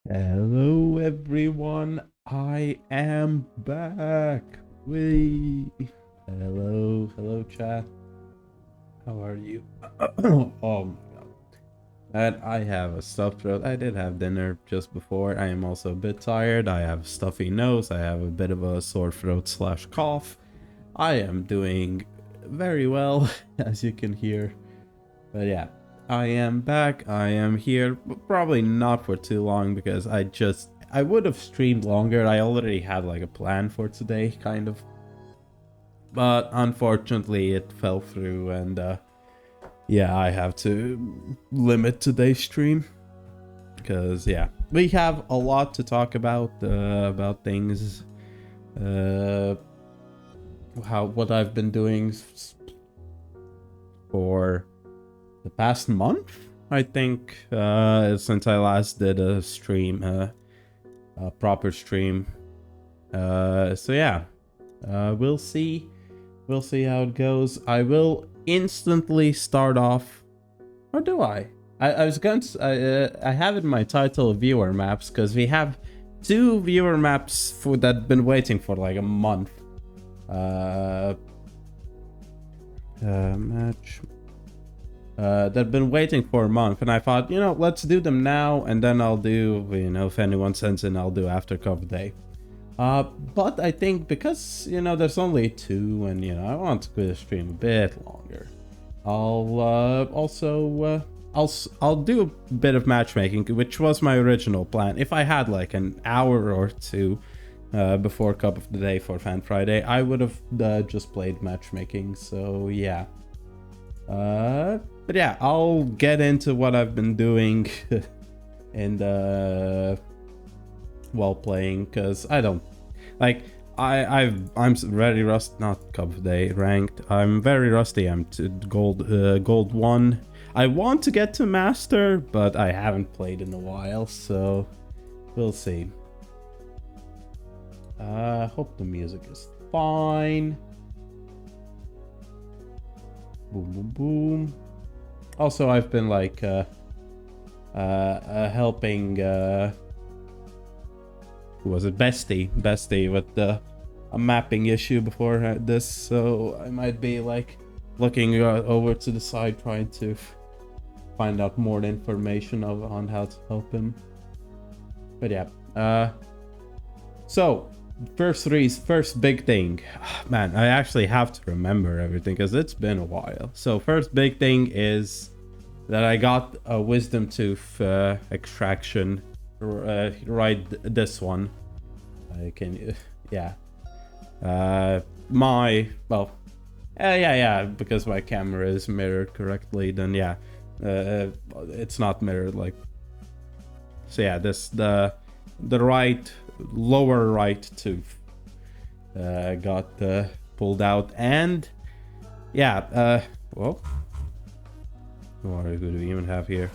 Hello everyone, I am back. Wee. Hello chat. How are you? Oh my god. And I have a stuffed throat. I did have dinner just before. I am also a bit tired. I have a stuffy nose. I have a bit of a sore throat slash cough. I am doing very well, as you can hear. But yeah, I am back. I am here. Probably not for too long because I would have streamed longer. I already had like a plan for today, kind of. But unfortunately, it fell through, and yeah, I have to limit today's stream because yeah, we have a lot to talk about things, what I've been doing for the past month, I think, since I last did a stream, a proper stream. So yeah, we'll see how it goes. I will instantly start off, or do I? I was going to, I have in my title viewer maps because we have 2 viewer maps for that been waiting for like a month. Match. They've been waiting for a month, and I thought, you know, let's do them now, and then I'll do, you know, if anyone sends in, I'll do after cover day. But I think because, you know, there's only 2, and, you know, I want to go to stream a bit longer, I'll also, I'll do a bit of matchmaking, which was my original plan. If I had like an hour or 2 before Cup of the Day for Fan Friday, I would have just played matchmaking, so yeah. But yeah, I'll get into what I've been doing and while playing, because I don't like I'm very rusty, not Cup of Day ranked. I'm very rusty. I'm to gold 1. I want to get to master, but I haven't played in a while, so we'll see. Hope the music is fine. Boom, boom, boom. Also, I've been like helping who was it, Bestie with the a mapping issue before this, so I might be like looking over to the side trying to find out more information on how to help him. But yeah, so first big thing, man, I actually have to remember everything because it's been a while. So first big thing is that I got a wisdom tooth extraction, right, this one. I can, yeah, yeah, because my camera is mirrored correctly, then yeah, it's not mirrored, like, so yeah, this the right lower right tooth got pulled out, and yeah, well, who do we even have here?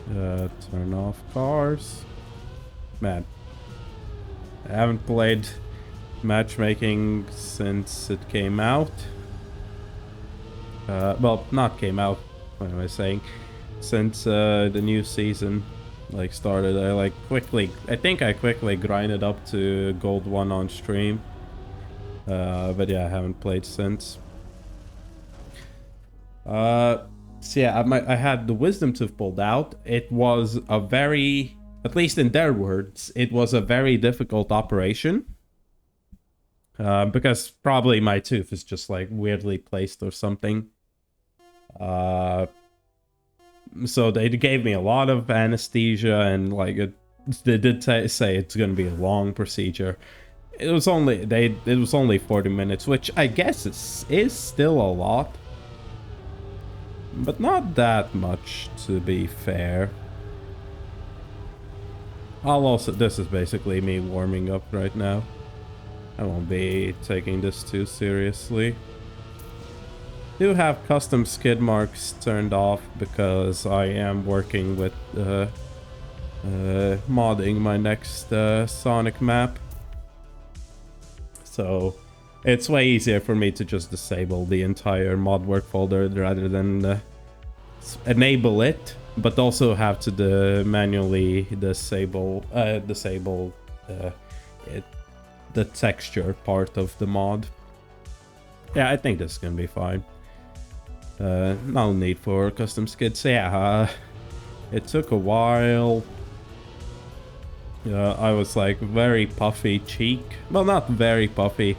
Turn off cars. Man, I haven't played matchmaking since it came out. Well, not came out, what am I saying? Since the new season like started, I think I quickly grinded up to gold 1 on stream. But yeah, I haven't played since. So yeah, I had the wisdom tooth pulled out. It was a very, at least in their words, it was a very difficult operation. Because probably my tooth is just like weirdly placed or something. So they gave me a lot of anesthesia, and like they did say it's gonna be a long procedure. It was only 40 minutes, which I guess is still a lot, but not that much, to be fair. This is basically me warming up right now. I won't be taking this too seriously. Do have custom skid marks turned off because I am working with modding my next Sonic map. So it's way easier for me to just disable the entire mod work folder rather than enable it. but also have to manually disable it, the texture part of the mod. Yeah, I think this is gonna be fine. No need for custom skids. Yeah, it took a while. I was like very puffy cheek. Well, not very puffy.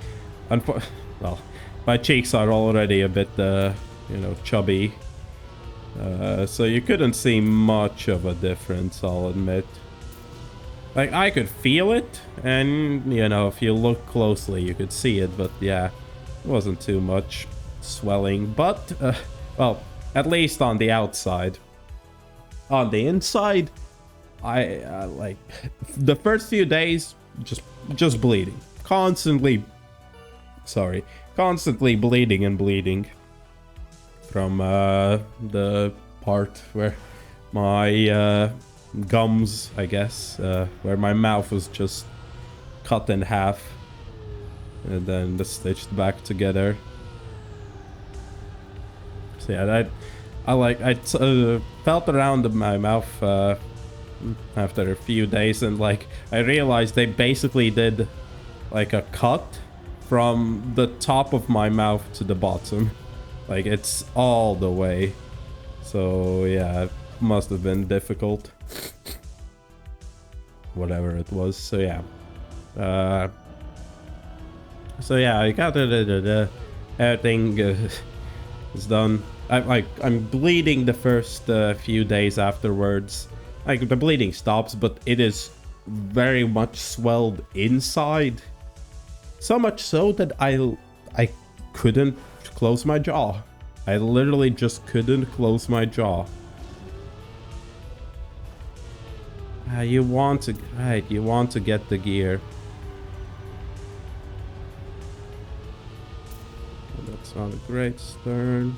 Well, my cheeks are already a bit, you know, chubby. So you couldn't see much of a difference, I'll admit. Like, I could feel it, and, you know, if you look closely, you could see it, but yeah, it wasn't too much swelling. But, well, at least on the outside. On the inside, I, like, the first few days, just bleeding. Constantly bleeding and bleeding. From, the part where my, gums, I guess, where my mouth was just cut in half and then stitched back together. So yeah, I felt around my mouth after a few days, and like I realized they basically did like a cut from the top of my mouth to the bottom. Like, it's all the way. So yeah, it must have been difficult. Whatever it was. So yeah. I got it. Everything is done. I'm bleeding the first few days afterwards. Like, the bleeding stops, but it is very much swelled inside. So much so that I couldn't close my jaw. I literally just couldn't close my jaw. You want to get the gear. That's not a great stern.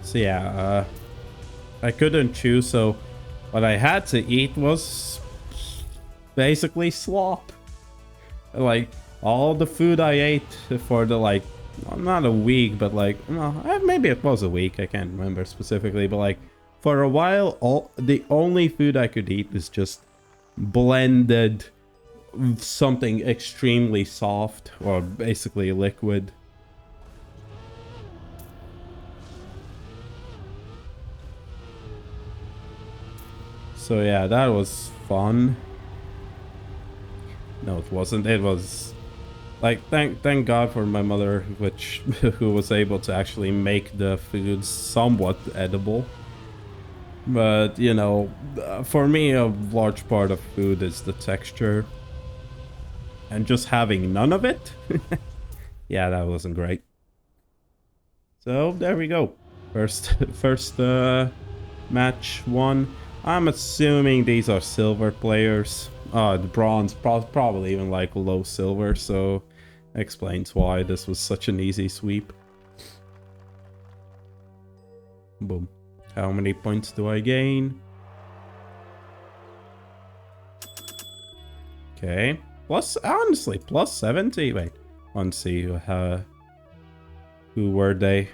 So yeah, I couldn't chew, so what I had to eat was basically slop. Like, all the food I ate for the, like, well, not a week, but like, well, maybe it was a week, I can't remember specifically, but like, for a while, the only food I could eat is just blended something extremely soft, or basically liquid. So yeah, that was fun. No, it wasn't. It was like, thank God for my mother, who was able to actually make the food somewhat edible. But, you know, for me, a large part of food is the texture. And just having none of it? Yeah, that wasn't great. So, there we go. First match won. I'm assuming these are silver players. The bronze, probably even like low silver, so explains why this was such an easy sweep. Boom. How many points do I gain? Okay. Honestly, plus 70. Wait, let's see. Who were they?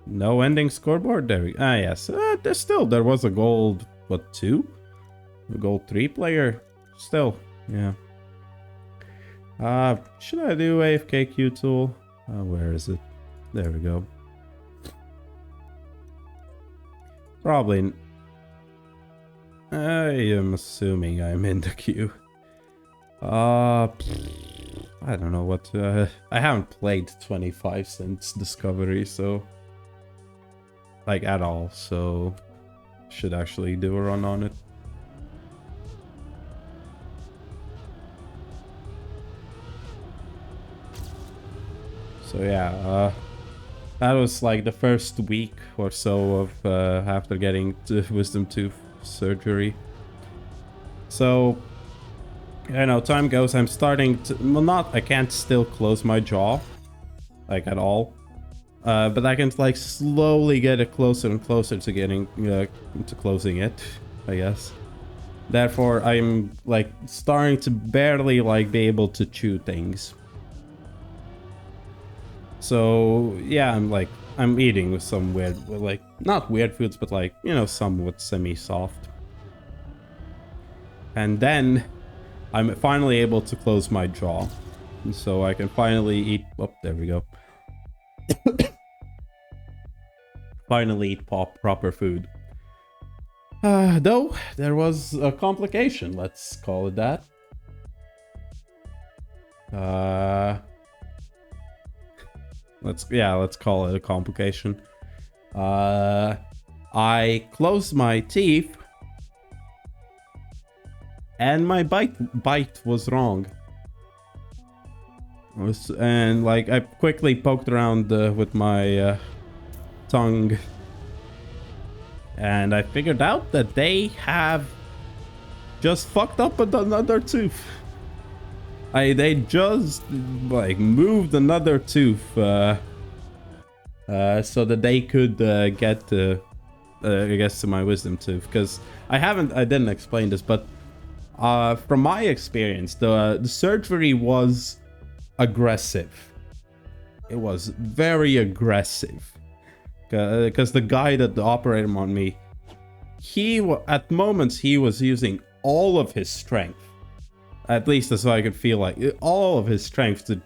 No ending scoreboard. There we go. Ah, yes. There was a gold, what, 2? A gold 3 player. Still, yeah. Should I do AFK Q tool? Where is it? There we go. Probably. I am assuming I'm in the queue. I don't know what. I haven't played 25 since Discovery, so like at all. So should actually do a run on it. So yeah, that was like the first week or so of after getting wisdom tooth surgery. So, you know, time goes. I'm starting to, well, I can't still close my jaw, like at all, but I can like slowly get it closer and closer to getting to closing it, I guess. Therefore, I'm like starting to barely like be able to chew things. So yeah, I'm eating with some weird, like not weird foods, but like, you know, somewhat semi-soft. And then I'm finally able to close my jaw, so I can finally eat. Oh, there we go. Finally eat proper food. Though there was a complication, let's call it that. Let's call it a complication. I closed my teeth, and my bite was wrong. And like I quickly poked around with my tongue, and I figured out that they have just fucked up another tooth. They just like moved another tooth so that they could get I guess to my wisdom tooth, because I didn't explain this, but from my experience, the surgery was aggressive. It was very aggressive, because the guy that operated on me, at moments he was using all of his strength, at least as I could feel like all of his strength to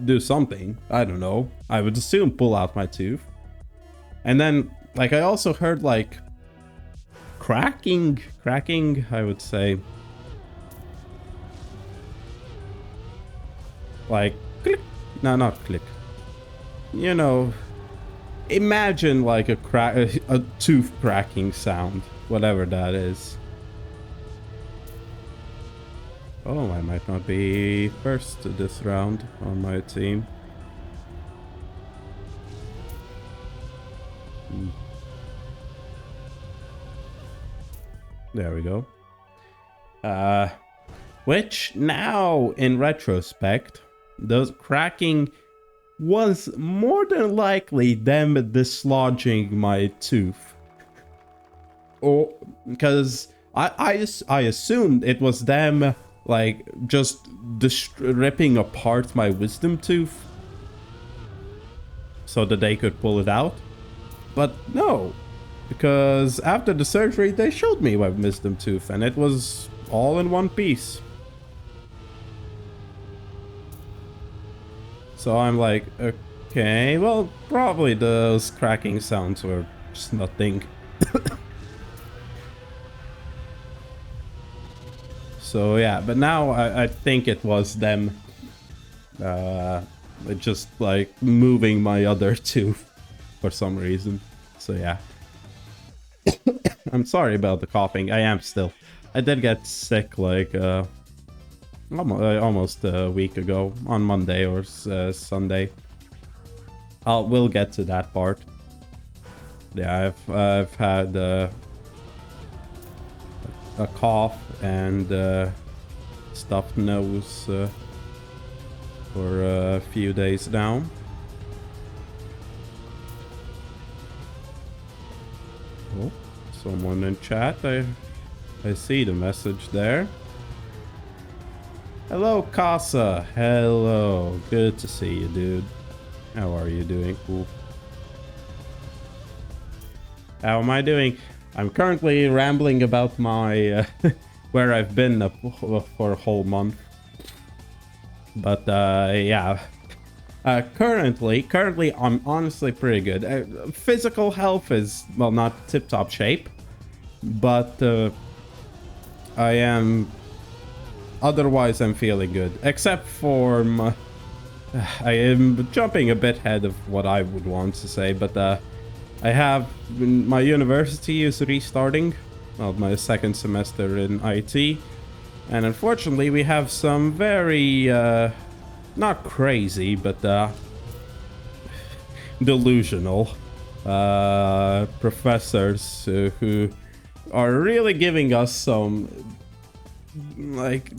do something. I don't know, I would assume pull out my tooth. And then like I also heard like cracking, I would say, like click. No, not click, you know, imagine like a tooth cracking sound, whatever that is. Oh, I might not be first this round on my team. There we go. Which now, in retrospect, those cracking was more than likely them dislodging my tooth. Or because I assumed it was them like just ripping apart my wisdom tooth so that they could pull it out. But no, because after the surgery they showed me my wisdom tooth and it was all in one piece. So I'm like, okay, well, probably those cracking sounds were just nothing. So yeah, but now I think it was them just like moving my other tooth for some reason. So yeah. I'm sorry about the coughing. I did get sick like almost a week ago on Monday or Sunday. We'll get to that part. Yeah, I've had a cough and stuffed nose for a few days now. Oh, someone in chat. I see the message there. Hello, Casa. Hello. Good to see you, dude. How are you doing? Cool. How am I doing? I'm currently rambling about my where I've been for a whole month. But yeah. Currently I'm honestly pretty good. Physical health is, well, not tip-top shape, but I am otherwise I'm feeling good, except for I am jumping a bit ahead of what I would want to say, but I have my university is restarting, well, my second semester in IT, and unfortunately we have some very not crazy, but delusional professors who are really giving us some like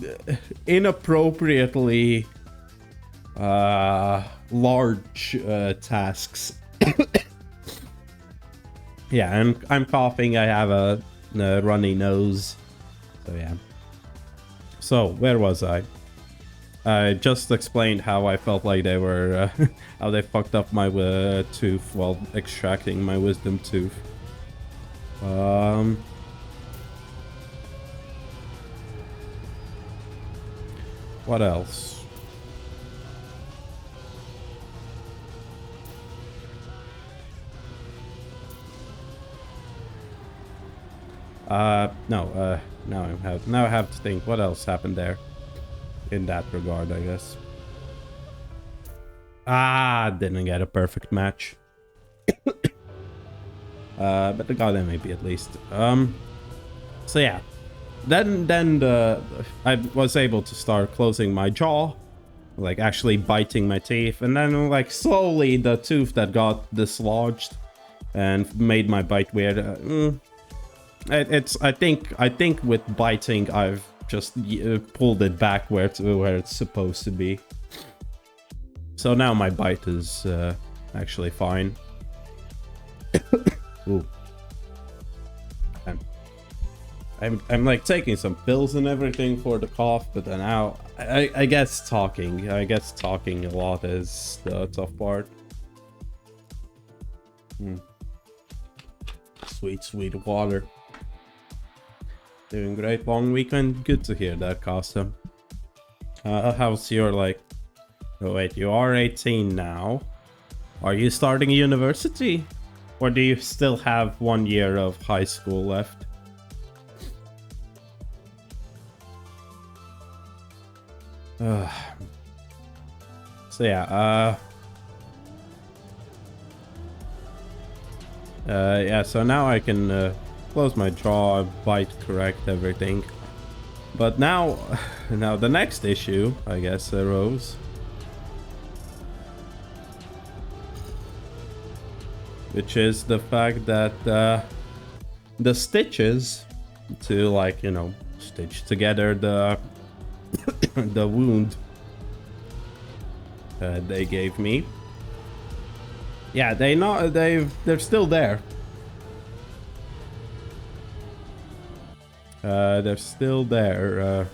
inappropriately large tasks. Yeah, and I'm coughing. I have a runny nose, So yeah. So where was I? I just explained how I felt like they were, how they fucked up my tooth while extracting my wisdom tooth. What else? No, now I have to think what else happened there in that regard, I guess. Didn't get a perfect match. But I got MVP at least. So yeah. Then I was able to start closing my jaw, like actually biting my teeth, and then like slowly the tooth that got dislodged and made my bite weird. I think with biting I've just pulled it back where it's supposed to be. So now my bite is actually fine. Ooh. I'm like taking some pills and everything for the cough, but then now I guess talking a lot is the tough part. Sweet water. Doing great. Long weekend. Good to hear that, Costa. How's your like... Oh wait, you are 18 now. Are you starting university? Or do you still have 1 year of high school left? So yeah, yeah, so now I can close my jaw, bite, correct everything. But now the next issue, I guess, arose. Which is the fact that the stitches to, like, you know, stitch together the the wound they gave me. Yeah, they're still there. They're still there.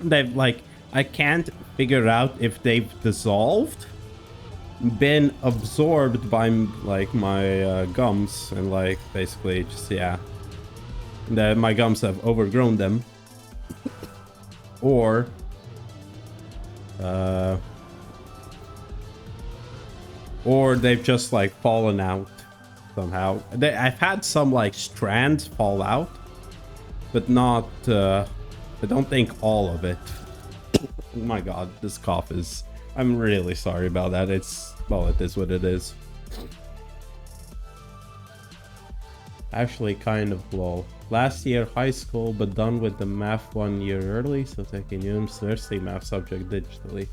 They've like, I can't figure out if they've dissolved, been absorbed by like my gums, and like basically just, yeah, my gums have overgrown them, or they've just like fallen out somehow. I've had some like strands fall out, but not I don't think all of it. Oh my god, this cough is... I'm really sorry about that. It's... well, it is what it is. Actually, kind of lol. Last year high school, but done with the math 1 year early, so taking university math subject digitally.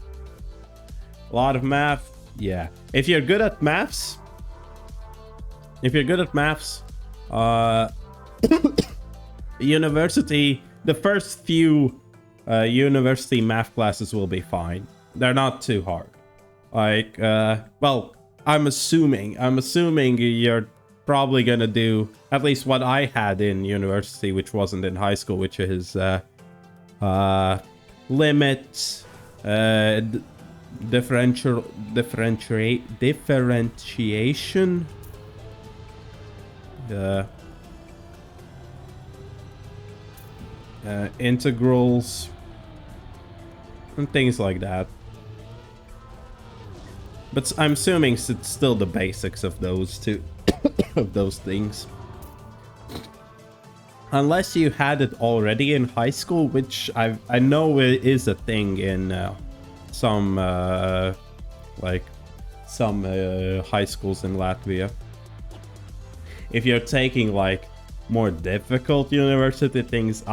A lot of math. Yeah. If you're good at maths... university... the first few university math classes will be fine. They're not too hard. Like, well, I'm assuming you're probably gonna do at least what I had in university, which wasn't in high school, which is limit, differentiation, integrals, and things like that. But I'm assuming it's still the basics of those two of those things. Unless you had it already in high school, which I know it is a thing in some high schools in Latvia. If you're taking like more difficult university things,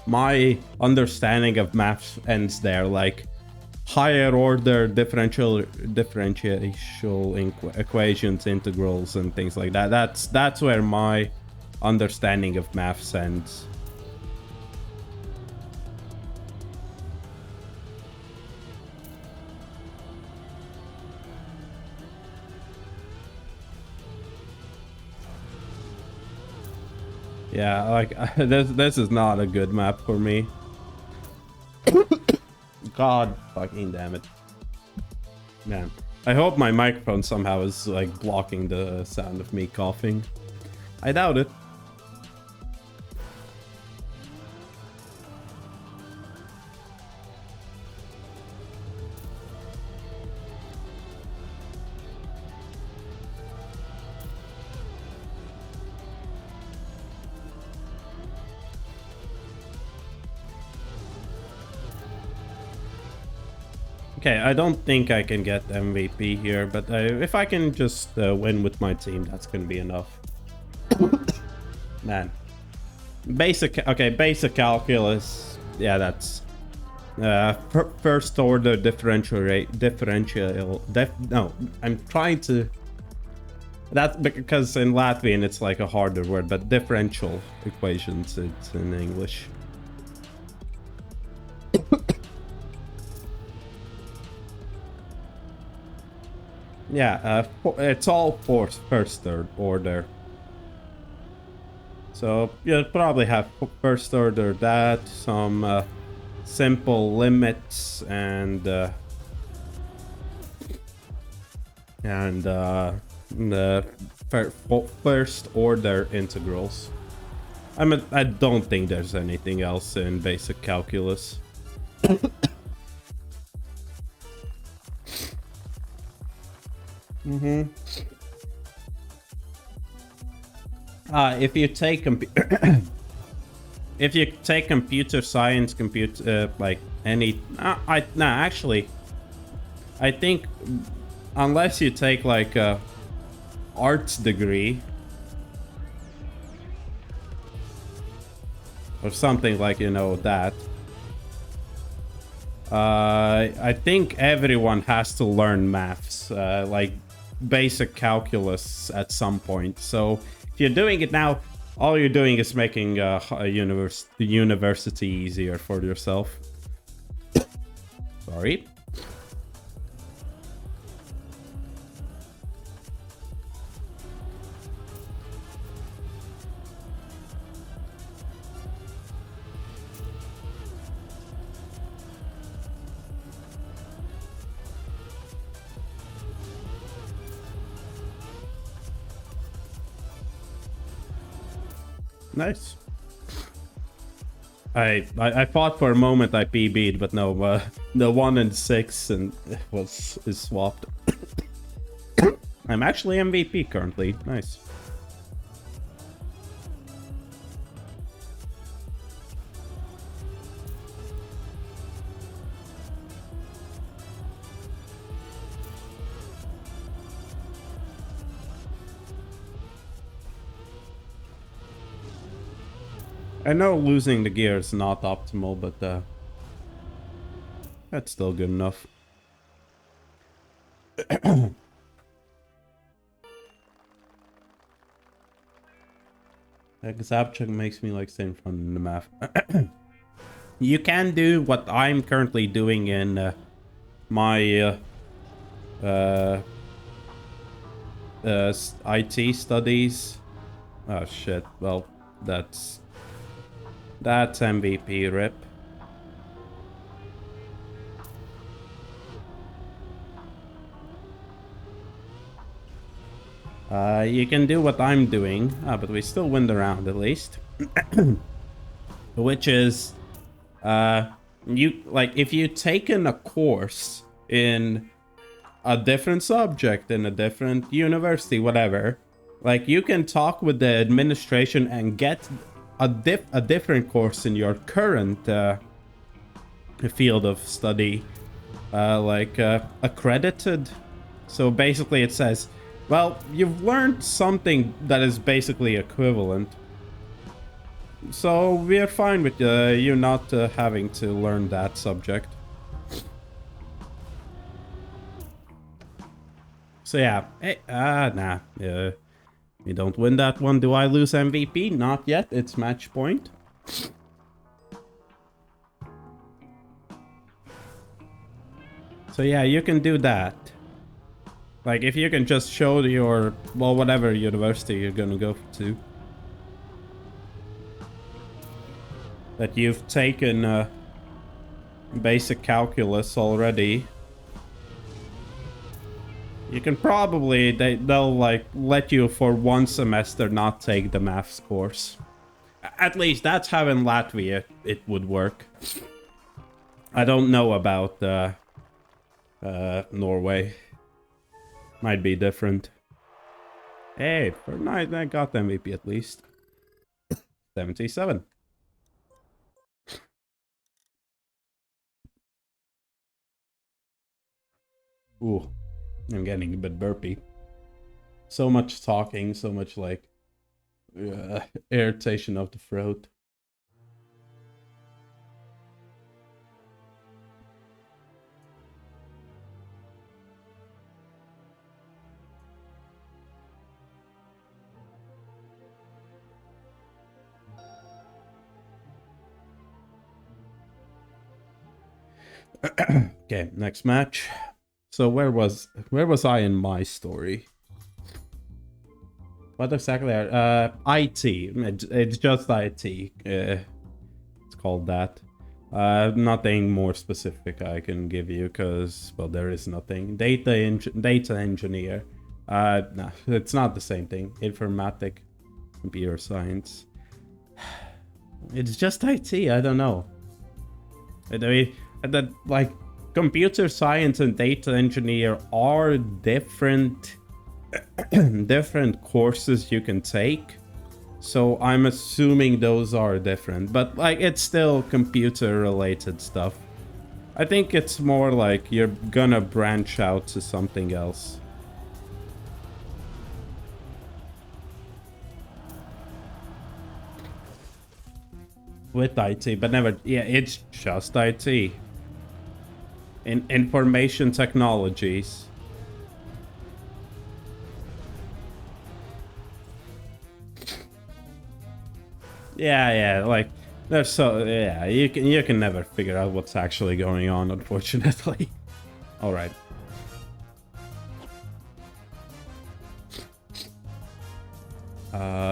my understanding of maths ends there. Like higher order differential equations, integrals, and things like that. That's where my understanding of maths ends. Yeah, like this is not a good map for me. God fucking damn it. Man. I hope my microphone somehow is like blocking the sound of me coughing. I doubt it. Okay, I don't think I can get MVP here, but if I can just win with my team, that's gonna be enough. Man. Basic calculus. Yeah, that's first order no, I'm trying to... That's because in Latvian it's like a harder word, but differential equations, it's in English. Yeah, it's all first order. So you'll probably have first order that, some simple limits, and the first order integrals. I don't think there's anything else in basic calculus. If you take if you take computer science, like any, actually, I think unless you take like a arts degree or something like, you know, that. I think everyone has to learn maths, like basic calculus at some point. So if you're doing it now, all you're doing is making a university easier for yourself. Sorry. Nice. I thought for a moment I PB'd, but no, the 1 and 6 and is swapped. I'm actually MVP currently. Nice. I know losing the gear is not optimal, but that's still good enough. Zapchuk makes me like stay in front of the map. You can do what I'm currently doing in my IT studies. Oh shit, well, that's MVP rip. You can do what I'm doing, but we still win the round at least. Which is, if you've taken a course in a different subject in a different university, whatever, like you can talk with the administration and get a different course in your current field of study, accredited. So basically it says, well, you've learned something that is basically equivalent. So we're fine with you not having to learn that subject. So yeah, hey, nah, we don't win that one. Do I lose MVP? Not yet, it's match point. So yeah, you can do that. Like, if you can just show your, well, whatever university you're gonna go to. that you've taken basic calculus already, you can probably, they'll like let you for one semester not take the maths course. At least that's how in Latvia it would work. I don't know about Norway. Might be different. Hey, for night I got the MVP at least. 77. Ooh, I'm getting a bit burpy. So much talking, so much like irritation of the throat. Okay, next match. So where was I in my story? What exactly? IT. It's just IT. It's called that. Nothing more specific I can give you because, well, there is nothing. Data engineer. No, it's not the same thing. Informatic, computer science. It's just IT. I don't know. I mean, that like computer science and data engineer are different different courses you can take, so I'm assuming those are different, but like it's still computer related stuff. I think it's more like you're gonna branch out to something else. With IT, but never, yeah, it's just IT. In information technologies. Yeah, like there's so, yeah, you can never figure out what's actually going on, unfortunately. All right.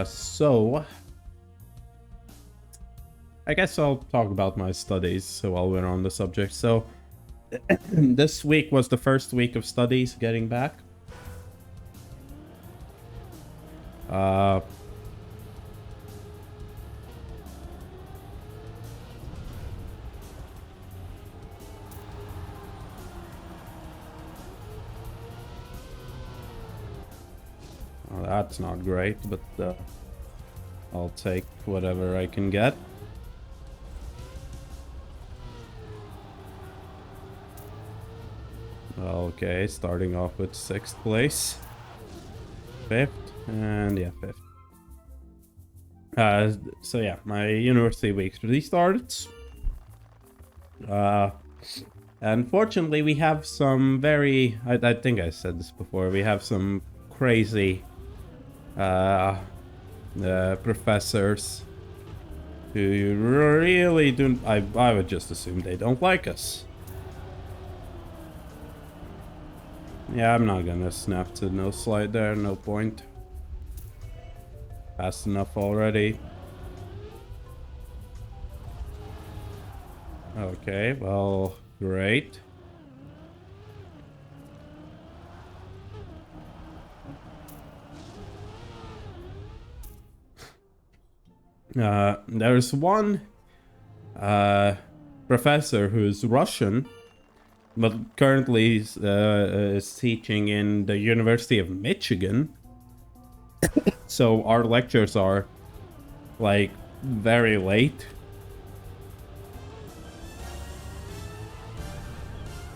So I guess I'll talk about my studies while we're on the subject. So this week was the first week of studies getting back. Well, that's not great, but I'll take whatever I can get. Okay, starting off with 6th place. 5th, and yeah, 5th. So yeah, my university week restarts. Unfortunately, we have some very, I think I said this before, we have some crazy professors who really don't, I would just assume they don't like us. Yeah, I'm not gonna snap to no slide there, no point. Fast enough already. Okay, well, great. There's one professor who's Russian, but currently is teaching in the University of Michigan. So our lectures are like very late.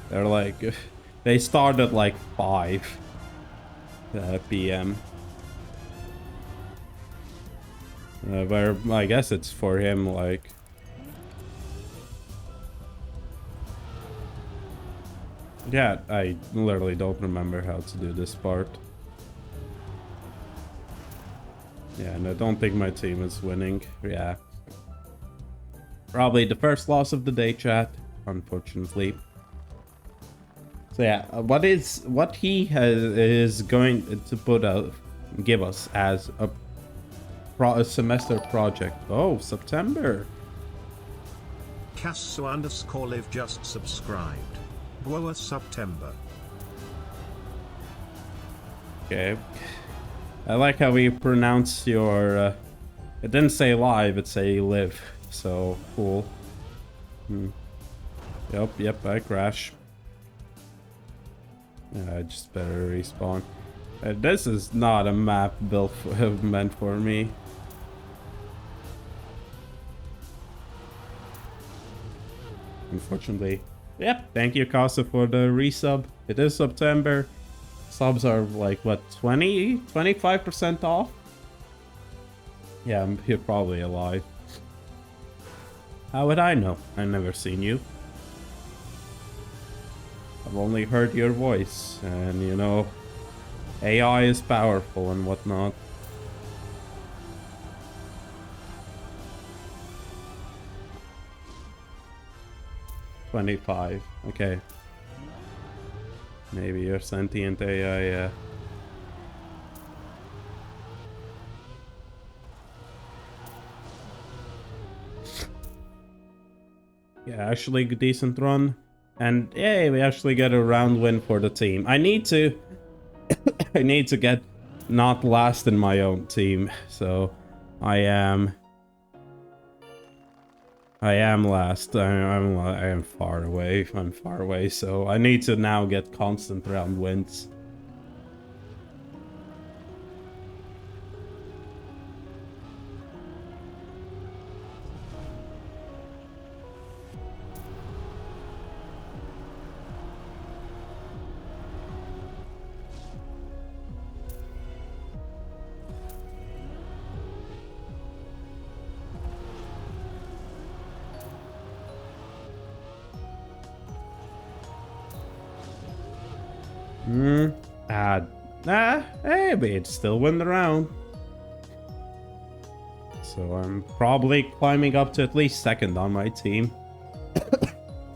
They're like, they start at like 5 p.m. Where I guess it's for him like, yeah, I literally don't remember how to do this part. Yeah, and I don't think my team is winning. Yeah. Probably the first loss of the day, chat, unfortunately. So yeah, what he is going to put out, give us as a semester project. Oh, September. Casso_live just subscribed. Boa September. Okay. I like how we pronounce your... it didn't say live, it say live. So, cool. Yep, I crash. I just better respawn. This is not a map built meant for me. Unfortunately. Yep, thank you, Casa, for the resub. It is September. Subs are like, what, 25% off? Yeah, you're probably alive. How would I know? I've never seen you. I've only heard your voice, and you know, AI is powerful and whatnot. $25. Okay. Maybe you're sentient AI, yeah. Yeah, actually a decent run. And yay, we actually get a round win for the team. I need to I need to get not last in my own team. So I am last. I am far away. I'm far away, so I need to now get constant round wins. Hey, we'd still win the round. So I'm probably climbing up to at least second on my team.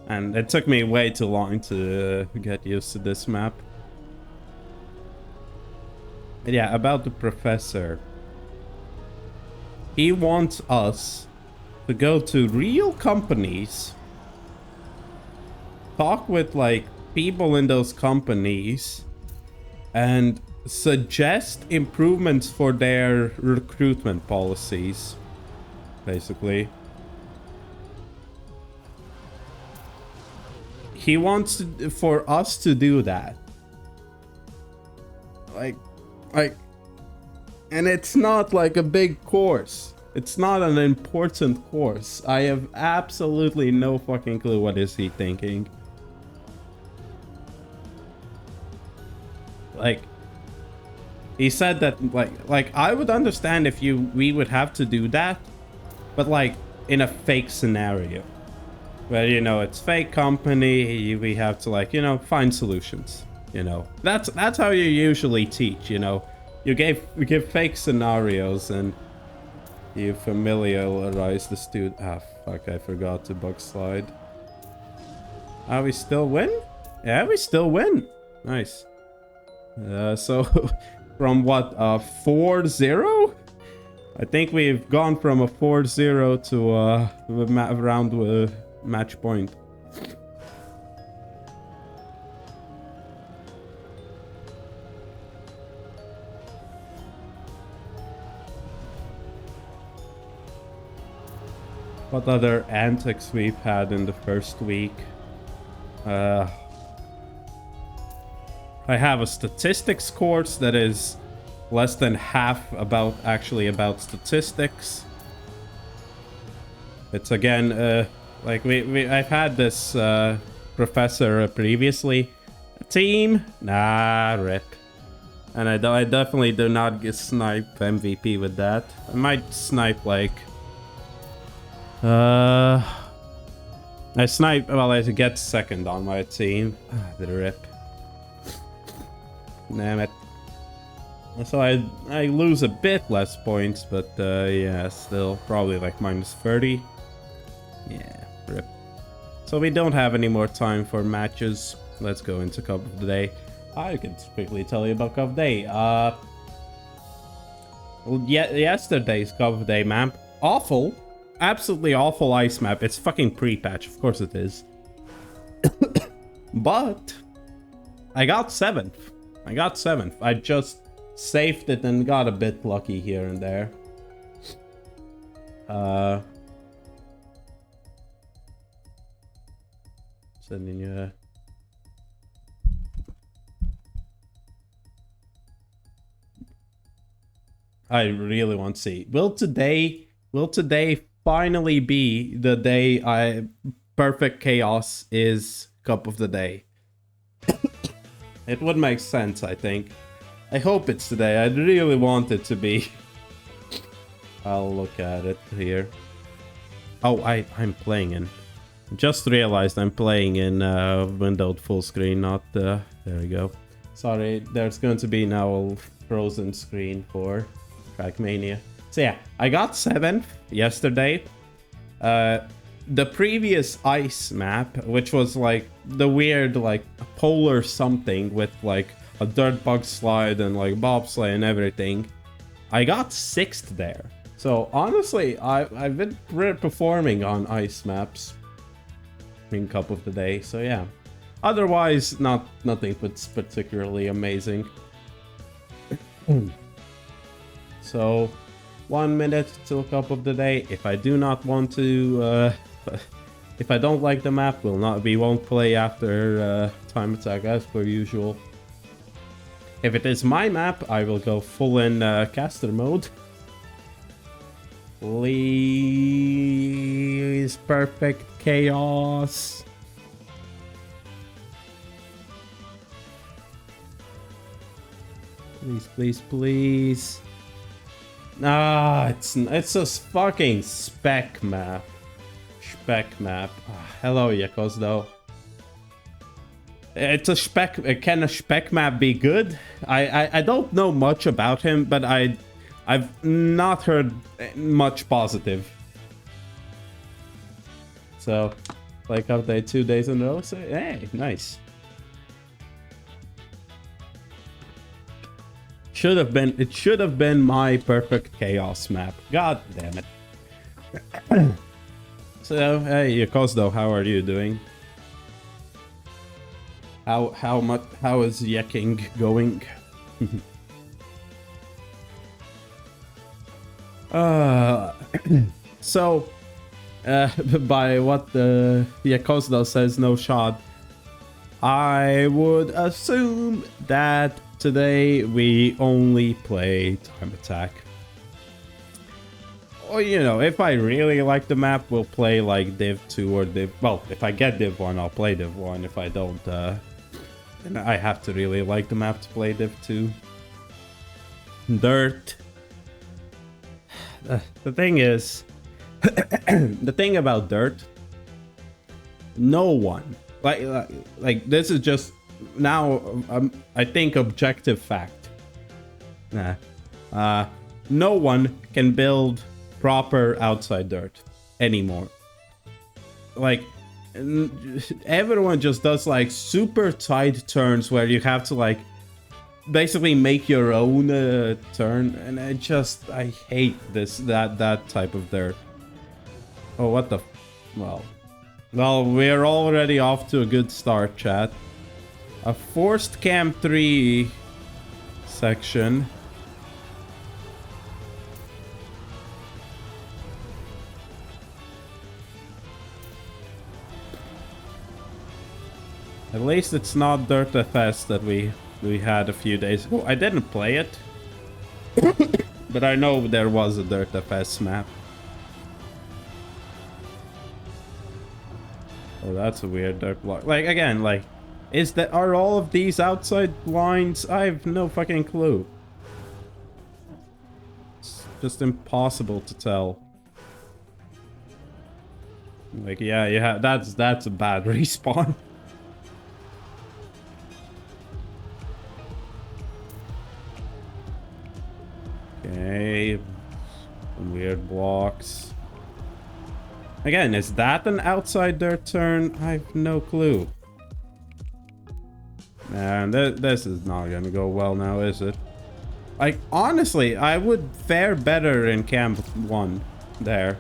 And it took me way too long to get used to this map. But yeah, about the professor. He wants us to go to real companies, talk with like people in those companies, and suggest improvements for their recruitment policies, basically. He wants for us to do that. Like, and it's not like a big course. It's not an important course. I have absolutely no fucking clue what is he thinking. Like, he said that like I would understand if we would have to do that, but like in a fake scenario where, you know, it's fake company, we have to, like, you know, find solutions. You know, that's how you usually teach. You know, you give fake scenarios and you familiarize the student. Ah, fuck! I forgot to bug slide. Ah, we still win? Yeah, we still win. Nice. So from what, 4-0? I think we've gone from a 4-0 to a round with match point. What other antics we've had in the first week? I have a statistics course that is less than half about statistics. It's again, like I've had this professor previously. A team? Nah, rip. And I definitely do not get snipe MVP with that. I might snipe like... I snipe, well, I get second on my team. The rip. Damn it. So I lose a bit less points, but yeah, still probably like -30. Yeah, rip. So we don't have any more time for matches. Let's go into Cup of the Day. I can quickly tell you about Cup of the Day. Well, yesterday's Cup of the Day map, awful. absolutely awful ice map. It's fucking pre-patch, of course it is. But I got 7th. I got 7th. I just saved it and got a bit lucky here and there. Sending you a... I really want to see. Will today finally be the day Perfect Chaos is Cup of the Day? It would make sense, I think. I hope it's today. I really want it to be. I'll look at it here. Oh, I'm playing in... Just realized I'm playing in windowed full screen, not... there we go. Sorry, there's going to be now a frozen screen for Trackmania. So yeah, I got 7th yesterday. The previous ice map, which was like the weird like polar something with like a dirt bug slide and like bobsleigh and everything, I got 6th there. So honestly, I've been performing on ice maps in Cup of the Day. So yeah, otherwise nothing particularly amazing. So 1 minute till Cup of the Day. If I do not want to, if I don't like the map, we won't play after time attack as per usual. If it is my map, I will go full in caster mode. Please, Perfect Chaos. Please, please, please. Ah, it's a fucking spec map. Spec map. Hello, Yakos, though. It's a spec. Can a spec map be good? I don't know much about him, but I've not heard much positive. So, like update 2 days in a row. So, hey, nice. It should have been my Perfect Chaos map. God damn it. So, hey, Yakosdo, how are you doing? How is Yeking going? So, by what the Yakosdo says, no shot, I would assume that today we only play time attack. Or, you know, if I really like the map, we'll play like Div 2 or Div... Well, if I get Div 1, I'll play Div 1. If I don't, then I have to really like the map to play Div 2. Dirt. The thing is... the thing about Dirt... No one... Like this is just... Now, I think objective fact. No one can build proper outside dirt anymore. Like, everyone just does like super tight turns where you have to like basically make your own turn, and I hate that type of dirt. Oh, what the... Well, we're already off to a good start, chat. A forced Cam 3 section. At least it's not Dirt FS that we had a few days ago. I didn't play it, but I know there was a Dirt FS map. Oh, that's a weird dirt block. Like, again, like, are all of these outside lines? I have no fucking clue. It's just impossible to tell. Like, yeah, that's a bad respawn. Okay, some weird blocks. Again, is that an outside dirt turn? I have no clue. And this is not gonna go well now, is it? Like, honestly, I would fare better in Camp 1 there.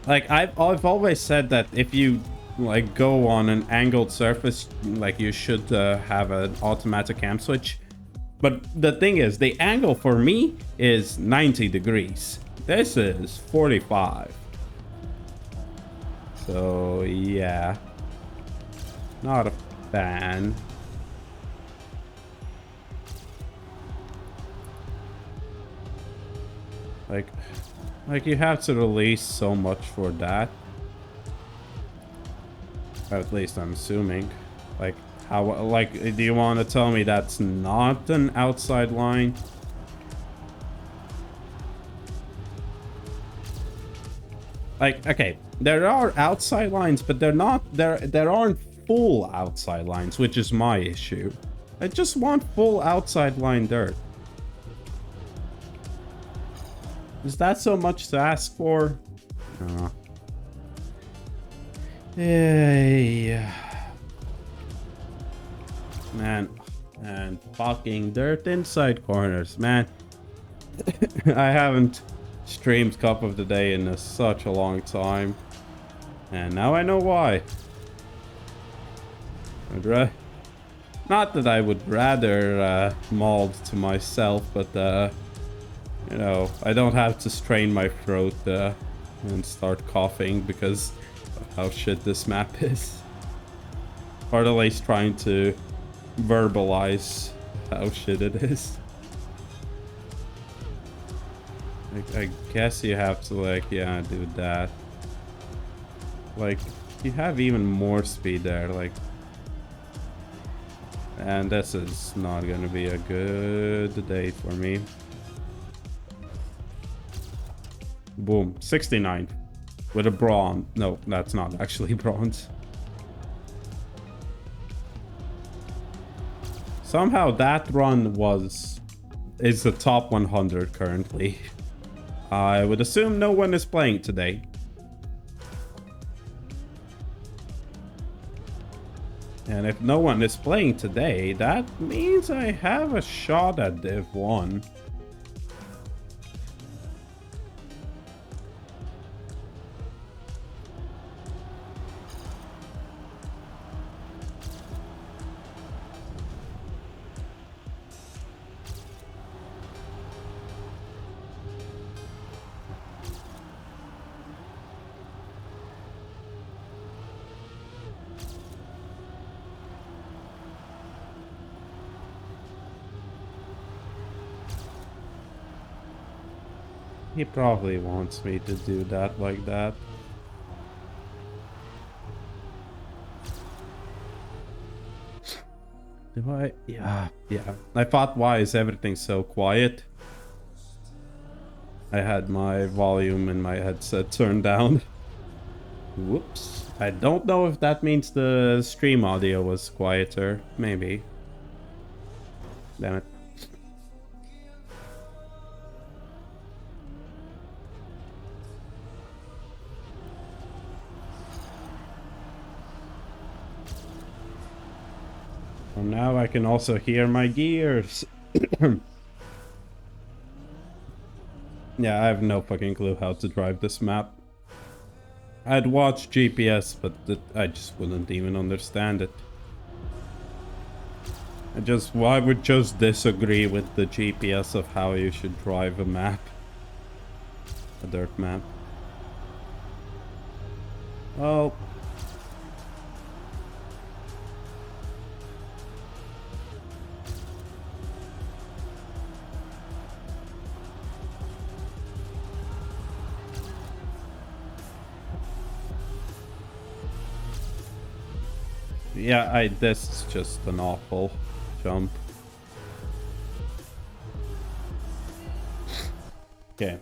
Like, I've always said that if you like go on an angled surface, like you should have an automatic cam switch. But the thing is, the angle for me is 90 degrees. This is 45. So yeah, not a fan. Like you have to release so much for that. At least I'm assuming. Like, how, like, do you want to tell me that's not an outside line? Like, okay, there are outside lines, but they're not, there aren't full outside lines, which is my issue. I just want full outside line dirt. Is that so much to ask for? No. Hey. Man, and fucking dirt inside corners, man. I haven't streamed Cup of the Day in such a long time. And now I know why. Not that I would rather mold to myself, but you know, I don't have to strain my throat and start coughing because of how shit this map is. Or at least trying to verbalize how shit it is. I guess you have to, like, yeah, do that. Like, you have even more speed there, like. And this is not gonna be a good day for me. Boom, 69 with a bronze. No, that's not actually bronze. Somehow that run is the top 100 currently. I would assume no one is playing today. And if no one is playing today, that means I have a shot at Div 1. He probably wants me to do that like that. Do I? Yeah. I thought, why is everything so quiet? I had my volume in my headset turned down. Whoops. I don't know if that means the stream audio was quieter. Maybe. Damn it. So now I can also hear my gears. Yeah, I have no fucking clue how to drive this map. I'd watch GPS, but I just wouldn't even understand it. I would just disagree with the GPS of how you should drive a map. A dirt map. Oh. Yeah, this is just an awful jump. Okay.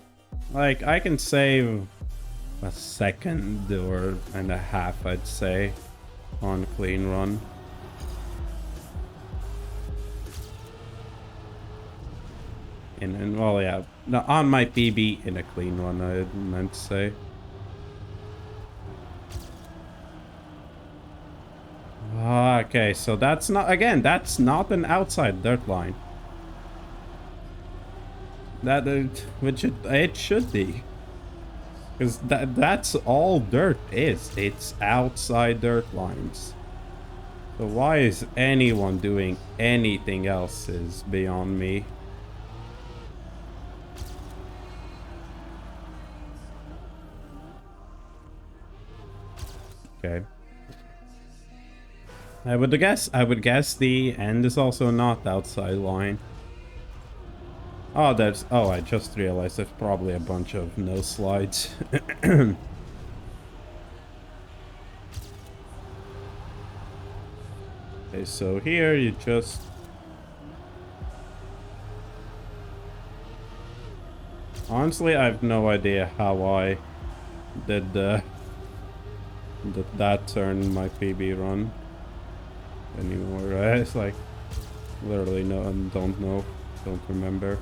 Like, I can save a second or and a half, I'd say, on clean run. And well, yeah, no, on my PB in a clean run, I meant to say. Okay, so that's not, again, that's not an outside dirt line. Which it should be. Because that's all dirt is. It's outside dirt lines. So why is anyone doing anything else is beyond me. Okay. I would guess the end is also not outside line. Oh, I just realized there's probably a bunch of no slides. Okay, so here you just... Honestly, I have no idea how I did that turn my PB run anymore. It's like literally don't know, don't remember.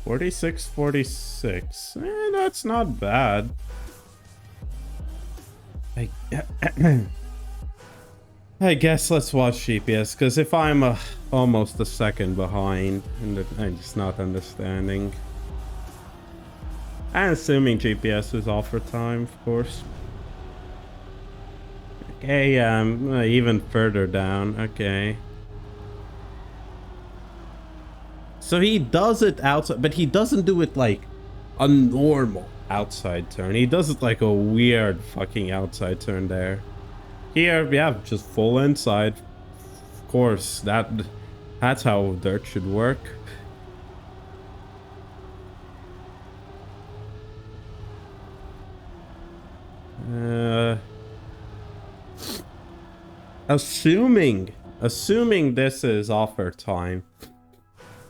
$46.46. That's not bad. I guess let's watch GPS, because if I'm almost a second behind, and I'm just not understanding. And assuming GPS is off for time, of course. Okay, even further down, okay. So he does it outside, but he doesn't do it like a normal outside turn. He does it like a weird fucking outside turn there. Here, yeah, just full inside. Of course, that's how dirt should work. Assuming this is offer time.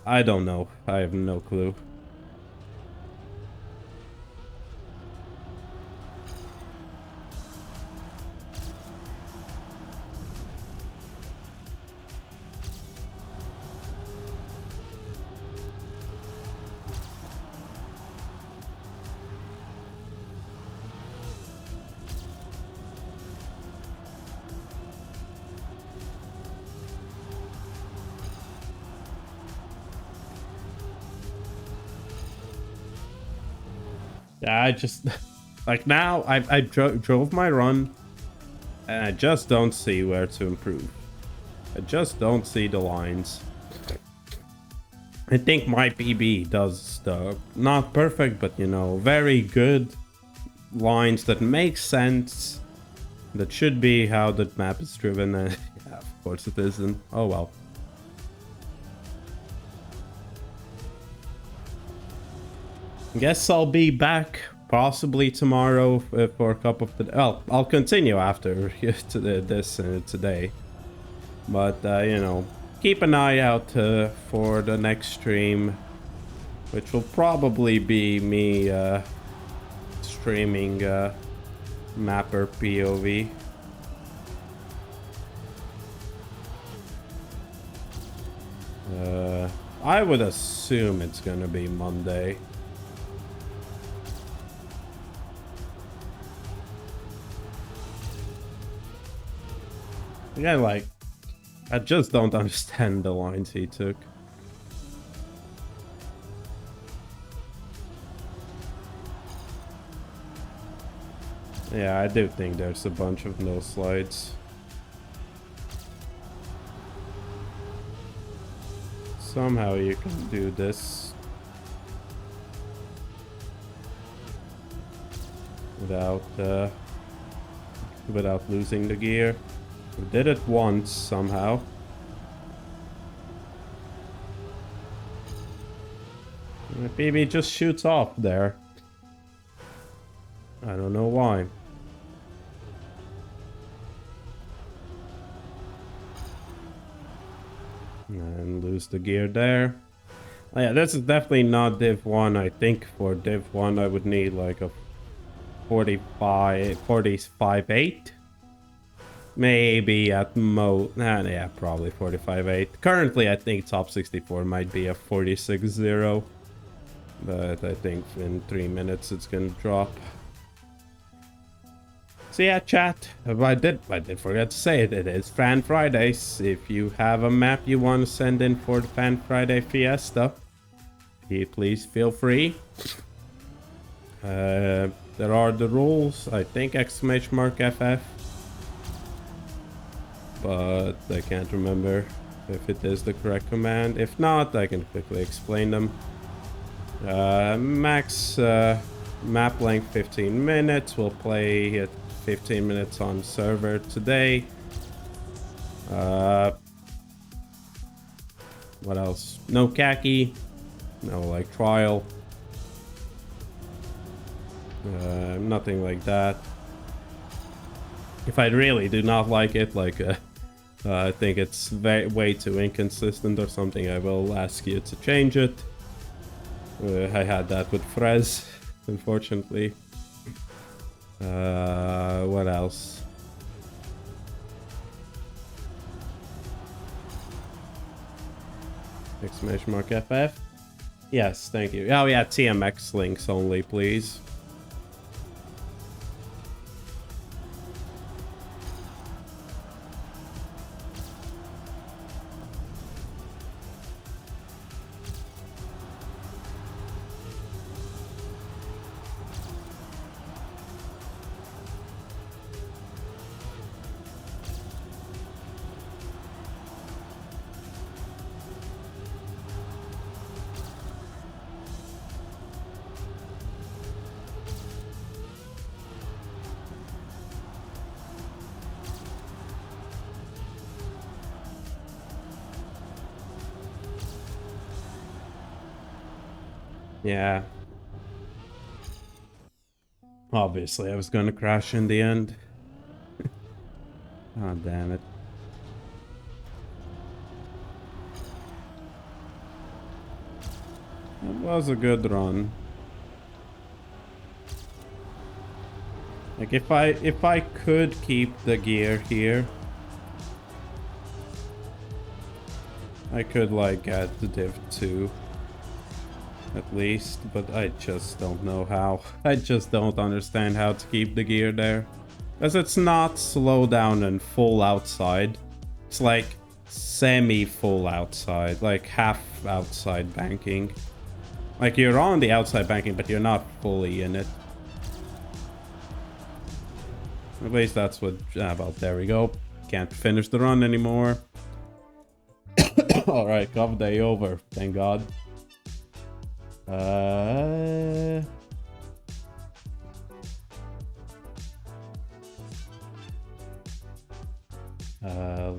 I don't know. I have no clue. Yeah, I just like now I drove my run and I just don't see where to improve. I just don't see the lines. I think my PB does the not perfect, but you know, very good lines that make sense. That should be how the map is driven. Yeah, of course it isn't. Oh well. Guess I'll be back possibly tomorrow for a cup of the... Well, I'll continue after this today. But, you know, keep an eye out for the next stream, which will probably be me streaming Mapper POV. I would assume it's gonna be Monday. Yeah, like, I just don't understand the lines he took. Yeah, I do think there's a bunch of no slides. Somehow you can do this without losing the gear. We did it once somehow. Maybe it just shoots off there. I don't know why. And lose the gear there. Oh yeah, this is definitely not Div 1. I think for Div 1 I would need like a 45.8. Maybe at most. Yeah, probably 45.8. Currently I think top 64 might be a 46.0. But I think in 3 minutes it's gonna drop. So yeah, chat. I did forget to say it. It is Fan Fridays. If you have a map you want to send in for the Fan Friday Fiesta, please feel free. There are the rules. I think !FF, but I can't remember if it is the correct command. If not, I can quickly explain them. Max map length 15 minutes. We'll play at 15 minutes on server today. What else? No khaki. No like trial. Nothing like that. If I really do not like it, like I think it's way too inconsistent or something, I will ask you to change it. I had that with Frez, unfortunately. What else? !FF. Yes, thank you. Oh yeah, TMX links only, please. Yeah. Obviously, I was gonna crash in the end. Oh, damn it. It was a good run. Like if I could keep the gear here, I could like get the Div 2 at least, but I just don't know how. I just don't understand how to keep the gear there. Because it's not slow down and full outside. It's like semi-full outside, like half outside banking. Like you're on the outside banking, but you're not fully in it. At least that's what... well, there we go. Can't finish the run anymore. Alright, cover day over. Thank God.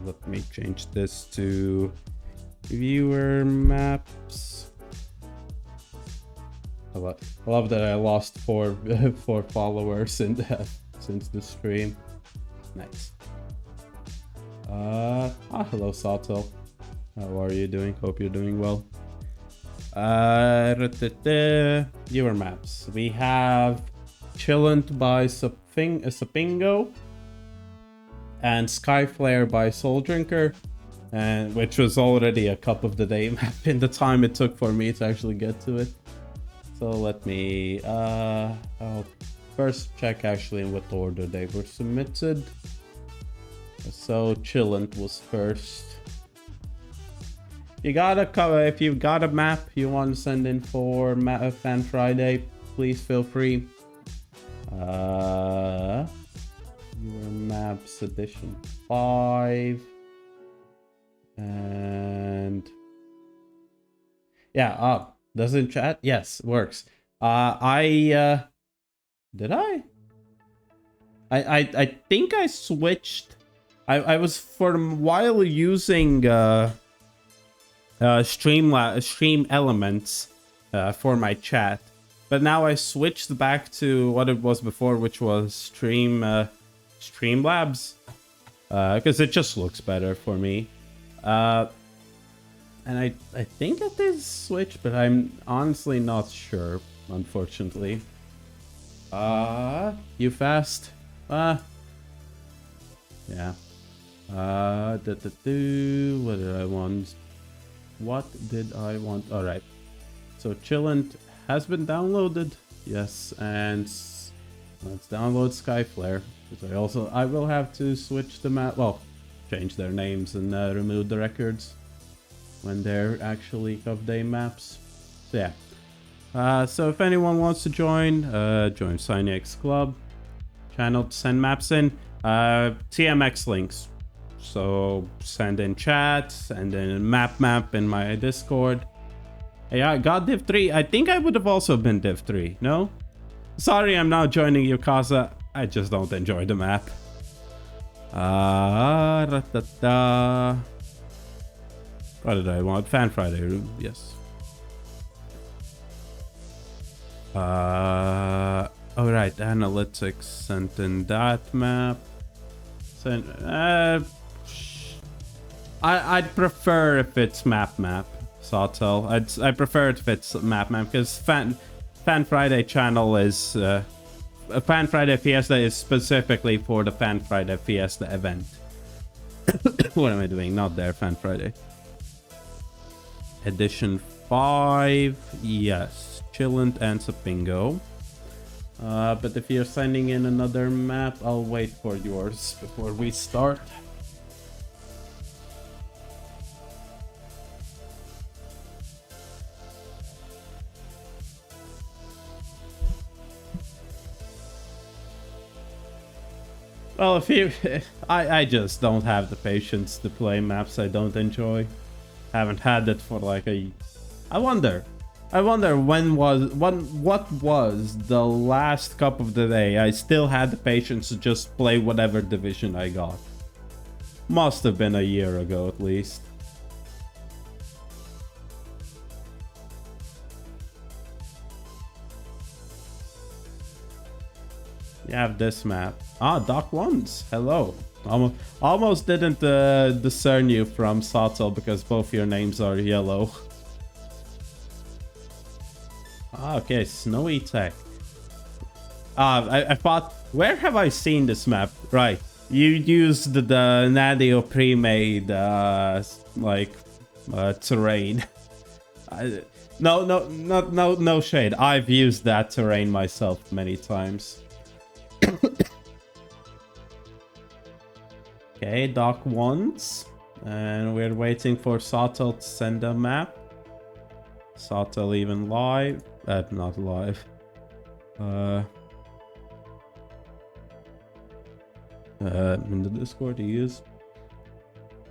Let me change this to viewer maps. I love that I lost four followers in that since the stream. Nice. Hello Sato. How are you doing? Hope you're doing well. Viewer maps. We have Chillant by Sapingo and Skyflare by Soul Drinker, and which was already a cup of the day map in the time it took for me to actually get to it. So let me I'll first check actually in what order they were submitted. So Chillant was first. You gotta cover if you've got a map you want to send in for Fan Friday, please feel free. Your maps edition 5 and yeah, doesn't chat? Yes, works. Did I think I switched. I was for a while using stream elements for my chat, but now I switched back to what it was before, which was Streamlabs, because it just looks better for me. And I think it is switch, but I'm honestly not sure, unfortunately. You fast? Yeah. What did I want? What did I want? All right. So Chillant has been downloaded. Yes, and Let's download Skyflare. Because I will have to switch the map. Well, change their names and remove the records when they're actually Cup Day maps. So yeah. So if anyone wants to join SignX Club channel to send maps in. TMX links. So send in chat, send in map in my Discord. Yeah, I got Div 3. I think I would have also been Div 3, no? Sorry, I'm not joining you, Kaza. I just don't enjoy the map. What did I want? Fan Friday room, yes. Alright, analytics sent in that map. I'd prefer if it's map, Sawtell. I prefer it if it's map because Fan Friday channel is Fan Friday Fiesta is specifically for the Fan Friday Fiesta event. What am I doing? Not there, Fan Friday. Edition 5, yes, Chillant and Sapingo. But if you're sending in another map, I'll wait for yours before we start. Well, if you... I just don't have the patience to play maps I don't enjoy. Haven't had it for like a... I wonder what was the last Cup of the Day I still had the patience to just play whatever division I got. Must have been a year ago at least. You have this map. Ah, Doc Ones. Hello. Almost didn't discern you from Sawtell because both your names are yellow. Ah, okay, Snowy Tech. I thought, where have I seen this map? Right, you used the Nadio pre-made terrain. No shade. I've used that terrain myself many times. Okay, Doc once, and we're waiting for Sawtell to send a map. Sawtell even live. Not live. In the Discord you use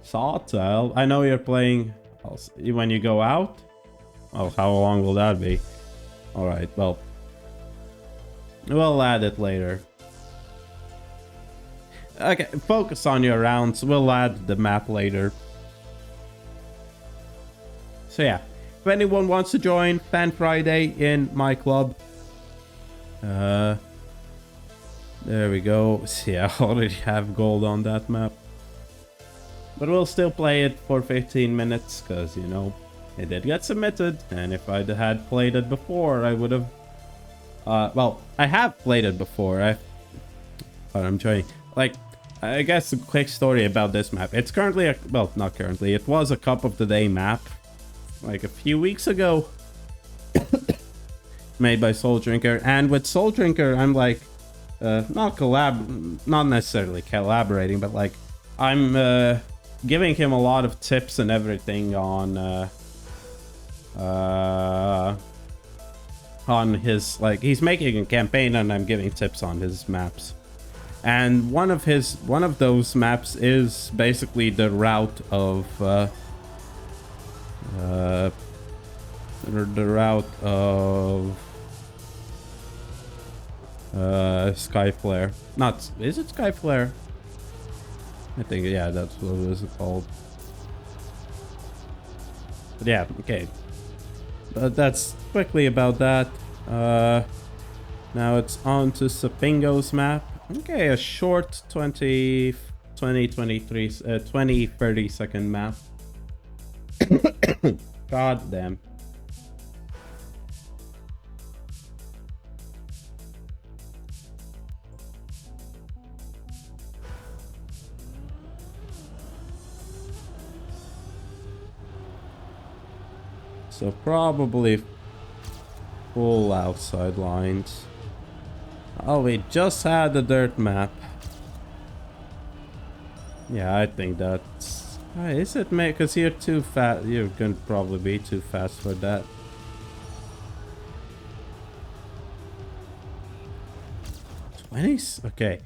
Sawtell. I know you're playing when you go out. Oh, how long will that be? Alright, well, we'll add it later. Okay, focus on your rounds. We'll add the map later. So yeah, if anyone wants to join Fan Friday in my club, there we go. See, I already have gold on that map, but we'll still play it for 15 minutes because, you know, it did get submitted, and if I had played it before, I would have well, I have played it before. But I'm trying, like, I guess a quick story about this map. It's currently well, not currently, it was a Cup of the Day map like a few weeks ago. Made by Soul Drinker, and with Soul Drinker I'm like not necessarily collaborating, but like I'm giving him a lot of tips and everything on his, like, he's making a campaign and I'm giving tips on his maps. And one of those maps is basically the route of Skyflare. Not, is it Skyflare? I think, yeah, that's what it was called. But yeah, okay. But that's quickly about that. Now it's on to Sapingo's map. Okay, a short 20, 30 second map. God damn. So probably full outside lines. Oh, we just had the dirt map. Yeah, I think that's... is it, mate? Because you're too fast. You're going to probably be too fast for that. Okay.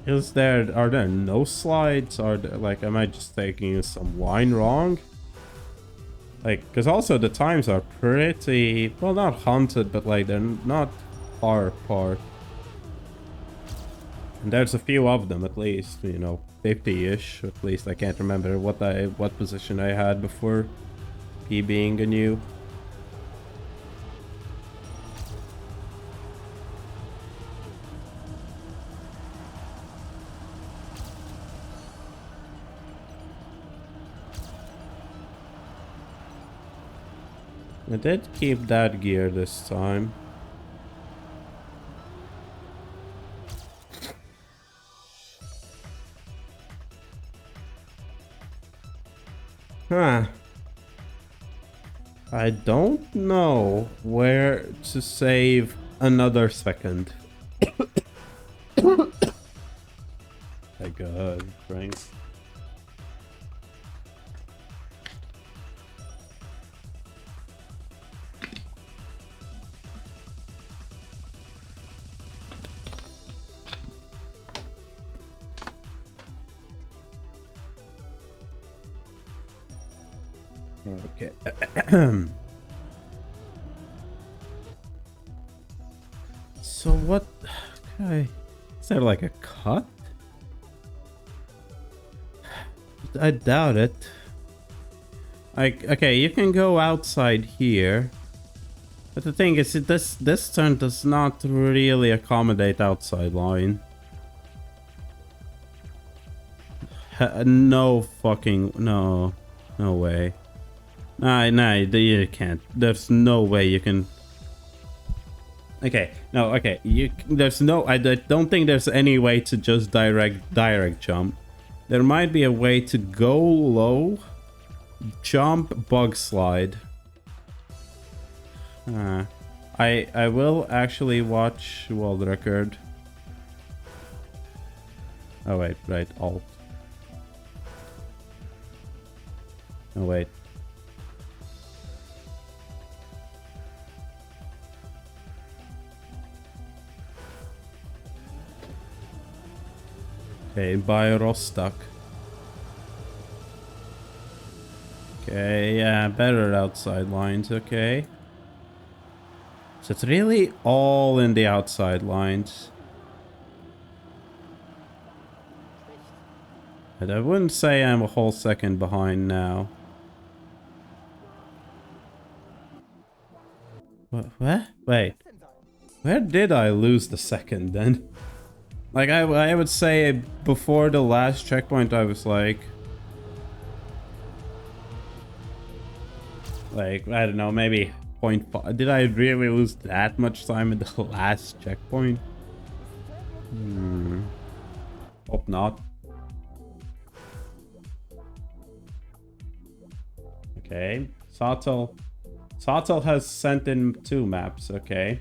Are there no slides? Are there, like, am I just taking some line wrong? Like, because also the times are pretty, well, not haunted, but like they're not far apart. And there's a few of them at least, you know, 50-ish at least. I can't remember what position I had before P being a new. I did keep that gear this time. Huh. I don't know where to save another second. My god, Frank. Okay. So what? Okay. Is there like a cut? I doubt it. Like, okay, you can go outside here. But the thing is, this turn does not really accommodate outside line. No fucking... No. No way. Nah, you can't. There's no way you can... Okay, no, okay. There's no... I don't think there's any way to just direct jump. There might be a way to go low, jump, bug slide. I will actually watch world record. Oh wait, right, alt. Oh wait. Okay, by Rostock. Okay, yeah, better outside lines, okay. So it's really all in the outside lines. But I wouldn't say I'm a whole second behind now. What? Wait. Where did I lose the second then? Like, I would say before the last checkpoint I was like... Like, I don't know, maybe 0.5. Did I really lose that much time at the last checkpoint? Hope not. Okay. Satel has sent in 2 maps, okay.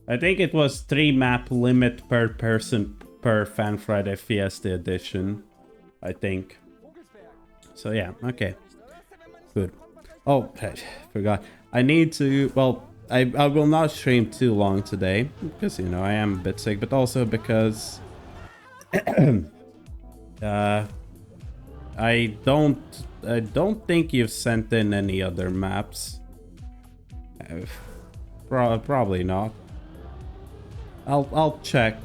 I think it was 3 map limit per person per Fan Friday Fiesta edition. I think. So yeah, okay. Good. Oh, I forgot. I need to, well, I will not stream too long today because, you know, I am a bit sick, but also because I don't think you've sent in any other maps. Probably not. I'll check.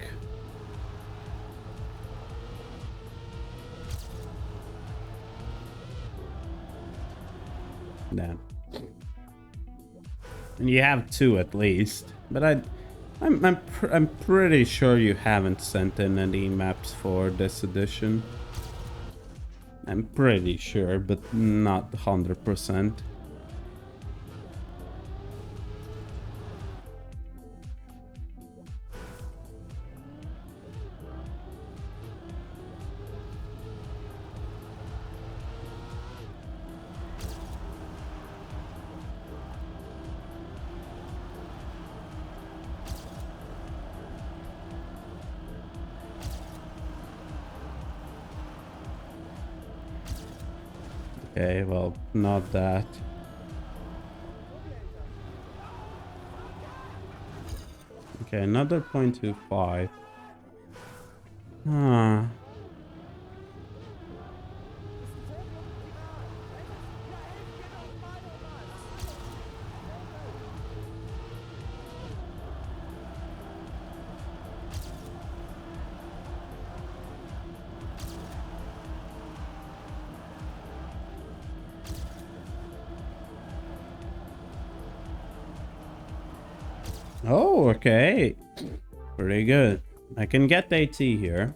Nah. And you have 2 at least, but I'm pretty sure you haven't sent in any maps for this edition. I'm pretty sure, but not 100%. Okay, well, not that. Okay, another 0.25. Huh. Oh, okay. Pretty good. I can get AT here.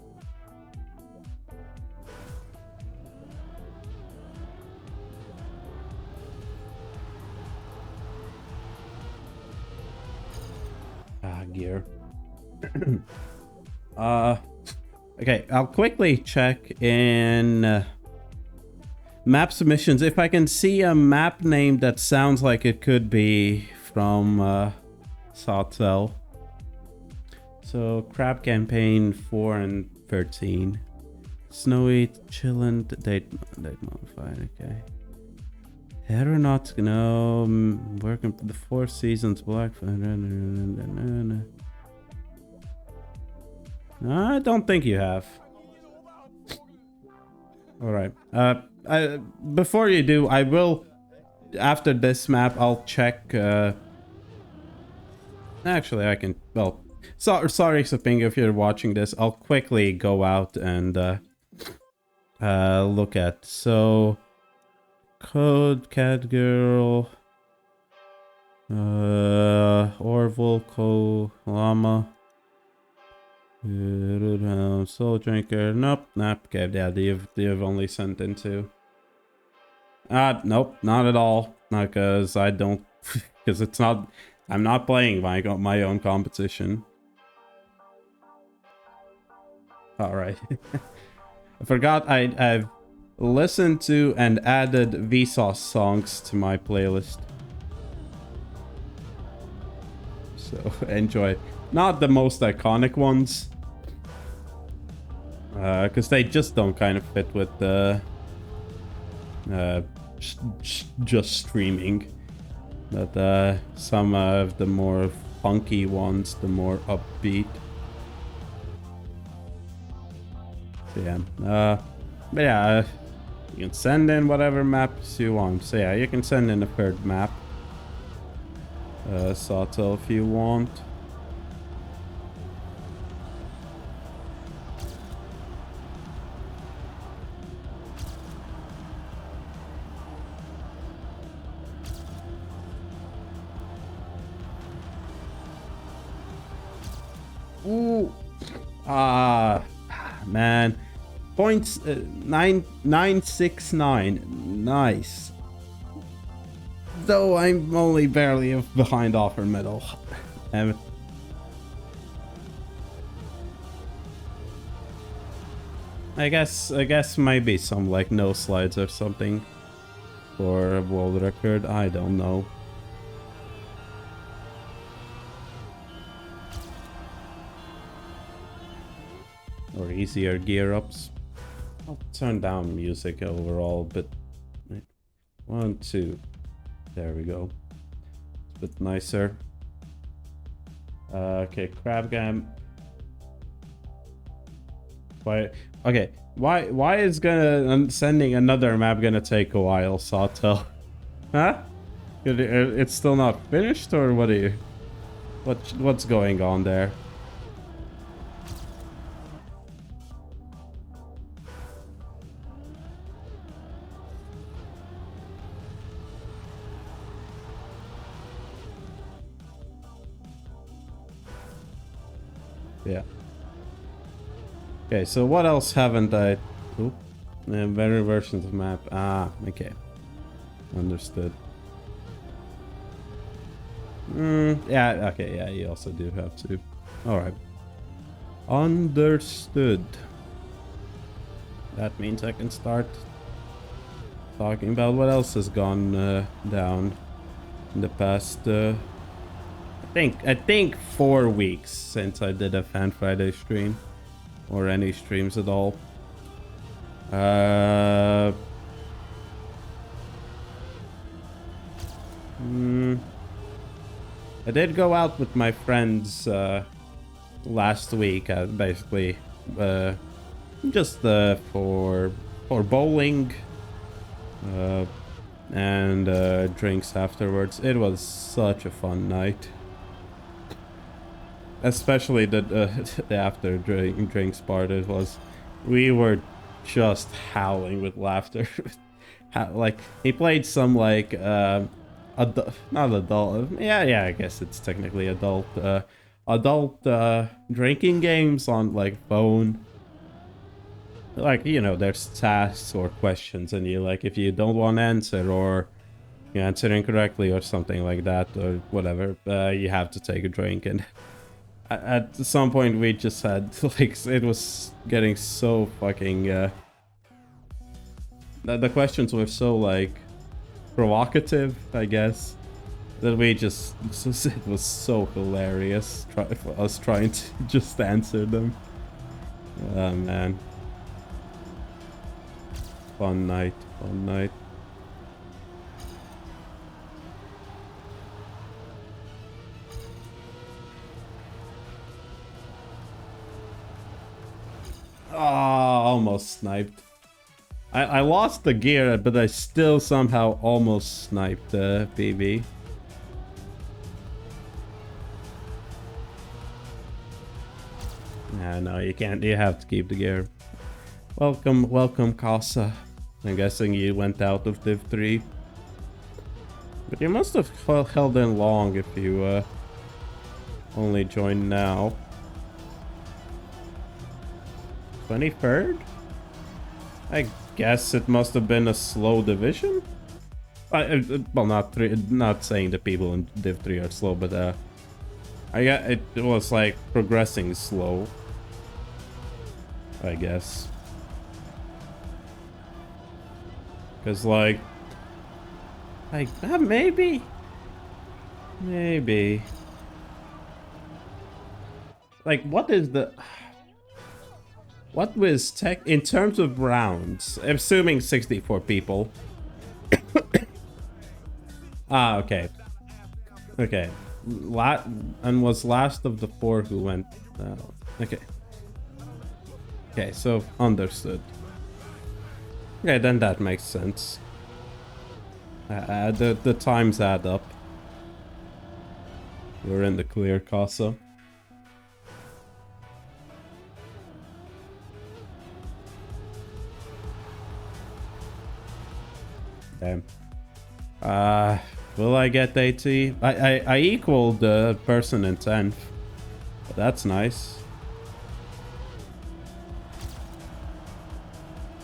Gear. Okay, I'll quickly check in map submissions. If I can see a map name that sounds like it could be from Sawtell. So, Crab Campaign 4 and 13. Snowy, chillin', date modified, okay. Aeronautic, no. Working for the Four Seasons, Black. I don't think you have. Alright. Before you do, I will. After this map, I'll check. Actually, I can. Well, sorry, Sapinga, if you're watching this. I'll quickly go out and look at. So. Code, Catgirl, Orville, Llama, Soul Drinker. Nope, okay, yeah, they've only sent into. Nope, not at all. Not because I don't, because it's not. I'm not playing my own competition. All right, I forgot I've listened to and added Vsauce songs to my playlist. So enjoy. Not the most iconic ones. Because they just don't kind of fit with the just streaming. But some of the more funky ones, the more upbeat. So yeah. But yeah, you can send in whatever maps you want. So yeah, you can send in a third map. Sawtell if you want. Ooh. Man. Points 969. Nice. Though I'm only barely behind offer middle. I guess maybe some like no slides or something for a world record. I don't know. Or easier gear ups. I'll turn down music overall, but 1, 2. There we go. It's a bit nicer. Okay, Crab Gam. Why? Okay, why is sending another map gonna take a while, Sawtell? Huh? It's still not finished, or what are you? What's going on there? Yeah. Okay, so what else haven't I... Oop. Better versions of map. Ah, okay. Understood. Yeah, okay, yeah, you also do have to. Alright. Understood. That means I can start talking about what else has gone down in the past... I think 4 weeks since I did a Fan Friday stream. Or any streams at all. I did go out with my friends last week, basically, just for bowling and drinks afterwards. It was such a fun night, especially the after drinks part. We were just howling with laughter. Like, he played some like not adult, yeah, I guess it's technically adult drinking games on like phone. Like, you know, there's tasks or questions, and you, like, if you don't want to answer, or you answer incorrectly or something like that, or whatever, you have to take a drink. And at some point we just had, like, it was getting so fucking the questions were so, like, provocative, I guess, that we just, it was so hilarious for us trying to just answer them. Oh man, fun night, fun night. Oh, almost sniped. I lost the gear, but I still somehow almost sniped the PB. No, you can't. You have to keep the gear. Welcome, Casa. I'm guessing you went out of Div 3. But you must have held in long if you only joined now. 23rd? I guess it must have been a slow division? Well, not saying the people in Div 3 are slow, but it was like progressing slow, I guess. Because like maybe like, what was tech in terms of rounds, assuming 64 people? Okay, and was last of the 4 who went okay, so understood. Okay, then that makes sense. The times add up. We're in the clear, Casa. Damn. Will I get AT? I equaled the person in 10th. But that's nice.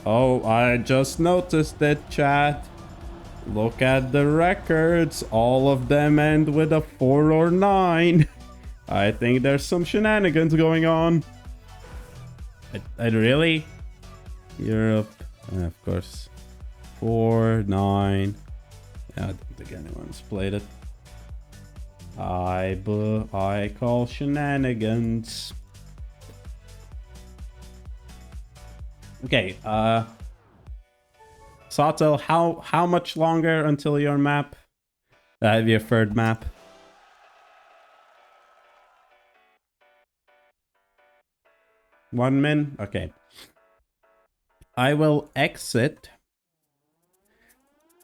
Oh, I just noticed it, chat. Look at the records. All of them end with a 4 or 9. I think there's some shenanigans going on. I really? Europe. Of course. 4, 9. Yeah, I don't think anyone's played it. I call shenanigans. Okay, Sato, how much longer until your map? Your third map? One min? Okay. I will exit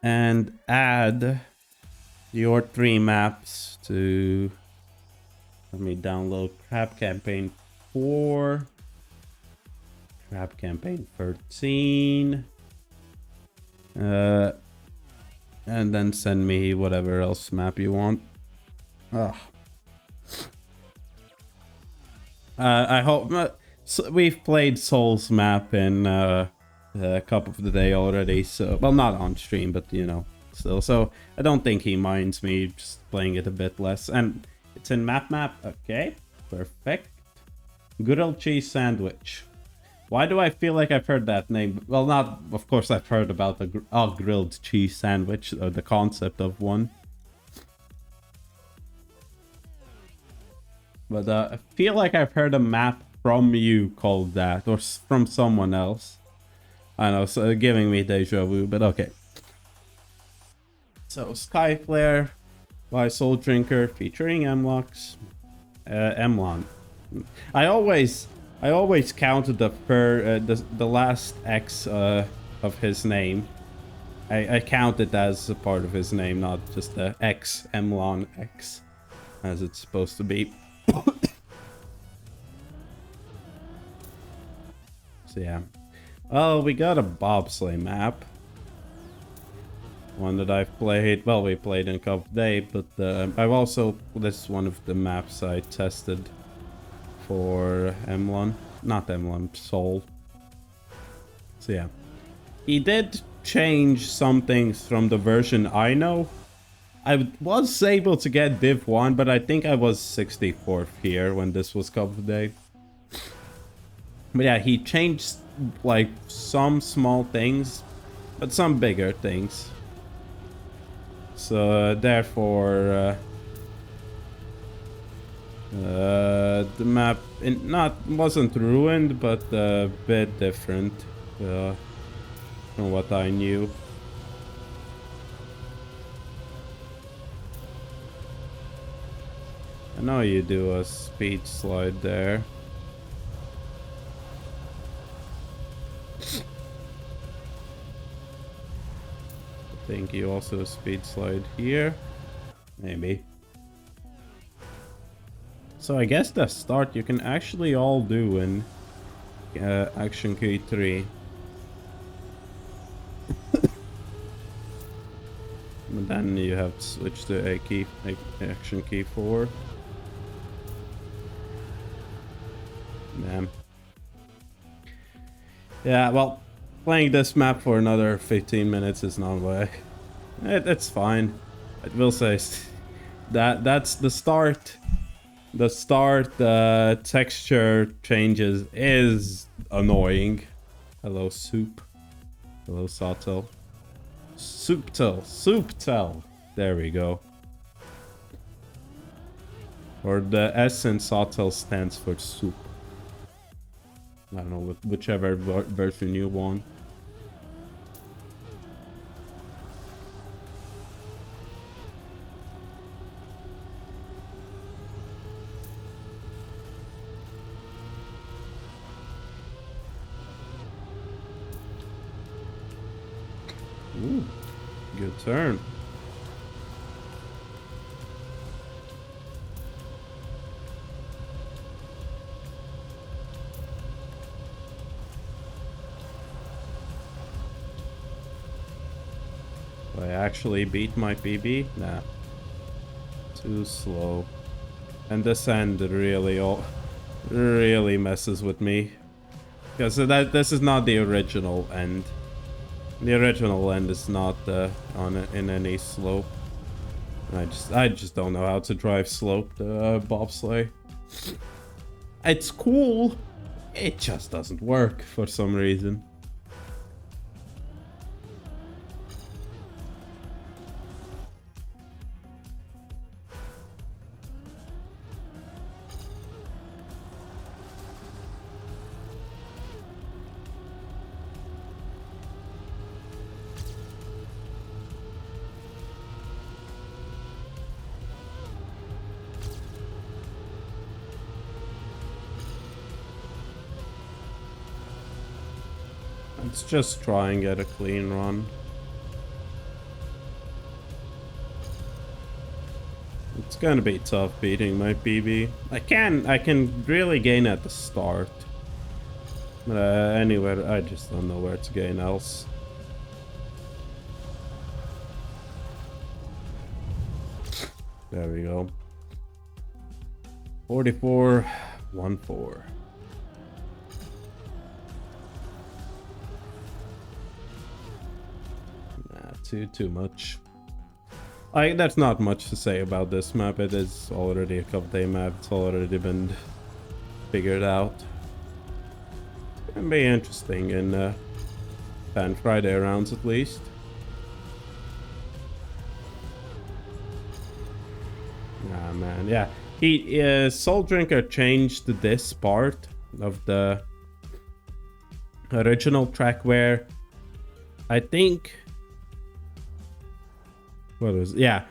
and add your 3 maps to... Let me download Crab Campaign 4. Crab Campaign 13. And then send me whatever else map you want. Ugh. I hope... So we've played Soul's map in a Cup of the Day already, so... Well, not on stream, but, you know, still. So I don't think he minds me just playing it a bit less. And it's in map. Okay, perfect. Grilled cheese sandwich. Why do I feel like I've heard that name? Well, not... Of course, I've heard about the grilled cheese sandwich, or the concept of one. But I feel like I've heard a map from you called that, or from someone else. I know, so giving me deja vu, but okay. So, Skyflare, by Soul Drinker featuring Mlocks. Emlon. I always counted the last X of his name. I count it as a part of his name, not just the X, Emlon X, as it's supposed to be. So yeah. Well, we got a bobsleigh map. One that I've played, well, we played in Cup Day, but I've also, this is one of the maps I tested for Emlon. Not Emlon, Soul. So yeah. He did change some things from the version I know. I was able to get Div 1, but I think I was 64th here when this was Cup Day. But yeah, he changed like some small things, but some bigger things. So therefore, the map wasn't ruined, but a bit different from what I knew. I know you do a speed slide there. I think you also speed slide here. Maybe. So I guess the start you can actually all do in Action Key 3. But then you have to switch to Action Key 4. Damn. Yeah, well, playing this map for another 15 minutes is not way. It's fine. I will say that's the start. The start texture changes is annoying. Hello, Soup. Hello, Sawtel. Souptel. There we go. Or the S in Sawtel stands for soup. I don't know, whichever version you want. Ooh, good turn. Do I actually beat my PB? Nah. Too slow. And this end really messes with me. Because this is not the original end. The original end is not in any slope. I just don't know how to drive sloped bobsleigh. It's cool. It just doesn't work for some reason. Let's just try and get a clean run. It's gonna be tough beating my PB. I can really gain at the start. But anywhere, I just don't know where to gain else. There we go. 44-14. Too much. That's not much to say about this map. It is already a Cup Day map. It's already been figured out. It's gonna be interesting in Fan Friday rounds at least. Ah man, yeah. Soul Drinker changed this part of the original track where I think. What was, yeah,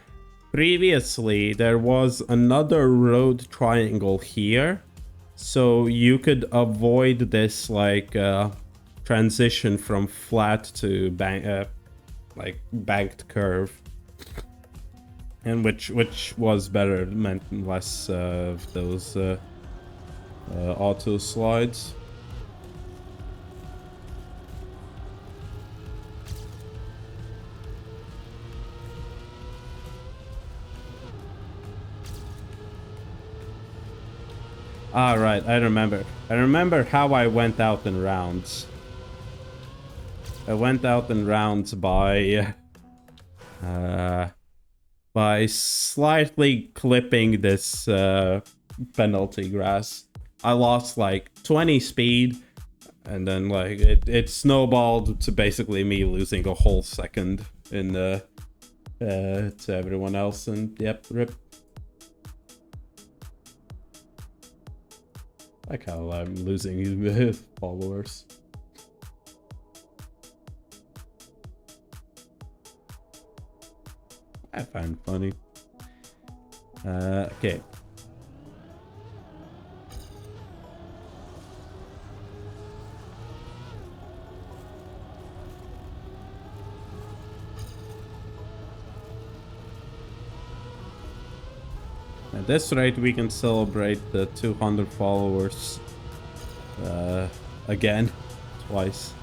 previously there was another road triangle here, so you could avoid this like transition from flat to like banked curve, and which was better, meant less of those auto slides. Ah, right, I remember. I remember how I went out in rounds. I went out in rounds by slightly clipping this penalty grass. I lost like 20 speed, and then like it snowballed to basically me losing a whole second in to everyone else, and yep, rip. Like how I'm losing followers. I find funny. Okay. At this rate, we can celebrate the 200 followers again, twice.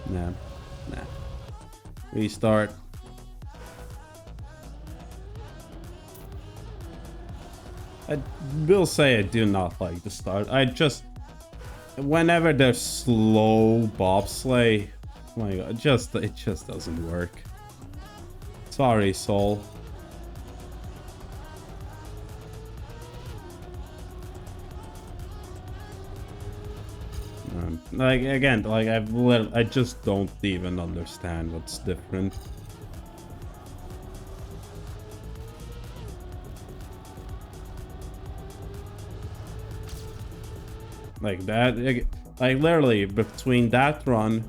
Nah. Restart. I will say I do not like the start. Whenever there's slow bobsleigh, oh my god, it just doesn't work. Sorry, Soul. Like again, like I just don't even understand what's different. Like that, like literally between that run,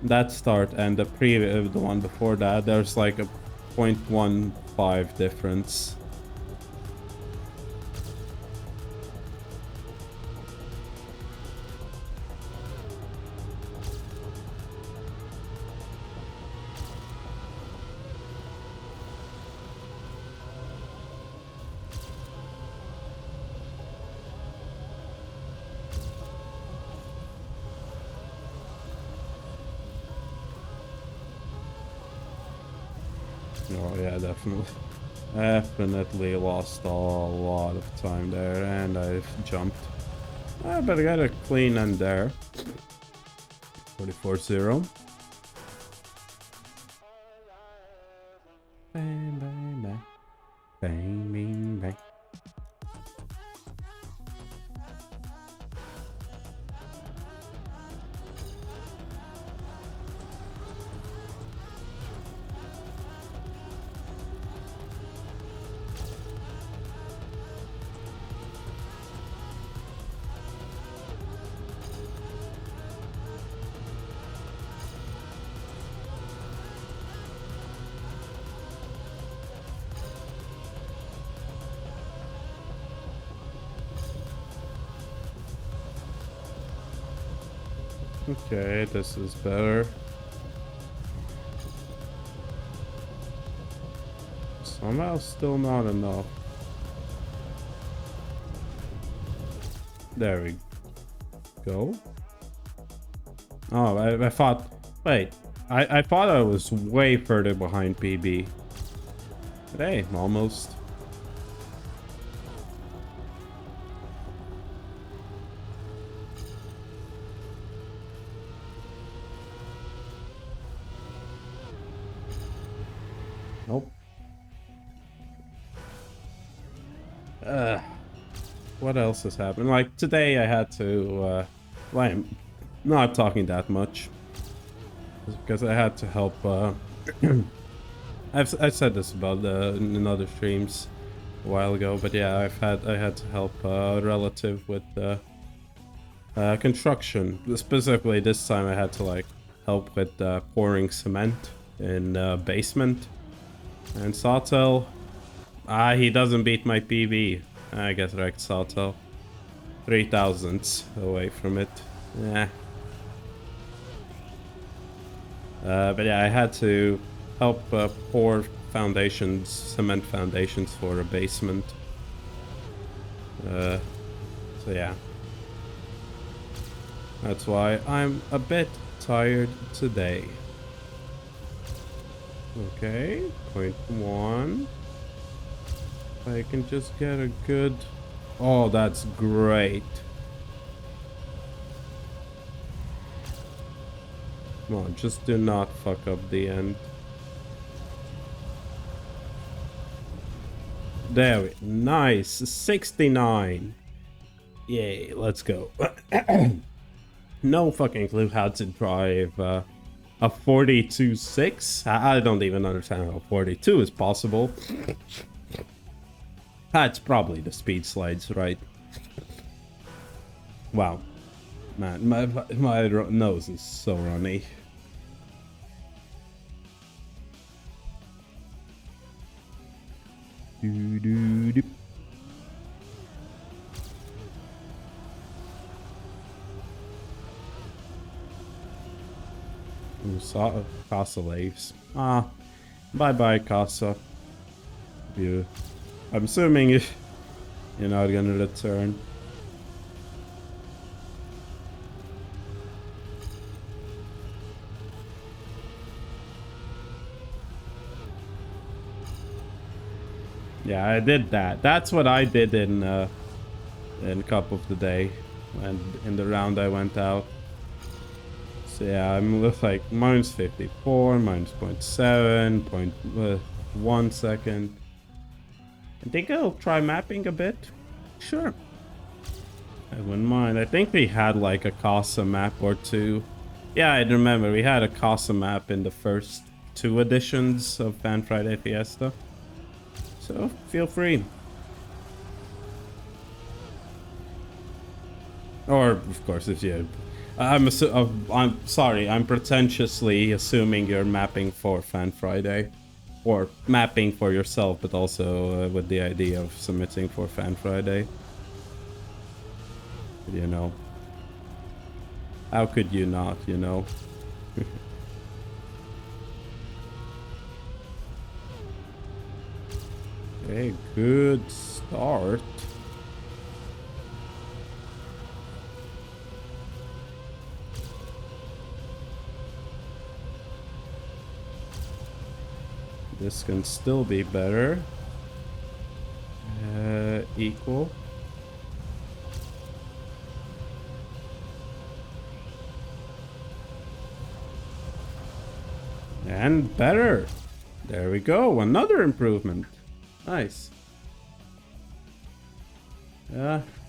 that start, and the one before that, there's like a 0.15 difference. Oh yeah, definitely. Definitely lost a lot of time there, and I've jumped. But I got a clean end there. 44-0. Bang, bang, bang. Bang, bang, bang. Okay, this is better. Somehow still not enough. There we go. Oh, I thought... Wait, I thought I was way further behind PB. But hey, almost. Nope. What else has happened? Like today I had to well, I'm not talking that much because I had to help I've said this about in other streams a while ago, but yeah, I had to help a relative with Construction. Specifically, this time I had to like help with pouring cement in basement. And Sawtell, he doesn't beat my PB. I get wrecked, Sawtell. 3,000 away from it. Yeah. But yeah, I had to help pour foundations, cement foundations for a basement. So yeah. That's why I'm a bit tired today. Okay, point 1. I can just get a good... Oh, that's great. Come on, just do not fuck up the end. There we go. Nice. 69. Yay, let's go. No fucking clue how to drive a 42.6. I don't even understand how 42 is possible. That's probably the speed slides, right? Wow. Man, my nose is so runny. Doo-doo-doo. Casa leaves. Ah, bye-bye, Casa. You. I'm assuming you're not gonna return. Yeah, I did that. That's what I did in Cup of the Day, and in the round I went out. So yeah, I'm with like minus 54, minus 0.7, 0.1 second. I think I'll try mapping a bit. Sure. I wouldn't mind. I think we had like a Casa map or two. Yeah, I remember we had a Casa map in the first 2 editions of Fan Friday Fiesta. So feel free. Or of course, if you, I'm sorry, I'm pretentiously assuming you're mapping for Fan Friday, or mapping for yourself, but also with the idea of submitting for Fan Friday. You know, how could you not? You know. Okay, good start. This can still be better. Equal. And better. There we go. Another improvement. Nice.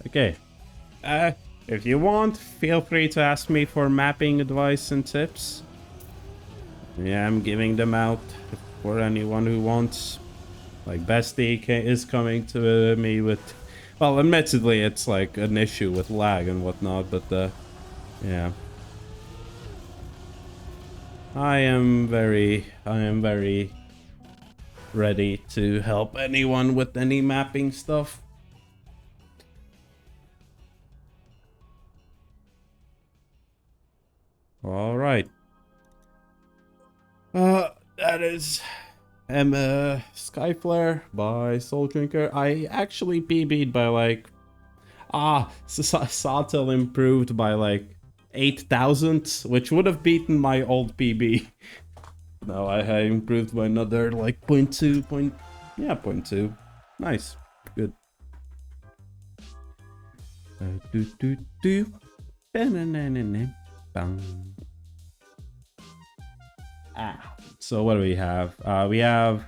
Okay. If you want, feel free to ask me for mapping advice and tips. Yeah, I'm giving them out for anyone who wants. Like, Bestie is coming to me with... Well, admittedly, it's like an issue with lag and whatnot, but yeah. I am very ready to help anyone with any mapping stuff. All right. That is Skyflare by Soul Drinker. I actually PB'd by like Satel improved by like 8,000, which would have beaten my old PB. No, I improved by another like 0.2. Yeah, 0.2. Nice. Good. So what do we have? We have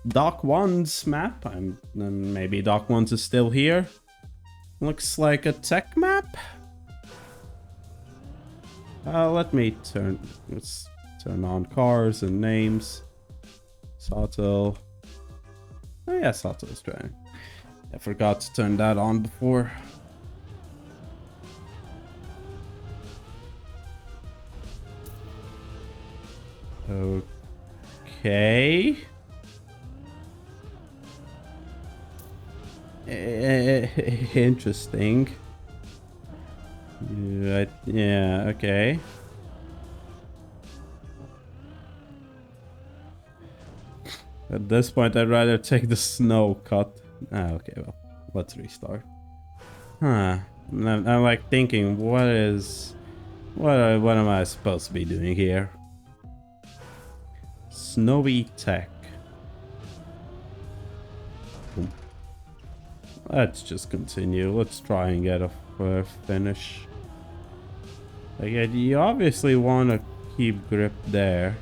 Doc 1's map. Maybe Doc 1's is still here. Looks like a tech map. Let's turn on cars and names. Sato. Oh yeah, Sato's trying. I forgot to turn that on before. Okay. Interesting. Yeah, okay. At this point, I'd rather take the snow cut. Ah, okay, well, let's restart. Huh. I'm like thinking, what am I supposed to be doing here? Snowy tech. Boom. Let's just continue. Let's try and get a finish. Like, you obviously want to keep grip there.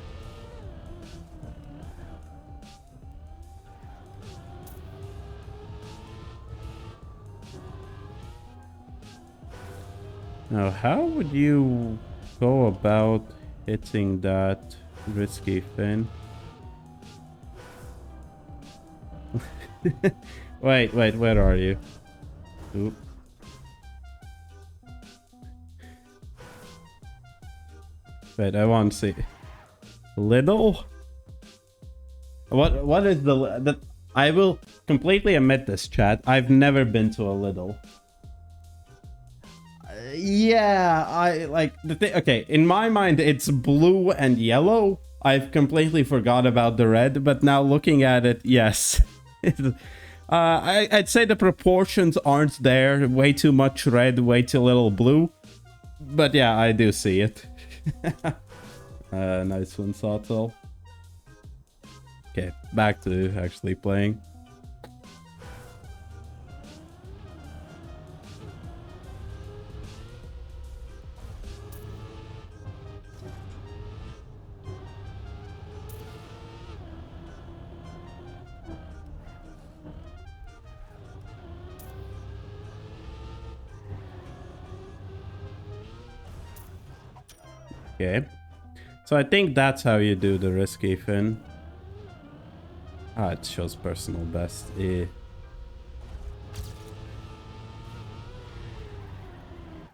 Now, how would you go about hitting that risky fin? Wait, where are you? Oop. Wait, I want to see. Little? What is the I will completely admit this, chat. I've never been to a Lidl. Yeah, I like the thing. Okay, in my mind, it's blue and yellow. I've completely forgot about the red, but now looking at it, yes. I'd say the proportions aren't there. Way too much red, way too little blue. But yeah, I do see it. Nice one, Sawtell. Okay, back to actually playing. Okay. So I think that's how you do the risky fin. Ah, it shows personal best. I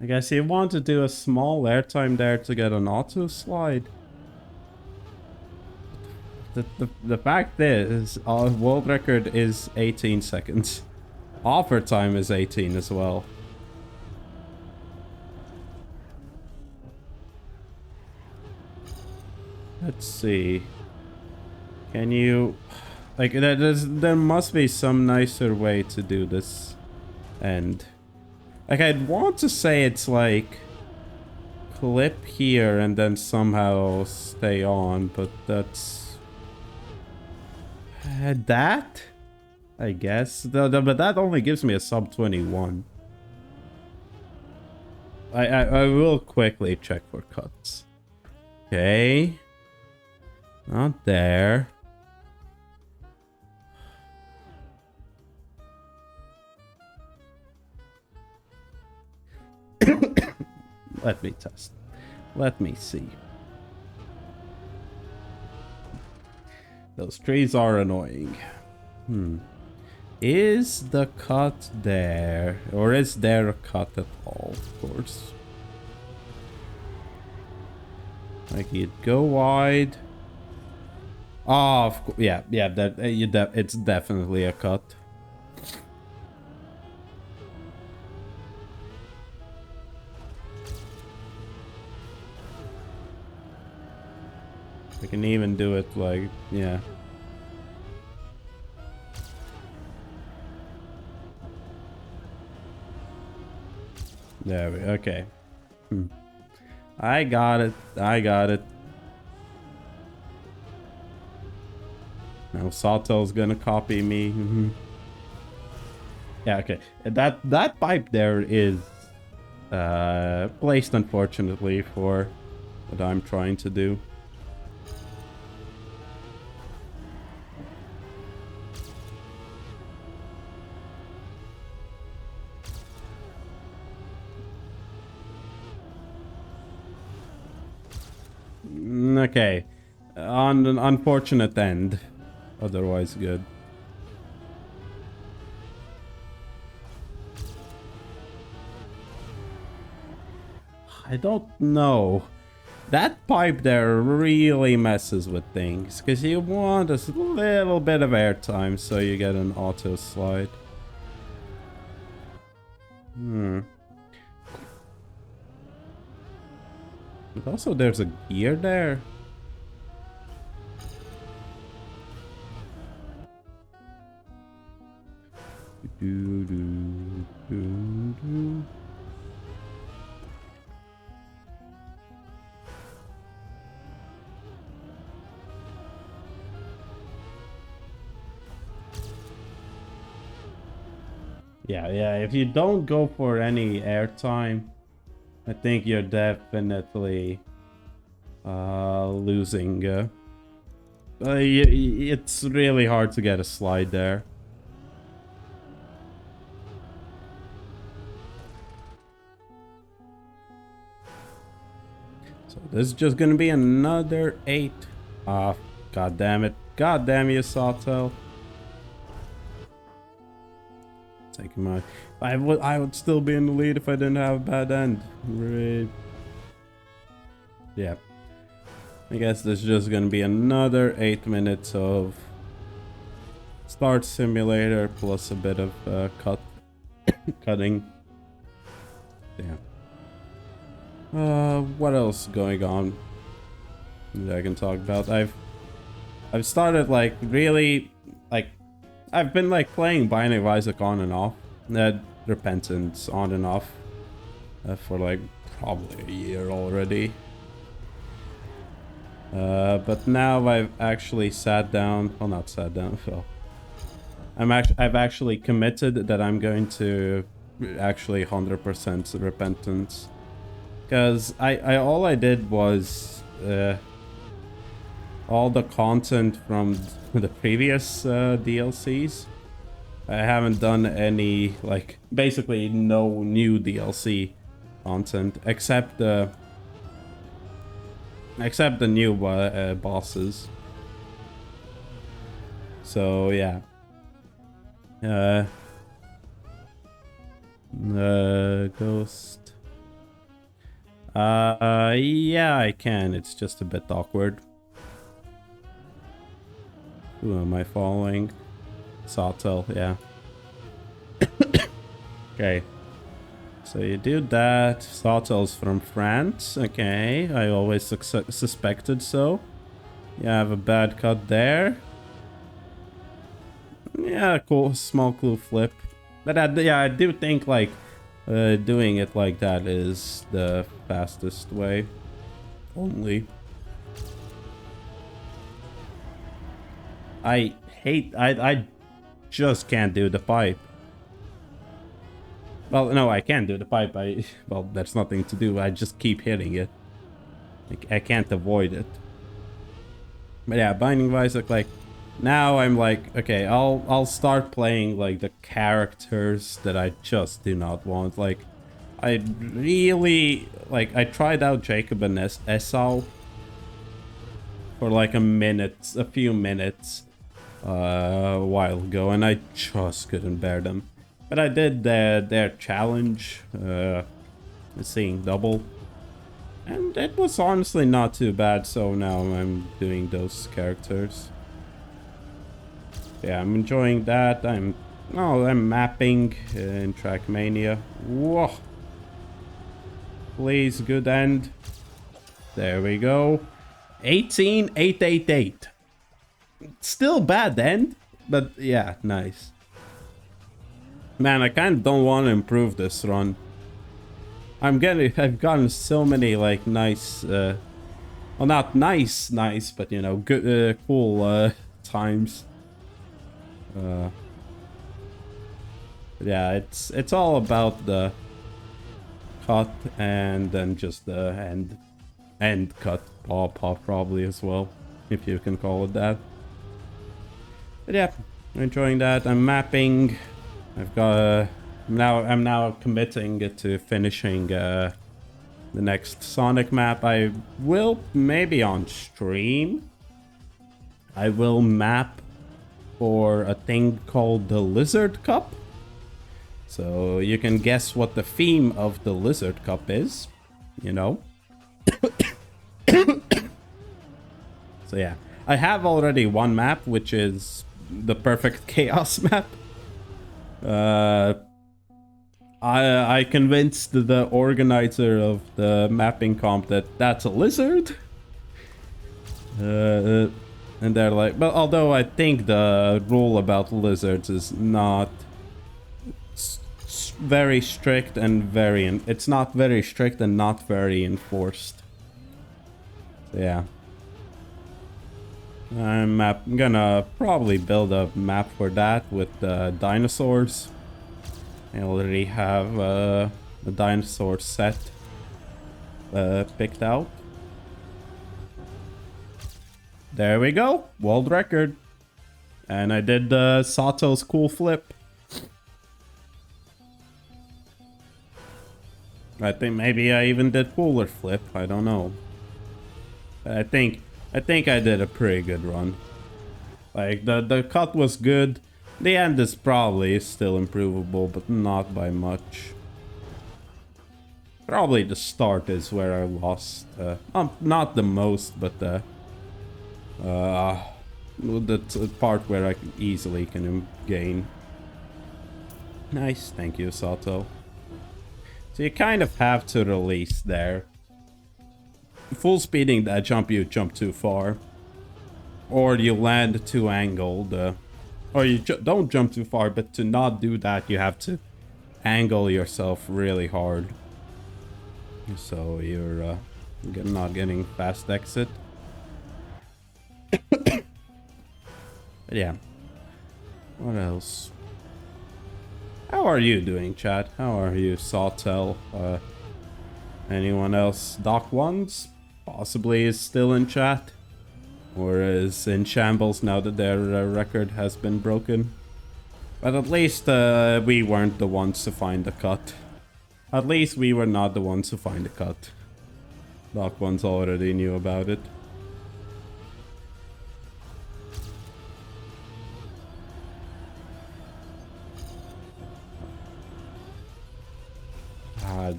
guess you want to do a small airtime there to get an auto slide. The fact is, our world record is 18 seconds. Offer time is 18 as well. Let's see. Can you... Like, there must be some nicer way to do this. And... Like, I'd want to say it's like... Clip here and then somehow stay on, but that's... that? I guess. But that only gives me a sub 21. I will quickly check for cuts. Okay. Not there. Let me test. Let me see. Those trees are annoying. Is the cut there? Or is there a cut at all? Of course. Like, you'd go wide. Oh, of course. Yeah, it's definitely a cut. I can even do it like, yeah. There we okay. I got it. I got it. Now Sawtell's gonna copy me. Yeah, okay. That pipe there is placed unfortunately for what I'm trying to do. Okay. On an unfortunate end. Otherwise good. I don't know. That pipe there really messes with things, because you want a little bit of airtime so you get an auto slide. But also there's a gear there. Do, do, do, do. Yeah, if you don't go for any airtime, I think you're definitely losing. It's really hard to get a slide there. So this is just gonna be another 8. Ah, god damn it. God damn you, Sawtail. Taking my... I would still be in the lead if I didn't have a bad end. Right. Yeah. I guess this is just gonna be another 8 minutes of Start Simulator plus a bit of cutting. Yeah. What else going on that I can talk about? I've started like really like I've been like playing Binding of Isaac on and off, Repentance on and off for like probably a year already. But now I've actually sat down. Well, not sat down. So I've actually committed that I'm going to actually 100% Repentance, because all I did was all the content from the previous DLCs. I haven't done any, like, basically no new DLC content except the new bosses. So yeah. Ghost. Yeah, I can. It's just a bit awkward. Who am I following? Sawtail, yeah. Okay. So you do that. Sawtail's from France. Okay, I always suspected so. You have a bad cut there. Yeah, cool. Small clue flip. But yeah, I do think like doing it like that is the fastest way. Only. I just can't do the pipe. Well, no, I can do the pipe. Well, there's nothing to do. I just keep hitting it. I can't avoid it. But yeah, Binding of Isaac, like, now I'm like, okay, I'll start playing like the characters that I just do not want. Like, I really, like, I tried out Jacob and Esau for like a few minutes a while ago, and I just couldn't bear them. But I did their challenge, seeing double, and it was honestly not too bad. So now I'm doing those characters. Yeah, I'm enjoying that. I'm mapping in Trackmania. Whoa! Please, good end. There we go. 18,888. Still bad end, but yeah, nice. Man, I kind of don't want to improve this run. I've gotten so many like nice, well, not nice, but you know, good, cool times. Yeah, it's all about the cut and then just the end cut pop probably as well, if you can call it that. But yeah, I'm enjoying that. I'm mapping. I've got I'm now committing to finishing the next Sonic map. I will maybe on stream. I will map for a thing called the Lizard Cup. So you can guess what the theme of the Lizard Cup is, you know. So yeah, I have already one map, which is the perfect chaos map. I convinced the organizer of the mapping comp that that's a lizard. And they're like, well, although I think the rule about lizards is not very strict and it's not very strict and not very enforced. So yeah. I'm gonna probably build a map for that with dinosaurs. I already have the dinosaur set picked out. There we go, world record. And I did Sato's cool flip. I think maybe I even did cooler flip, I don't know. I think I did a pretty good run. Like the cut was good. The end is probably still improvable, but not by much. Probably the start is where I lost. Not the most, but the part where I easily can gain. Nice, thank you, Sato. So you kind of have to release there. Full speeding that jump, you jump too far. Or you land too angled. Or you don't jump too far, but to not do that, you have to angle yourself really hard. So you're not getting fast exit. But yeah. What else? How are you doing, chat? How are you, Sawtell? Anyone else? Doc Ones? Possibly is still in chat. Or is in shambles now that their record has been broken. But at least we weren't the ones to find the cut. At least we were not the ones to find the cut. Doc Ones already knew about it.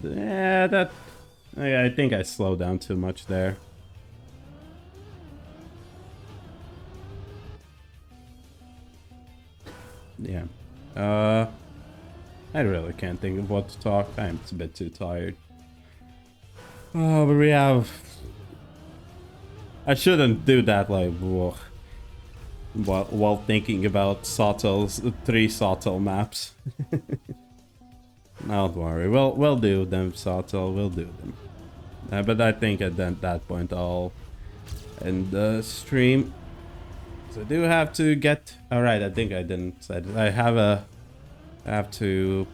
Yeah, that... I think I slowed down too much there. Yeah. I really can't think of what to talk. I'm a bit too tired. Oh, but we have... I shouldn't do that, like, while thinking about Sawtell's 3 Sawtell maps. Don't worry, we'll do them, Sawtell, we'll do them. But I think at that point I'll end the stream. So I do have to get... Alright, I think I didn't say it. I have to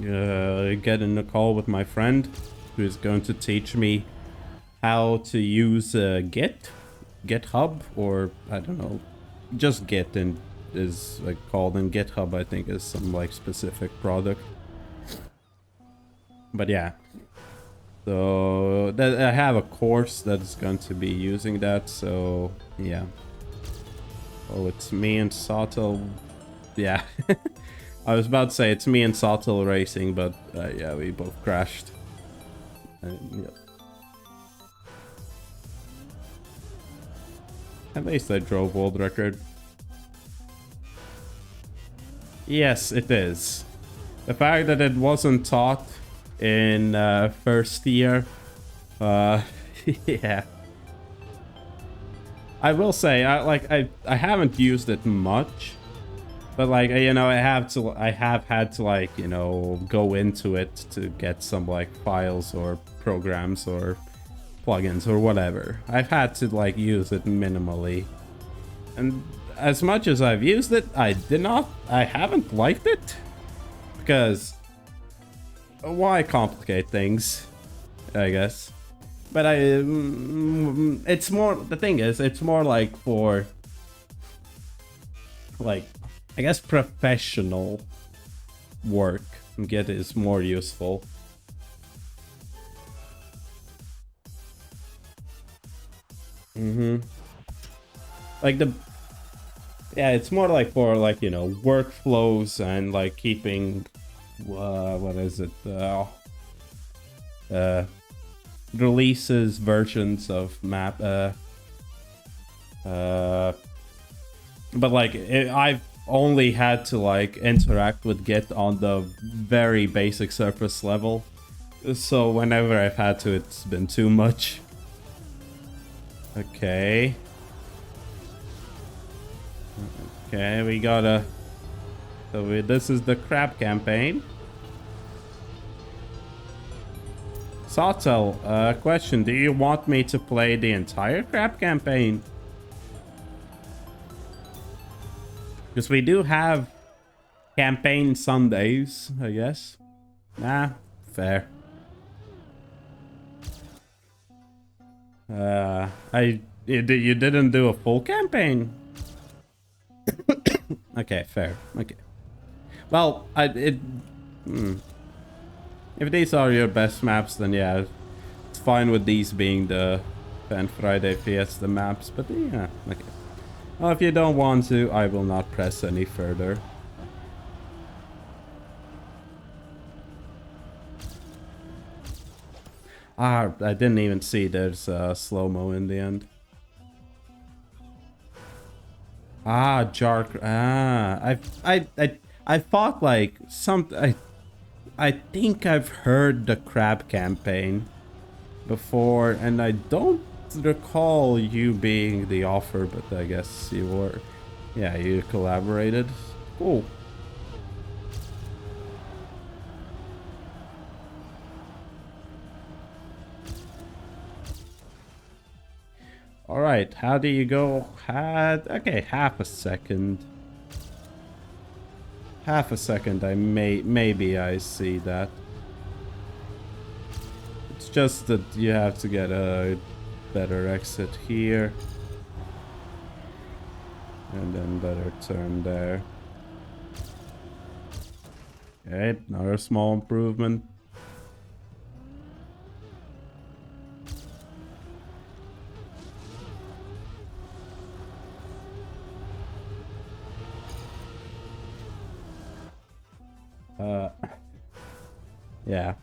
get in a call with my friend who is going to teach me how to use GitHub, or I don't know, just Git and is like called, in GitHub I think is some like specific product. But yeah, so I have a course that's going to be using that, so yeah. Oh, it's me and Sato. Yeah. I was about to say it's me and Sato racing, but yeah, we both crashed. Yeah. At least I drove world record. Yes, it is. The fact that it wasn't taught in first year, yeah. I will say, I haven't used it much, but like, you know, I have had to like, you know, go into it to get some like files or programs or plugins or whatever. I've had to like use it minimally, and as much as I've used it, I haven't liked it, because why complicate things, I guess. But it's more, the thing is, it's more like for, like, I guess professional work. Git is more useful. Like yeah, it's more like for like, you know, workflows and like keeping, what is it? releases versions of map. But like I've only had to like interact with Git on the very basic surface level, so whenever I've had to, it's been too much. Okay, we gotta. So this is the crab campaign. Sawtell, question: do you want me to play the entire crab campaign? Because we do have campaign Sundays, I guess. Nah, fair. You didn't do a full campaign. Okay, fair. Okay. Well, if these are your best maps, then yeah, it's fine with these being the Fan Friday Fiesta maps. But yeah, okay. Well, if you don't want to, I will not press any further. Ah, I didn't even see there's slow-mo in the end. Ah, Jark. Ah, I thought like I think I've heard the crab campaign before, and I don't recall you being the offer, but I guess you were. Yeah, you collaborated. Cool. All right, how do you go? Okay, half a second. Half a second. Maybe I see that. It's just that you have to get a better exit here. And then better turn there. Okay, another small improvement. Yeah.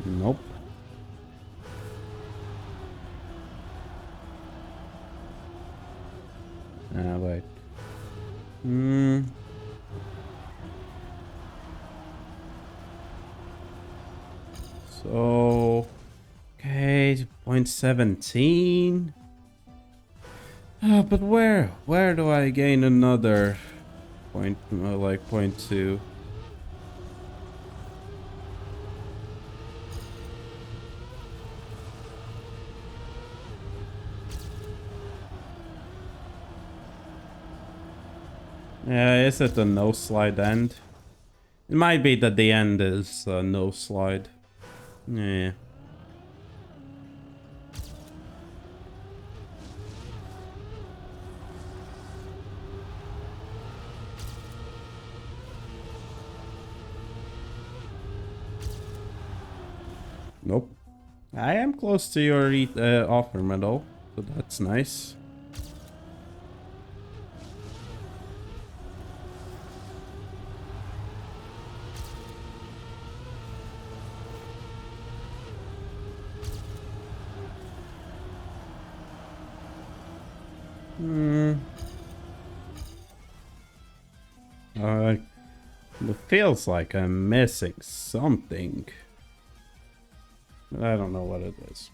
Nope. Ah, wait. So, okay, 0.17. But where do I gain another point, like 0.2? Yeah, is it a no slide end? It might be that the end is no slide. Yeah. Nope. I am close to your offer medal, so that's nice. It feels like I'm missing something. I don't know what it is.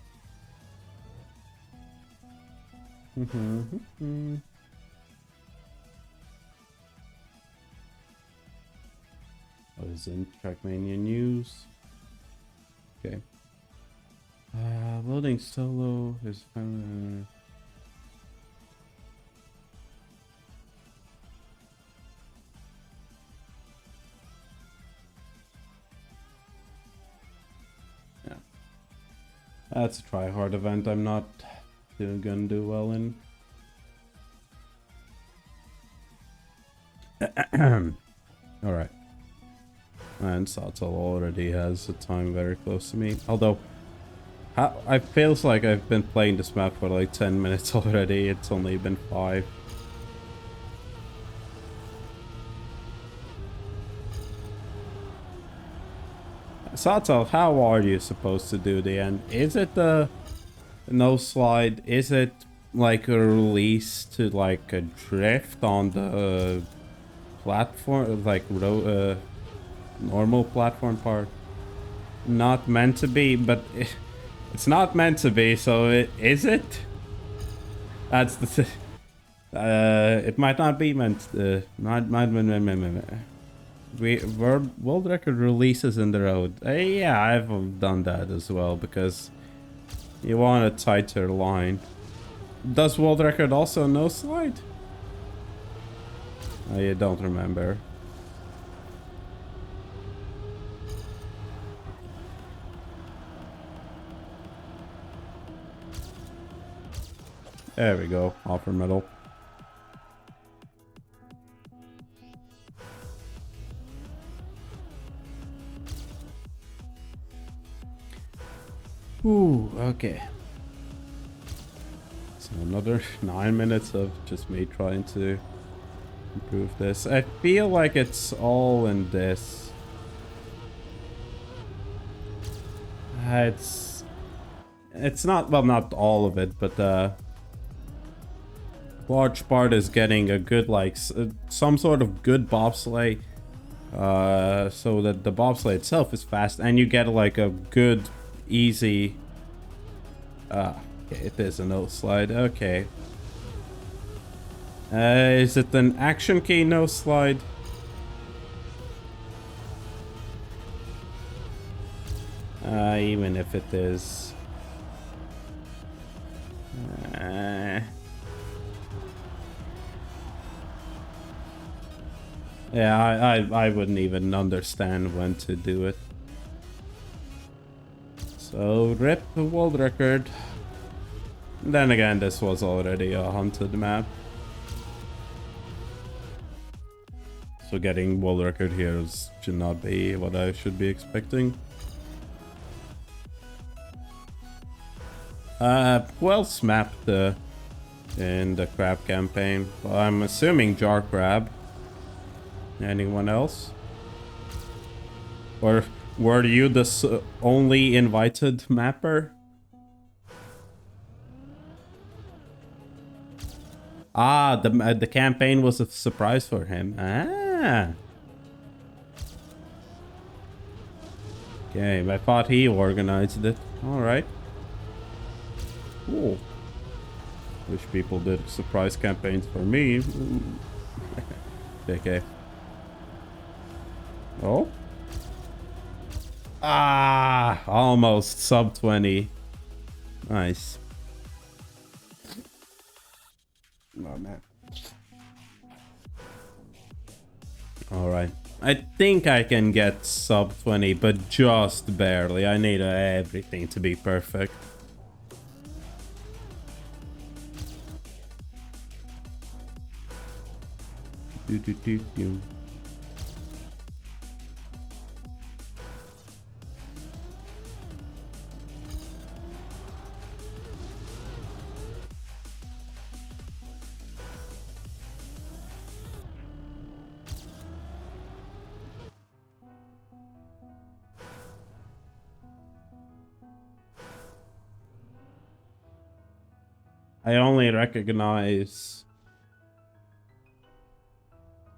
What is in Trackmania news? Okay. Loading solo is yeah. That's a try-hard event. I'm not gonna do well in. All right. And Sato already has a time very close to me. Although I feels like I've been playing this map for like 10 minutes already. It's only been 5. Sato, how are you supposed to do the end? Is it the no slide? Is it like a release to like a drift on the platform, like normal platform part? Not meant to be, but it's not meant to be, so is it? That's the it might not be meant to, world record releases in the road. Yeah, I've done that as well, because you want a tighter line. Does world record also no slide? I don't remember. There we go, offer medal. Ooh, okay. So another 9 minutes of just me trying to improve this. I feel like it's all in this. It's not, well, not all of it, but large part is getting a good, like, some sort of good bobsleigh, so that the bobsleigh itself is fast, and you get like a good, easy. Okay, it is a no slide. Okay. Is it an action key no slide? Even if it is. Yeah, I wouldn't even understand when to do it. So, rip the world record. Then again, this was already a hunted map. So getting world record here should not be what I should be expecting. Who else mapped in the crab campaign? Well, I'm assuming jar crab. Anyone else? Or were you the only invited mapper? Ah, the campaign was a surprise for him. Ah. Okay, I thought he organized it. All right. Cool. Wish people did surprise campaigns for me. Okay. Oh. Ah, almost sub 20. Nice. Oh man. All right. I think I can get sub 20, but just barely. I need everything to be perfect. Do. I only recognize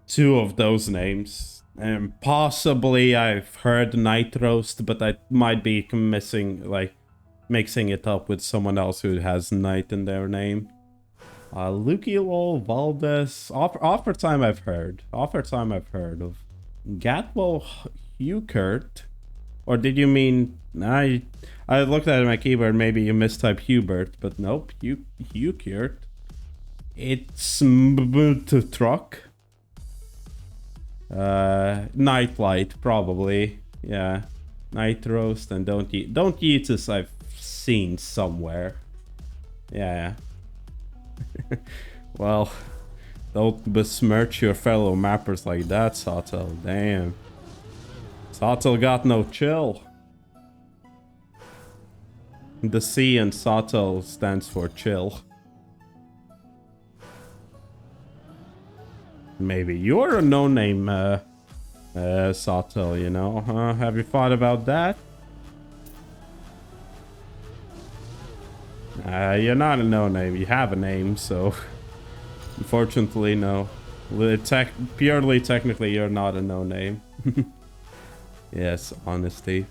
2 of those names. And possibly I've heard Night Roast, but I might be missing, like, mixing it up with someone else who has Night in their name. Lukiol, Valdez, Offer Time I've heard. Offer Time I've heard of. Gatwell Hukert? Or did you mean... I looked at my keyboard, maybe you mistyped Hubert, but nope, Hukert. It's to truck. Nightlight, probably. Yeah. Night Roast and Don't Eat Us I've seen somewhere. Yeah. Well, don't besmirch your fellow mappers like that, Sato. Damn. Sato got no chill. The C in Sawtell stands for chill. Maybe you're a no-name Sawtell, you know? Have you thought about that? You're not a no-name. You have a name, so unfortunately, no. Purely technically, you're not a no-name. Yes, honesty.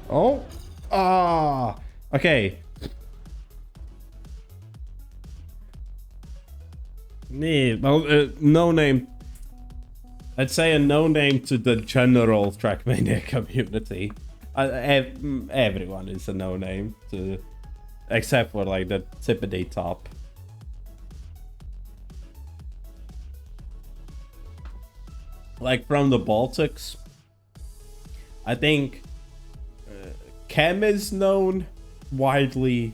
Oh, okay. Yeah, well, no name. I'd say a no name to the general Trackmania community. Everyone is a no name, except for like the tippity top. Like from the Baltics, I think Kem is known widely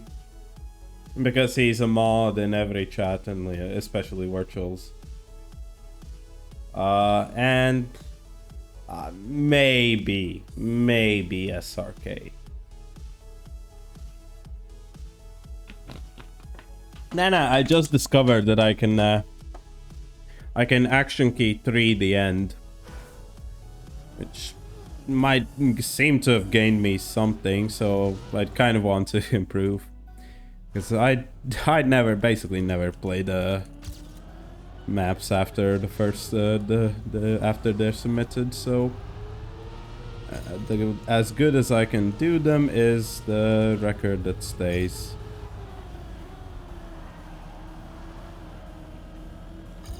because he's a mod in every chat, and especially virtuals. And maybe SRK. Nah, I just discovered that I can action key 3 the end, which might seem to have gained me something, so I'd kind of want to improve, because I'd basically never played maps after the first after they're submitted, so as good as I can do them is the record that stays.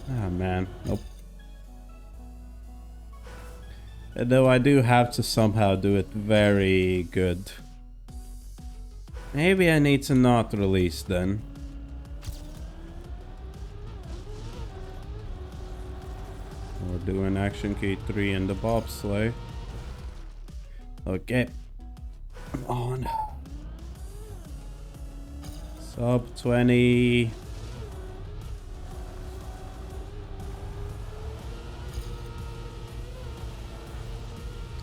Ah, man, nope. Though I do have to somehow do it very good. Maybe I need to not release then. Or do an action key 3 in the bobsleigh. Okay. Come on. Sub 20.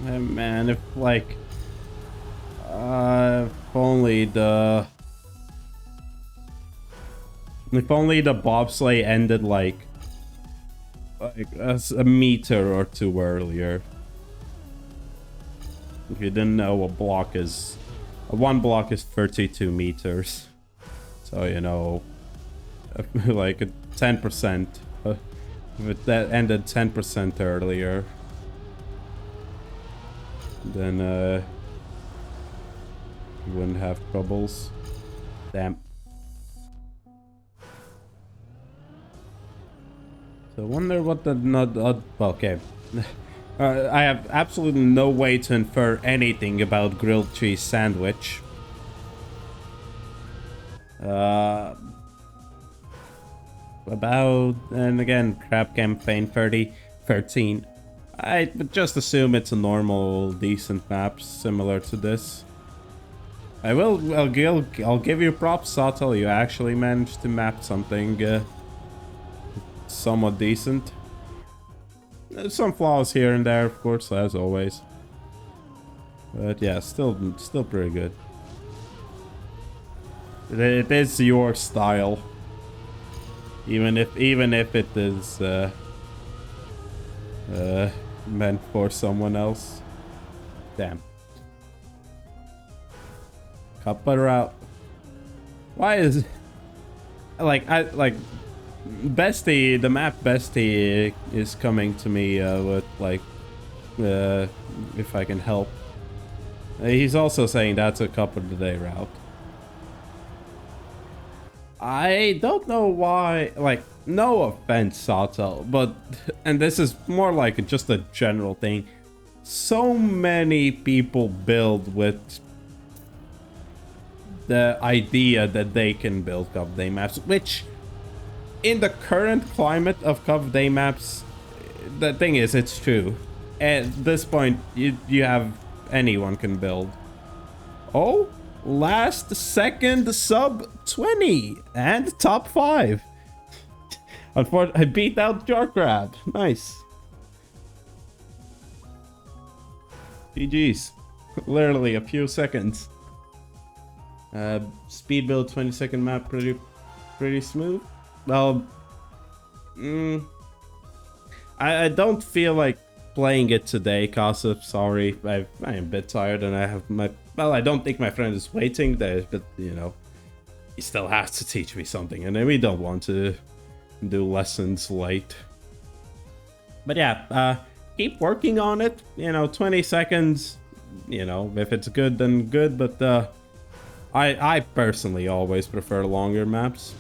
Man, if like if only the bobsleigh ended like as a meter or two earlier. If you didn't know, one block is 32 meters, so you know, like a 10%. If that ended 10% earlier, then you wouldn't have troubles. Damn. So I wonder what the okay. I have absolutely no way to infer anything about grilled cheese sandwich. And again, crab campaign 13. I would just assume it's a normal, decent map similar to this. I'll give you props, Sawtell. You actually managed to map something somewhat decent. There's some flaws here and there, of course, as always. But yeah, still pretty good. It is your style, even if it is meant for someone else. Damn. Copper out. Why is Bestie, the map Bestie is coming to me with like if I can help. He's also saying that's a cup of the day route. I don't know why, like, no offense, Sawtell, but, and this is more like just a general thing, so many people build with the idea that they can build cup day maps, which in the current climate of cup day maps, the thing is, it's true. At this point, you have anyone can build. Oh, last second sub 20 and top 5. Unfortunately, I beat out Jarkrab. Nice. GG's. Literally a few seconds. Speed build 20-second map, pretty smooth. Well, I don't feel like playing it today, Kasif. Sorry, I am a bit tired, and I have my. Well, I don't think my friend is waiting there, but you know, he still has to teach me something, and we don't want to do lessons late. But yeah, keep working on it. You know, 20 seconds. You know, if it's good, then good. But I personally always prefer longer maps.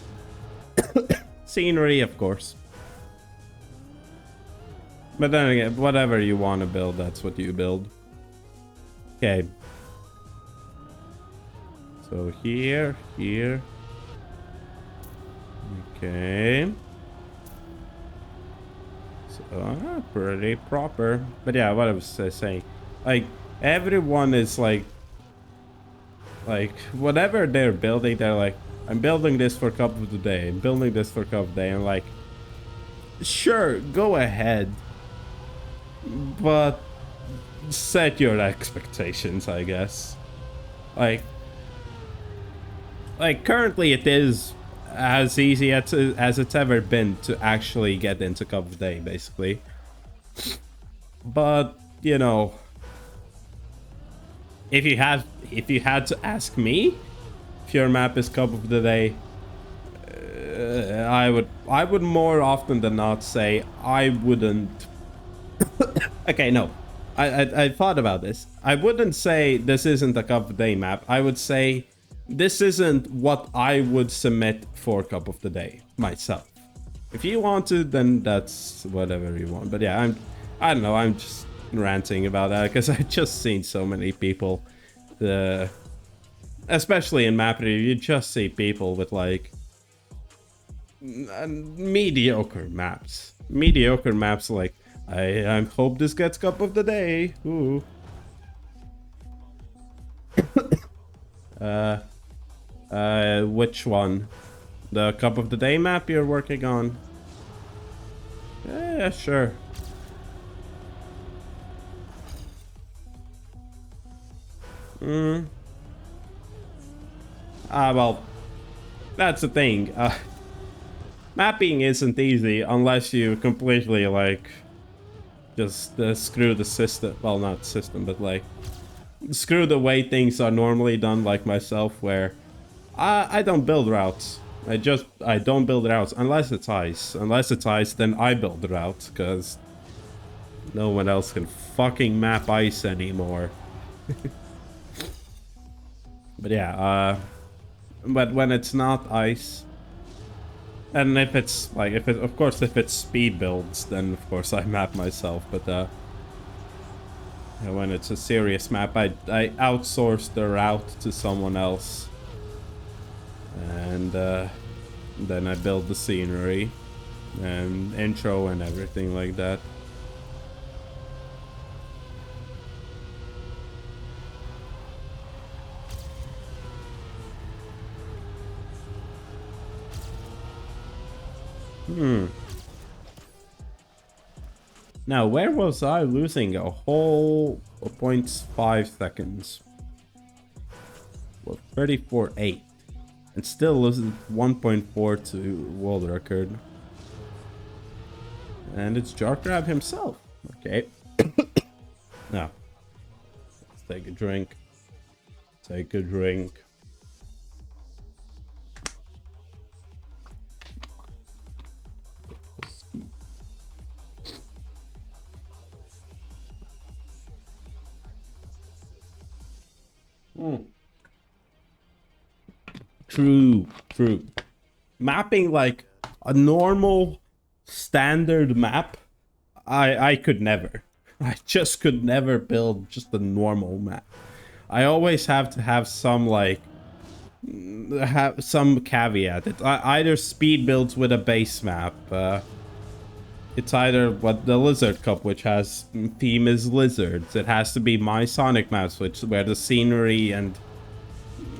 Scenery, of course. But then again, whatever you want to build, that's what you build. Okay. So here. Okay. So, pretty proper. But yeah, what I was saying. Like, everyone is like, whatever they're building, they're like, I'm building this for cup of the day. I'm building this for cup of the day. And like, sure, go ahead. But set your expectations, I guess. Like currently it is as easy as it's ever been to actually get into cup of the day, basically. But you know, if you had to ask me if your map is cup of the day, I would more often than not say I wouldn't. Okay, no, I thought about this. I wouldn't say this isn't a cup of the day map. I would say this isn't what I would submit for cup of the day myself. If you want to, then that's whatever you want. But yeah, I don't know. I'm just ranting about that because I've just seen so many people, especially in map review, you just see people with like mediocre maps. Mediocre maps like, I hope this gets cup of the day. Ooh. Which one? The cup of the day map you're working on? Yeah, sure. Well, that's the thing. Mapping isn't easy unless you completely like just screw the system. Well, not system, but like screw the way things are normally done, like myself, where I don't build routes. I don't build routes unless it's ice. Unless it's ice, then I build the route, because no one else can fucking map ice anymore. But yeah, but when it's not ice, and if it's like, of course, if it's speed builds, then of course I map myself. But when it's a serious map, I outsource the route to someone else, and then I build the scenery and intro and everything like that. Now, where was I losing a whole 0.5 seconds? Well, 34.8. And still losing 1.4 to world record. And it's Jarkrab himself. Okay. Now, let's take a drink. Take a drink. True. Mapping like a normal standard map, I could never. I just could never build just a normal map. I always have to have some like some caveat. It's either speed builds with a base map. It's either what the Lizard Cup, which has theme is lizards. It has to be my Sonic maps, where the scenery and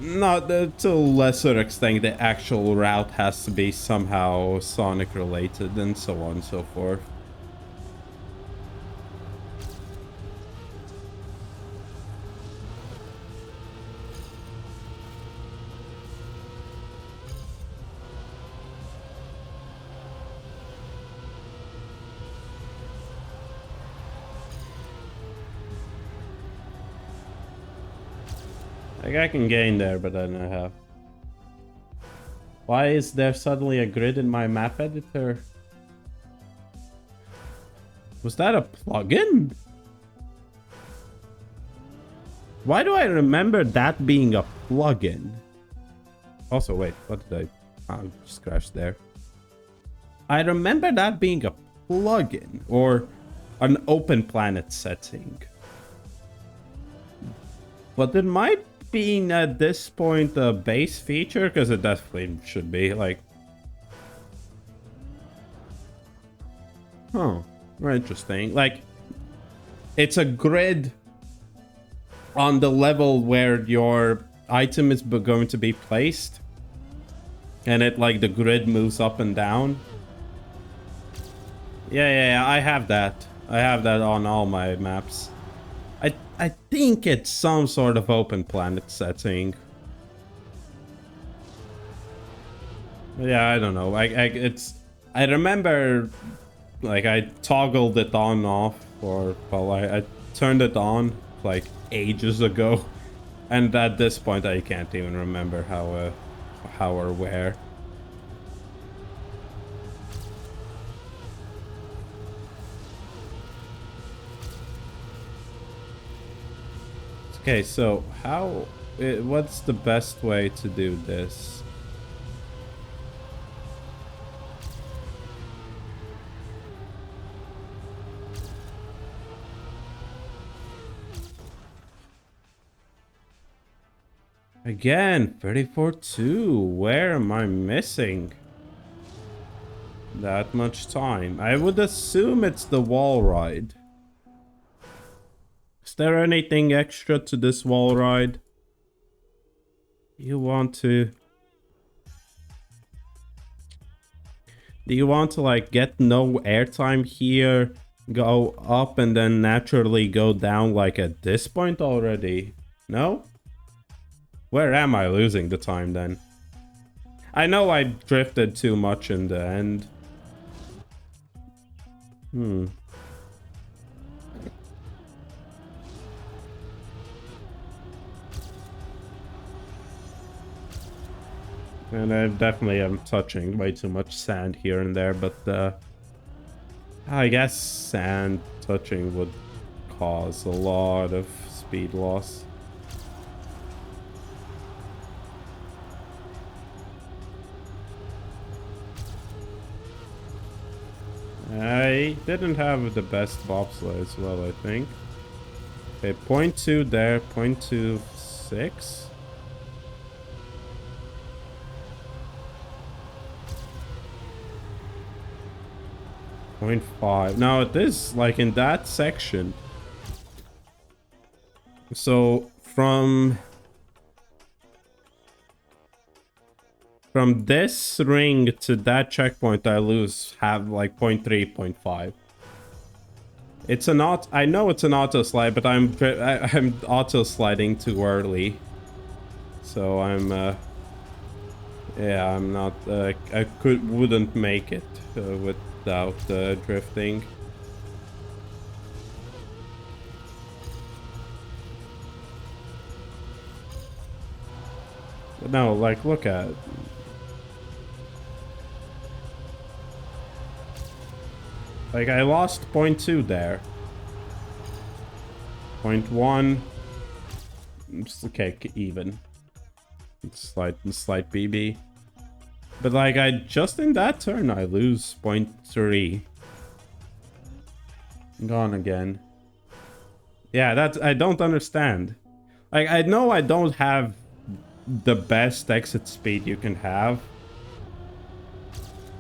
not to a lesser extent, the actual route has to be somehow Sonic related and so on and so forth. Like I can gain there, but I don't know how. Why is there suddenly a grid in my map editor? Was that a plugin? Why do I remember that being a plugin? Also, wait, what did I... Oh, just crashed there. I remember that being a plugin or an open planet setting. But it might be at this point a base feature, because it definitely should be, like... Huh, very interesting. Like, it's a grid on the level where your item is going to be placed. And it, like, the grid moves up and down. Yeah, I have that. I have that on all my maps. I think it's some sort of open planet setting. Yeah, I don't know. I remember, like, I toggled it on and off, or well, I turned it on like ages ago, and at this point I can't even remember how or where. Okay, so what's the best way to do this? Again, 34-2. Where am I missing that much time? I would assume it's the wall ride. Is there anything extra to this wall ride? Do you want to like get no airtime here, go up and then naturally go down like at this point already? No? Where am I losing the time then? I know I drifted too much in the end. And I definitely am touching way too much sand here and there, but I guess sand touching would cause a lot of speed loss. I didn't have the best bobsleigh as well, I think. Okay, 0.2 there, 0.26. Point 0.5. Now it is like in that section. So from this ring to that checkpoint, I have like 0.3, 0.5. It's an I know it's an auto slide, but I'm auto sliding too early. So yeah, I'm not. I wouldn't make it without drifting. But no, like look at it. Like I lost 0.2 there. 0.1. It's okay, even. Slight BB. But like just in that turn I lose 0.3. Gone again. Yeah, I don't understand. Like I know I don't have the best exit speed you can have.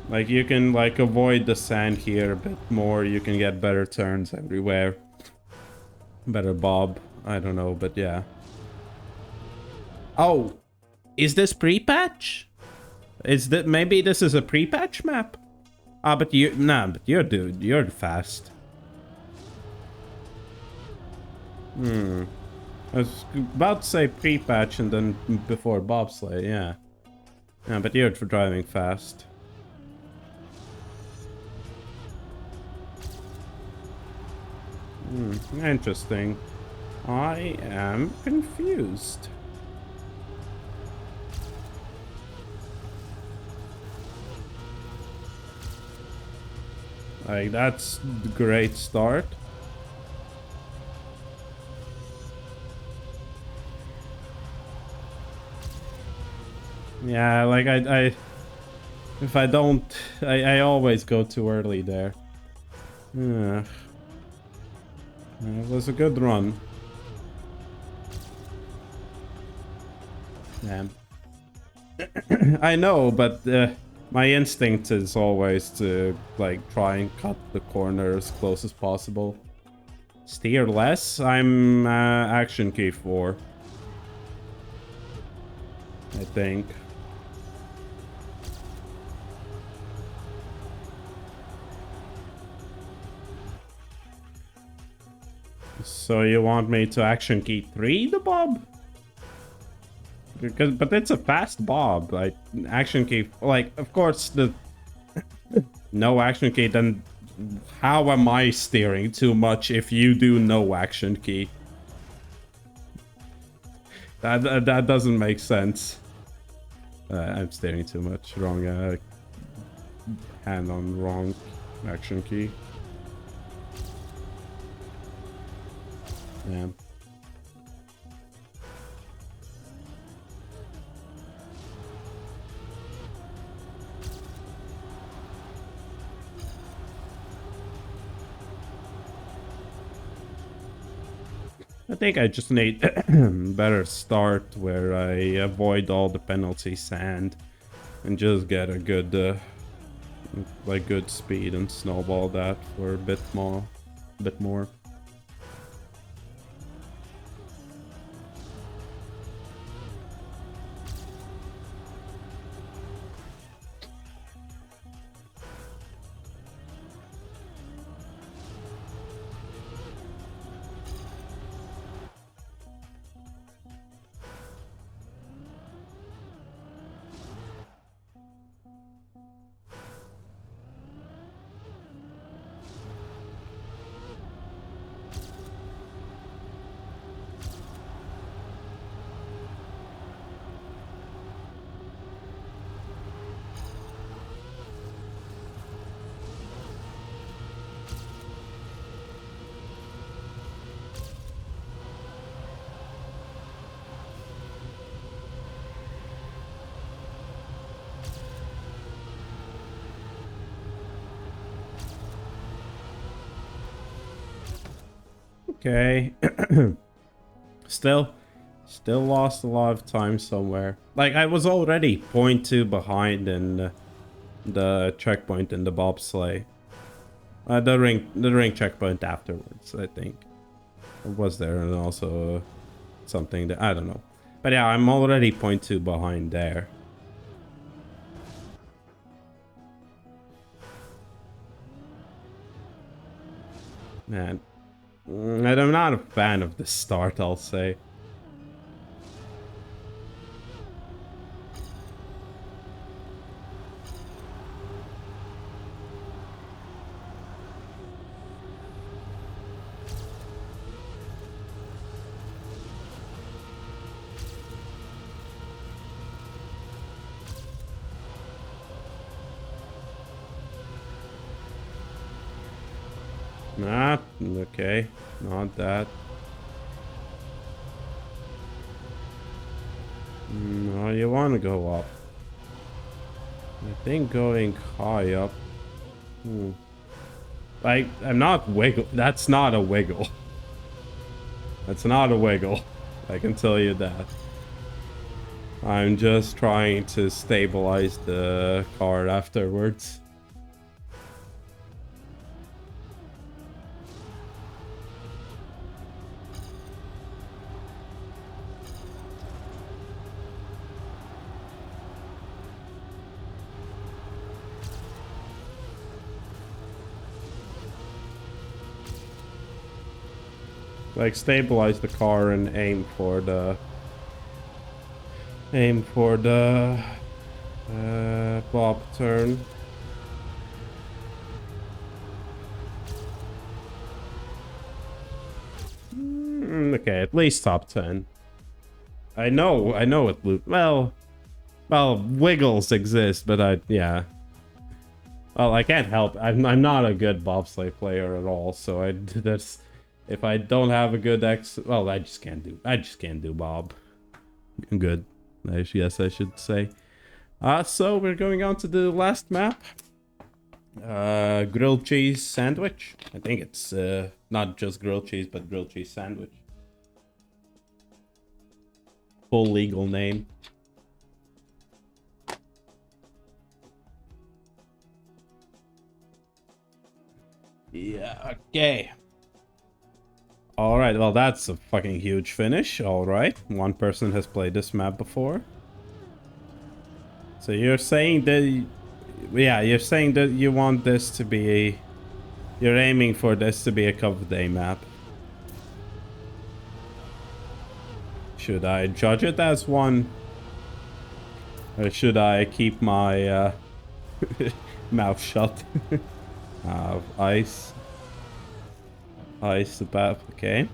Like you can like avoid the sand here a bit more, you can get better turns everywhere. Better bob, I don't know, but yeah. Oh, Is this pre-patch? Is that maybe this is a pre-patch map? Ah, but you but you're fast. I was about to say pre-patch and then before bobsleigh, yeah. Yeah, but you're for driving fast. Interesting. I am confused. Like, that's a great start. Yeah, like if I don't, I always go too early there. Yeah. It was a good run. Yeah. I know, but my instinct is always to like try and cut the corner as close as possible. Steer less. I'm action key 4. I think. So you want me to action key 3 the bob? But it's a fast bob. Like action key, like of course the no action key. Then how am I steering too much if you do no action key? That doesn't make sense. I'm steering too much. Wrong hand on wrong action key. Yeah. I think I just need better start where I avoid all the penalty sand and just get a good like good speed and snowball that for a bit more. Okay. Still lost a lot of time somewhere. Like I was already 0.2 behind in the checkpoint in the bobsleigh. The ring checkpoint afterwards, I think. Or was there and also something that I don't know. But yeah, I'm already 0.2 behind there. Man, I'm not a fan of the start, I'll say. Not okay, not that. No, you want to go up. I think going high up. Like, I'm not wiggle. That's not a wiggle. That's not a wiggle. I can tell you that. I'm just trying to stabilize the car afterwards. Like, stabilize the car and aim for the... bob turn. Okay, at least top 10. I know it well, wiggles exist, but yeah. Well, I can't help. I'm not a good bobsleigh player at all, so that's if I don't have a good well, I just can't do bob. Good, I guess I should say. So we're going on to the last map. Grilled cheese sandwich. I think it's not just grilled cheese, but grilled cheese sandwich. Full legal name. Yeah, okay. Alright, well that's a fucking huge finish. Alright, one person has played this map before. So you're saying that... Yeah, you're saying that you want this to be... You're aiming for this to be a cover day map. Should I judge it as one? Or should I keep my mouth shut? Ice. Ice about, okay.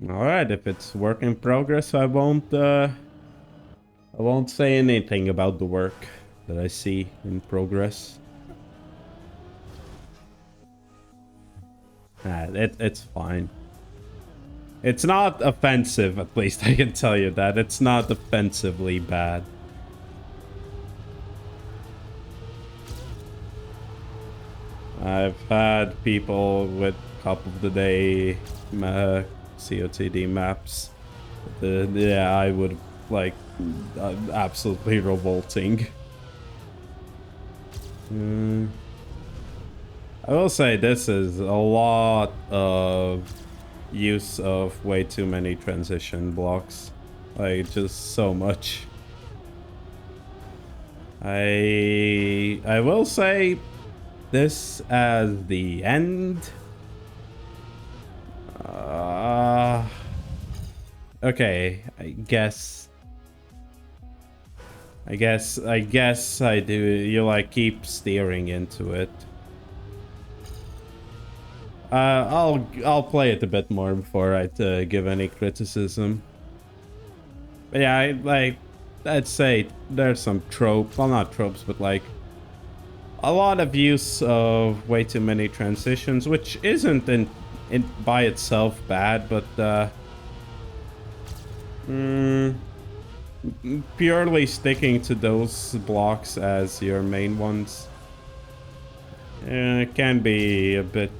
Alright, if it's work in progress, I won't say anything about the work that I see in progress. It's fine. It's not offensive, at least I can tell you that. It's not offensively bad. I've had people with Cup of the Day COTD maps. Yeah, I would like absolutely revolting. I will say this is a lot of use of way too many transition blocks. Like, just so much. I will say this as the end. Okay, I guess I do. You like keep steering into it. I'll play it a bit more before I give any criticism. But yeah, I'd say there's some trope. Well, not tropes, but like a lot of use of way too many transitions, which isn't in by itself bad, but purely sticking to those blocks as your main ones can be a bit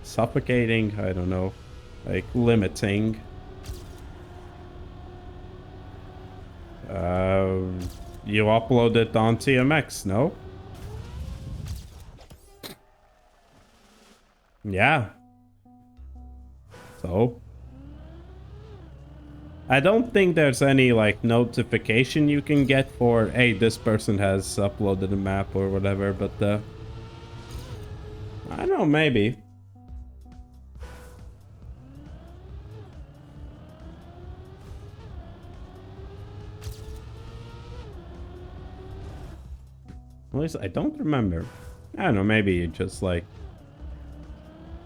suffocating. I don't know, like limiting. You upload it on TMX, no? Yeah. So I don't think there's any like notification you can get for, hey, this person has uploaded a map or whatever, but I don't know, maybe. At least I don't remember. I don't know, maybe you just like...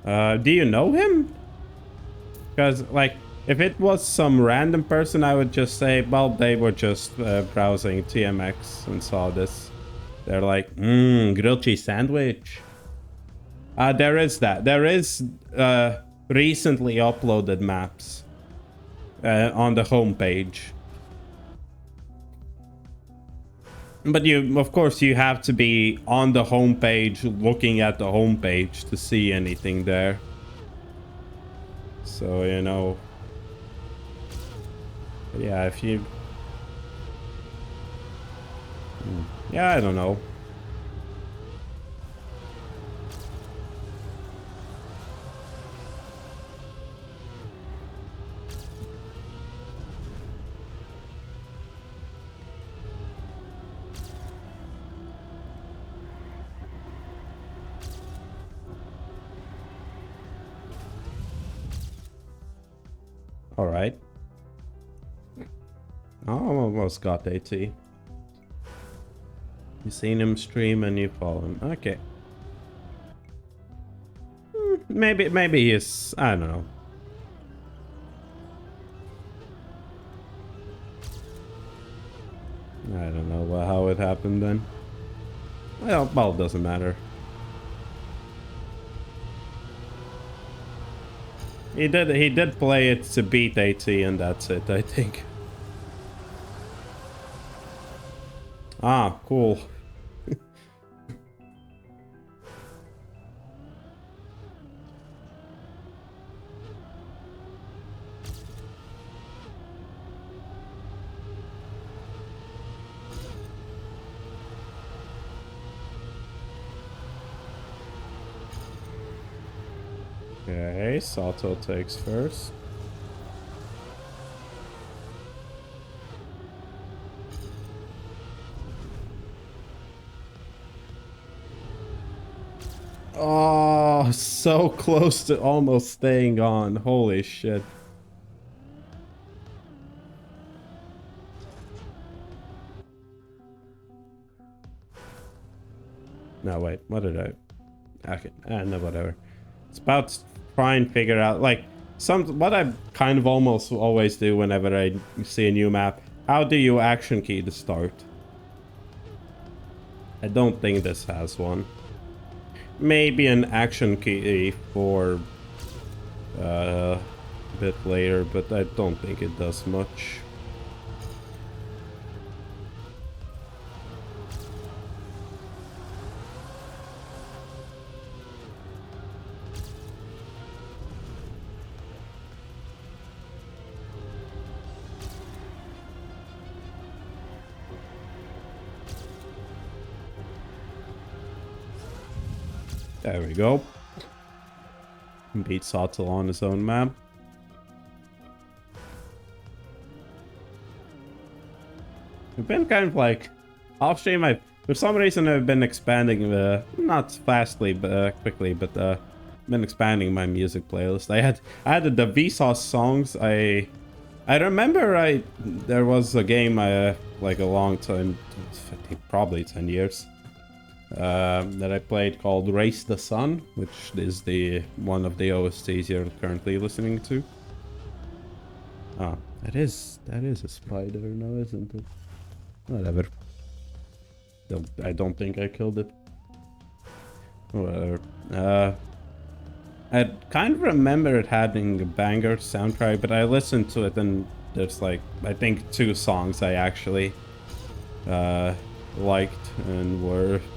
do you know him? Because, like, if it was some random person, I would just say, well, they were just browsing TMX and saw this. They're like, grilled cheese sandwich. There is that. There is recently uploaded maps on the homepage. But you, of course, you have to be on the homepage, looking at the homepage to see anything there. So, you know. Yeah, if you... Yeah, I don't know. All right. Oh, I almost got AT. You seen him stream and you follow him. Okay. Maybe he's, I don't know. I don't know how it happened then. Well, it doesn't matter. He did play it to beat AT and that's it, I think. Ah, cool. Okay, Sato takes first. Oh, so close to almost staying on. Holy shit. No, wait, what did I... Okay, no, whatever. It's about to try and figure out, like, what I kind of almost always do whenever I see a new map. How do you action key to start? I don't think this has one. Maybe an action key for a bit later, but I don't think it does much. There we go. Beat Sato on his own map. I've been kind of like off stream. For some reason I've been expanding not fastly but quickly, but been expanding my music playlist. I added the Vsauce songs. I remember there was a game like a long time, I think probably 10 years. That I played called Race the Sun, which is one of the OSTs you're currently listening to. Ah, that is a spider now, isn't it? Whatever. I don't think I killed it. Whatever. I kind of remember it having a banger soundtrack, but I listened to it and there's like, I think 2 songs I actually liked and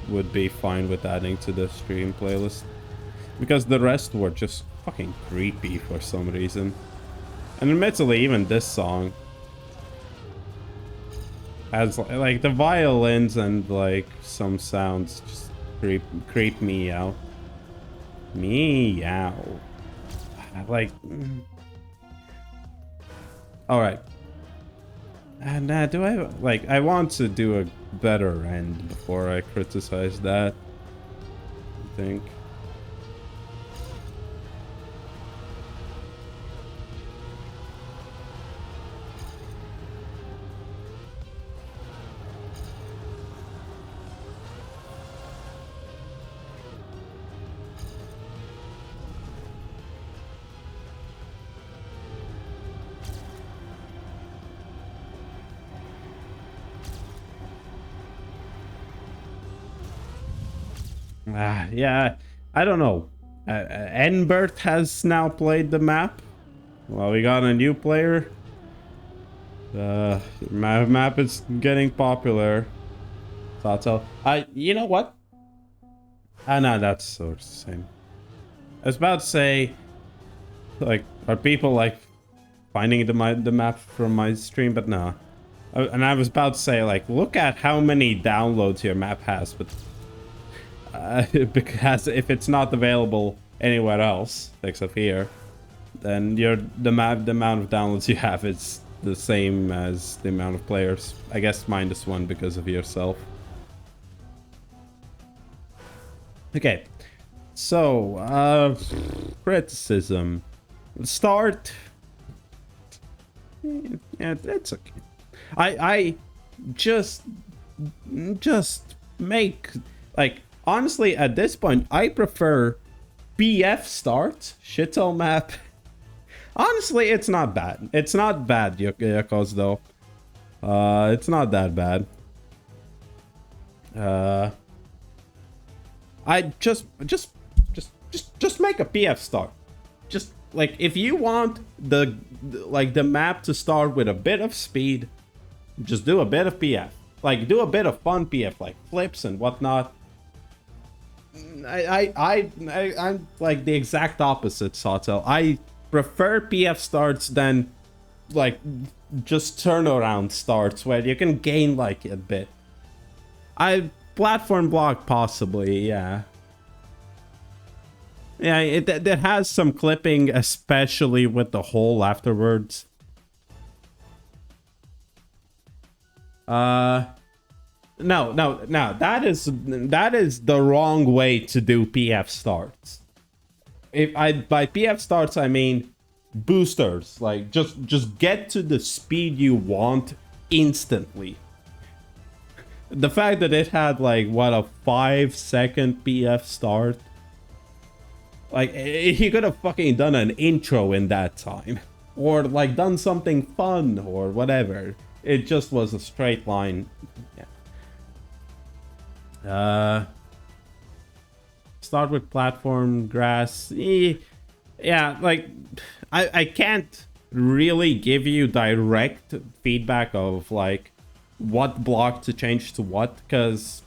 would be fine with adding to the stream playlist, because the rest were just fucking creepy for some reason. And admittedly, even this song has like the violins and like some sounds just creep me out. Meow. Like, all right. And do I like? I want to do a better end before I criticize that, I think. Yeah, I don't know. Enbert has now played the map. Well, we got a new player. Map is getting popular. Thought so. You know what? No, that's sort of the same. I was about to say, like, are people like finding the map from my stream? But no. And I was about to say, like, look at how many downloads your map has, but because if it's not available anywhere else except here, then the amount of downloads you have is the same as the amount of players. I guess -1 because of yourself. Okay, so criticism. Start Yeah, it's okay. I just make, like, honestly at this point I prefer BF start shittle map. Honestly, it's not bad. It's not bad, Yakos, though. It's not that bad. I just make a PF start. Just like, if you want the map to start with a bit of speed, just do a bit of PF. Like, do a bit of fun PF, like flips and whatnot. I'm like the exact opposite, Sawtell. I prefer PF starts than like just turnaround starts where you can gain like a bit. Platform block possibly, yeah. Yeah, it has some clipping, especially with the hole afterwards. No, that is the wrong way to do PF starts. By PF starts I mean boosters, like just get to the speed you want instantly. The fact that it had like what, a 5-second PF start, like he could have fucking done an intro in that time, or like done something fun or whatever. It just was a straight line. Yeah. Start with platform grass. Yeah, like I can't really give you direct feedback of like what block to change to what, because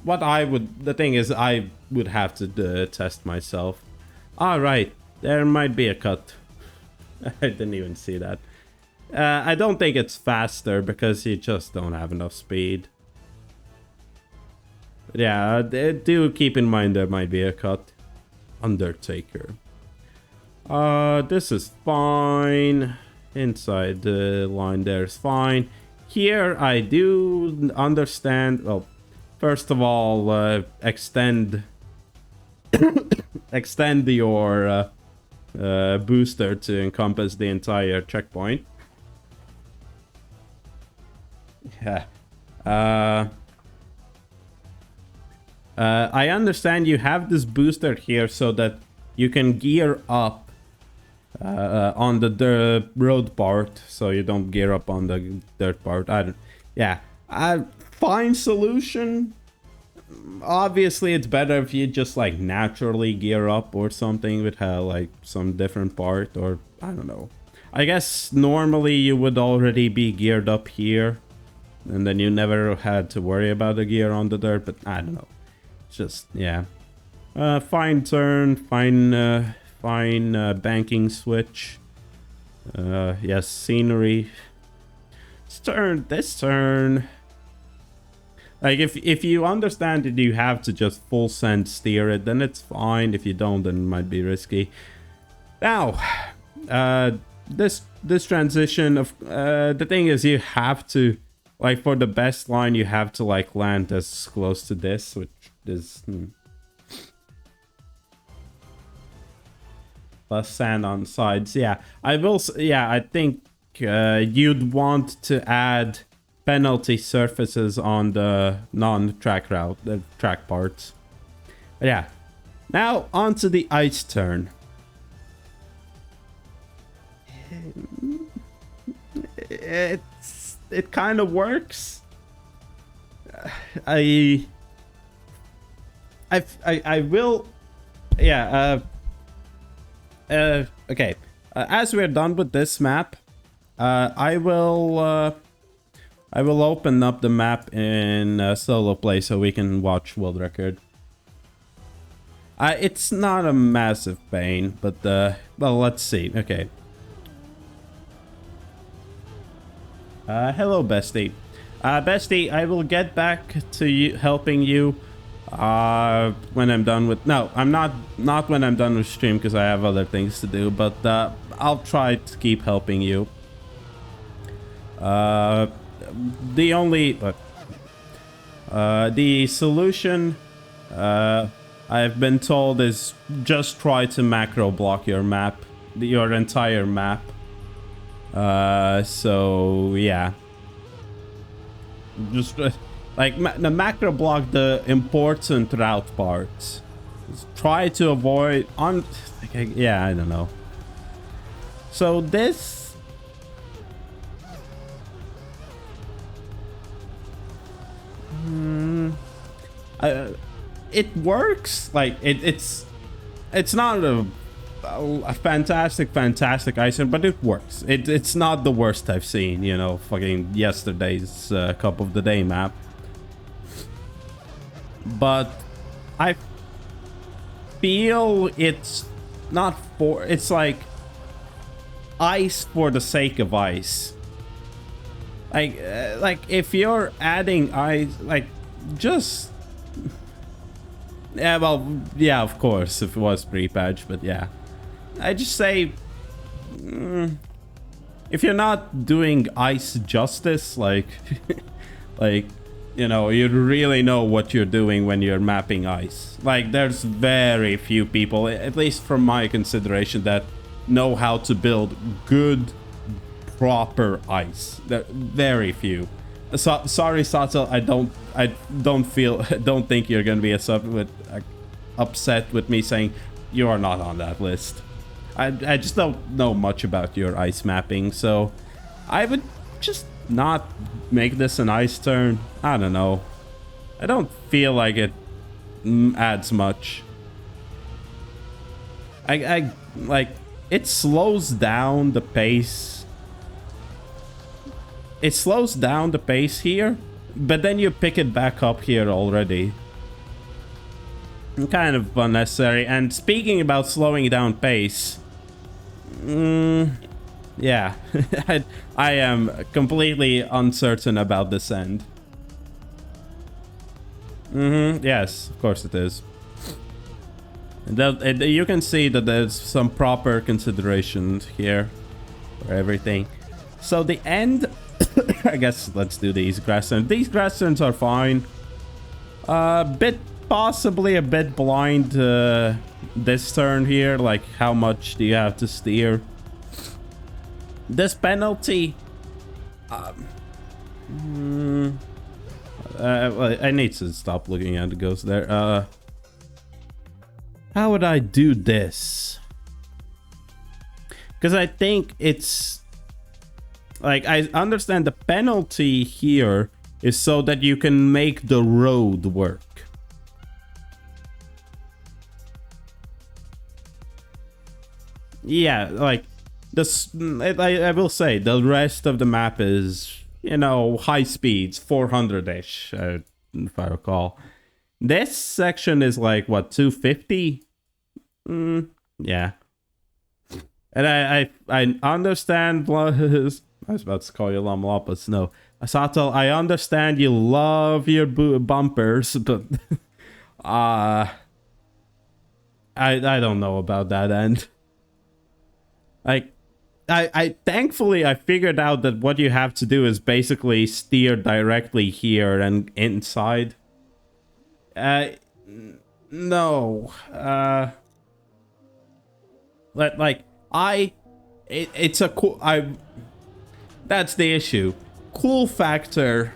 the thing is I would have to test myself. All right, there might be a cut. I didn't even see that. I don't think it's faster because you just don't have enough speed. But yeah, do keep in mind there might be a cut. Undertaker. This is fine. Inside the line there's fine. Here I do understand. Well, first of all, extend your booster to encompass the entire checkpoint. Yeah. I understand you have this booster here so that you can gear up on the road part, so you don't gear up on the dirt part. Fine solution. Obviously, it's better if you just like naturally gear up or something with like some different part, or I don't know. I guess normally you would already be geared up here, and then you never had to worry about the gear on the dirt. But I don't know. It's just, yeah. Fine turn, fine banking switch. Yes, scenery. This turn. Like, if you understand that you have to just full send steer it, then it's fine. If you don't, then it might be risky. Now, this transition of the thing is, you have to, like, for the best line, you have to like land as close to this, which is plus sand on sides. Yeah, I will. Yeah, I think you'd want to add penalty surfaces on the non-track route, the track parts. But yeah, now onto the ice turn. It kind of works. I will. Yeah. Okay. As we're done with this map, I will open up the map in solo play so we can watch world record. It's not a massive pain, but well, let's see. Okay. Hello, bestie. Bestie, I will get back to you, helping you when I'm done with... No, I'm not when I'm done with stream, because I have other things to do, but I'll try to keep helping you. The solution I've been told is just try to macro block your map, your entire map. So yeah, just like the macro block the important route parts. Just try to avoid on. Yeah, I don't know. So this. It works. Like it's not a fantastic item, but it works. It's not the worst I've seen. You know, fucking yesterday's cup of the day map. But I feel it's not for. It's like ice for the sake of ice. Like if you're adding ice, like just. Yeah, well, yeah, of course, if it was pre-patch, but yeah. I just say, if you're not doing ice justice, like, like, you know, you really know what you're doing when you're mapping ice. Like, there's very few people, at least from my consideration, that know how to build good, proper ice. There very few. So, sorry, Sato, I don't think you're gonna be upset with me saying you are not on that list. I just don't know much about your ice mapping, so I would just not make this an ice turn. I don't know. I don't feel like it adds much. I like it slows down the pace. It slows down the pace here, but then you pick it back up here already. Kind of unnecessary. And speaking about slowing down pace, yeah, I am completely uncertain about this end. Yes, of course it is. You can see that there's some proper consideration here for everything. So the end, I guess let's do these grass turns. These grass turns are fine. Possibly a bit blind this turn here. Like, how much do you have to steer? This penalty. I need to stop looking at the ghost there. How would I do this? Because I think it's like, I understand the penalty here is so that you can make the road work. Yeah, like this. I will say the rest of the map is, you know, high speeds, 400-ish, if I recall. This section is like what, 250? Yeah. And I understand. I was about to call you Lamlopus. No, Sato, I understand you love your bumpers, but I don't know about that end. Like, I thankfully I figured out that what you have to do is basically steer directly here and inside. No. It's a cool. That's the issue. Cool factor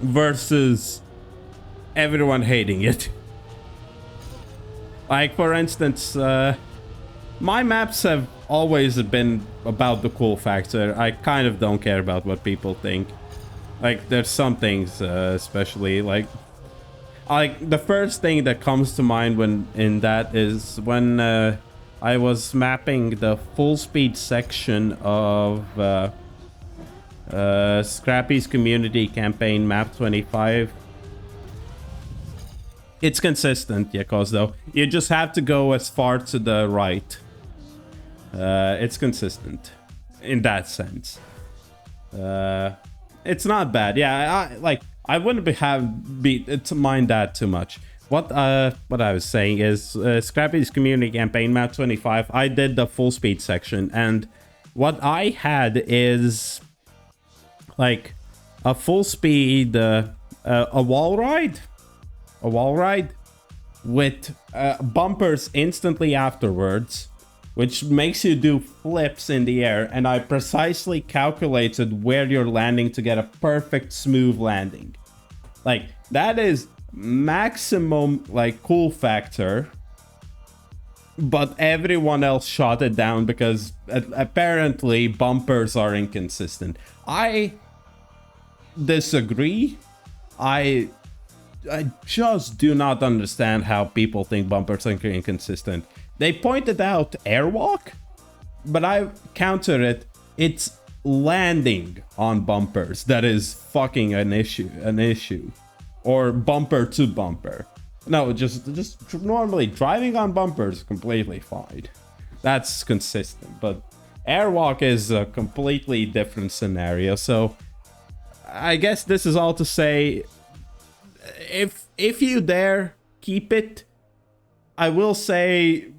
versus everyone hating it. Like, for instance, my maps have always been about the cool factor. I kind of don't care about what people think. Like, there's some things, especially like the first thing that comes to mind when in that is when I was mapping the full speed section of Scrappy's community campaign map 25. It's consistent, yeah, cause though you just have to go as far to the right. It's consistent in that sense. It's not bad. Yeah, I wouldn't mind that too much. What I was saying is Scrappy's community campaign map 25. I did the full speed section, and what I had is like a full speed a wall ride with bumpers instantly afterwards, which makes you do flips in the air, and I precisely calculated where you're landing to get a perfect smooth landing. Like, that is maximum, like, cool factor, but everyone else shot it down because apparently bumpers are inconsistent. I disagree. I just do not understand how people think bumpers are inconsistent. They pointed out airwalk, but I counter it. It's landing on bumpers that is fucking an issue. Or bumper to bumper. No, just normally driving on bumpers completely fine. That's consistent, but airwalk is a completely different scenario. So I guess this is all to say, if you dare, keep it. I will say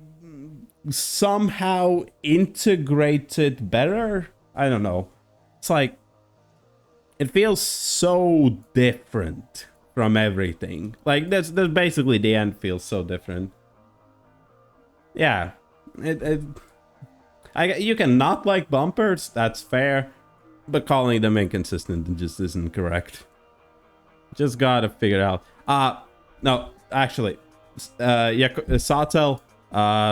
somehow integrate it better. I don't know. It's like, it feels so different from everything. Like, that's basically the end feels so different. Yeah. You can not like bumpers, that's fair. But calling them inconsistent just isn't correct. Just gotta figure it out. No, actually. Yeah, Satel,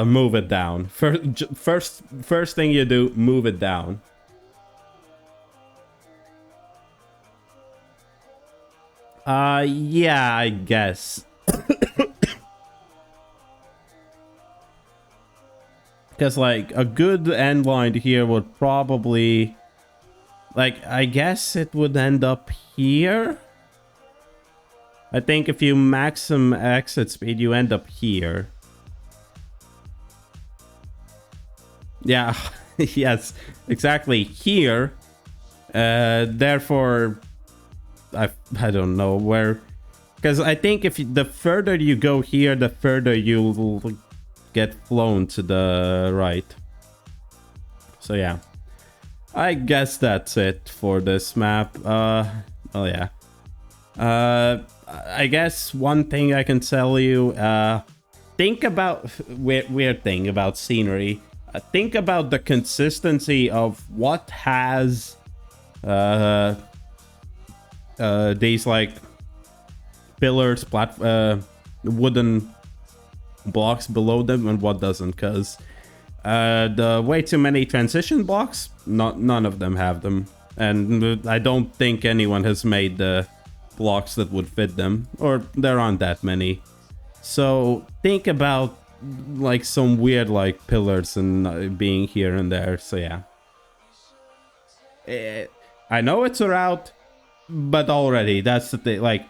move it down. First thing you do, move it down. Yeah, I guess. Because, like, a good end line here would probably... Like, I guess it would end up here? I think if you maximum exit speed, you end up here. Yeah, yes, exactly here. Therefore... I don't know where, because I think if the further you go here, the further you'll get flown to the right. So yeah, I guess that's it for this map. Oh yeah. I guess one thing I can tell you, think about weird thing about scenery. Think about the consistency of what has these like pillars, wooden blocks below them, and what doesn't, because the way too many transition blocks, none of them have them, and I don't think anyone has made the blocks that would fit them, or there aren't that many. So think about like some weird like pillars and being here and there. So yeah, I know it's a route, but already that's the thing. Like,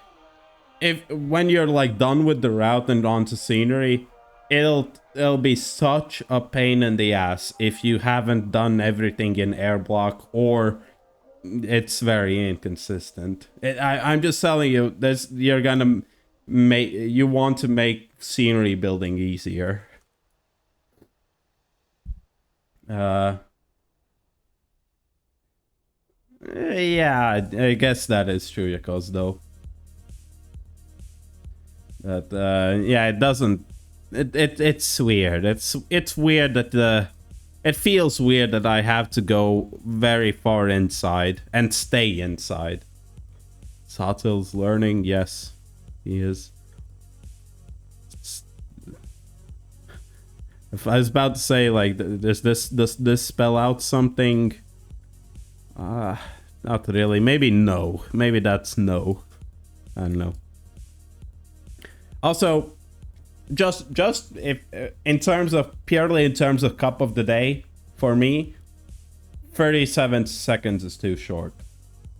when you're like done with the route and onto scenery, it'll be such a pain in the ass if you haven't done everything in air block, or it's very inconsistent. I'm just telling you, you're gonna you want to make scenery building easier. Yeah, I guess that is true, Yakos, though. But yeah, it doesn't. It's weird. It's weird that it feels weird that I have to go very far inside and stay inside. Satel's learning, yes, he is. If I was about to say, like, does this spell out something? Not really. Maybe no. Maybe that's no. I don't know. Also, just if purely in terms of cup of the day, for me, 37 seconds is too short.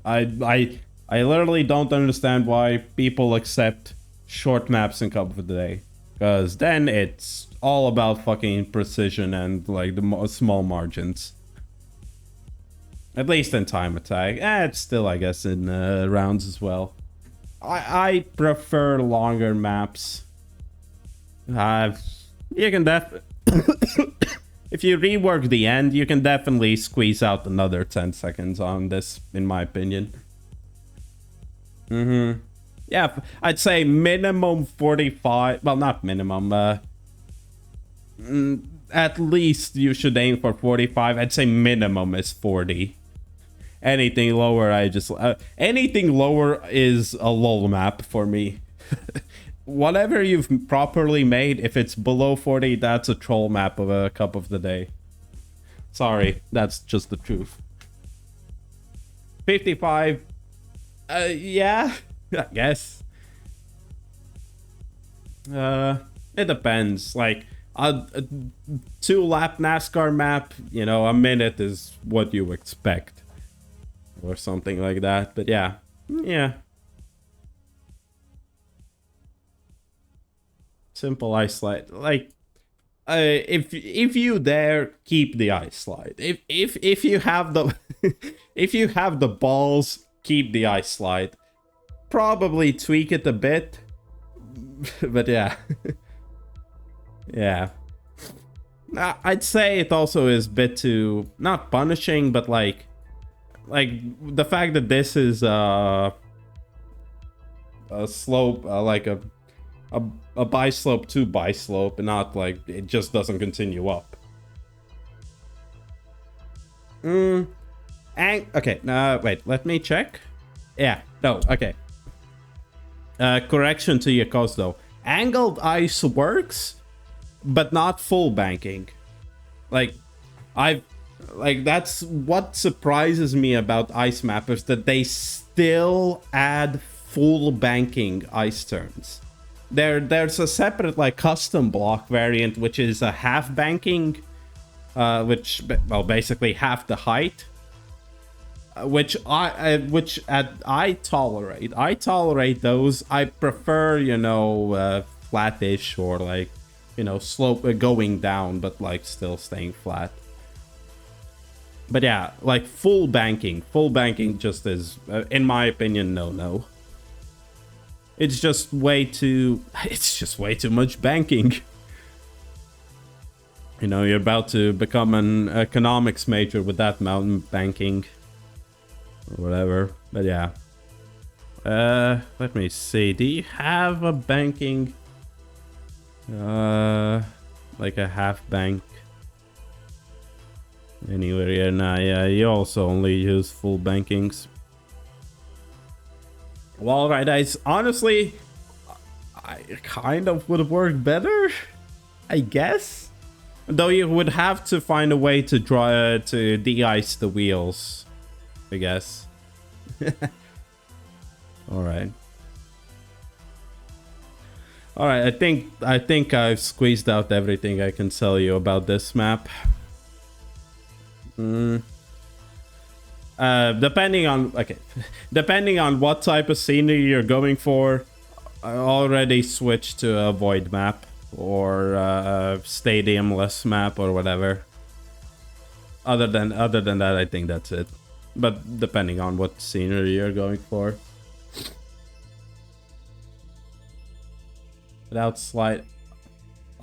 I literally don't understand why people accept short maps in cup of the day, because then it's all about fucking precision and like the small margins. At least in time attack. It's still, I guess, in rounds as well. I prefer longer maps. You can if you rework the end, you can definitely squeeze out another 10 seconds on this, in my opinion. Yeah, I'd say minimum 45. Well, not minimum. at least you should aim for 45. I'd say minimum is 40. Anything lower, anything lower is a lull map for me. Whatever you've properly made, if it's below 40, that's a troll map of a cup of the day. Sorry, that's just the truth. 55, yeah, I guess. It depends. Like a 2-lap NASCAR map, you know, a minute is what you expect, or something like that. But yeah. Simple ice slide. Like, if you dare, keep the ice slide. If you have the if you have the balls, keep the ice slide. Probably tweak it a bit, but yeah. Yeah. I'd say it also is a bit too, not punishing, but like the fact that this is a slope, like a bi-slope to bi-slope, and not like it just doesn't continue up. Okay, wait, let me check. Yeah, no, okay. Correction to your cause though. Angled ice works, but not full banking. Like, that's what surprises me about ice mappers, that they still add full banking ice turns. There's a separate like custom block variant, which is a half banking, which, well, basically half the height, which I tolerate. I tolerate those. I prefer, you know, flattish, or like, you know, slope going down, but like still staying flat. But yeah, like full banking just is, in my opinion, no. It's just way too much banking. You know, you're about to become an economics major with that mountain banking. Or whatever, but yeah. Let me see. Do you have a banking? Like a half bank? Anywhere here? Nah, yeah, you also only use full bankings. Well, right, honestly, I kind of would work better, I guess. Though you would have to find a way to to de-ice the wheels, I guess. Alright. Alright, I think I've squeezed out everything I can tell you about this map. Depending on what type of scenery you're going for, I already switched to a void map or a stadiumless map or whatever. Other than that, I think that's it. But depending on what scenery you're going for. Without slide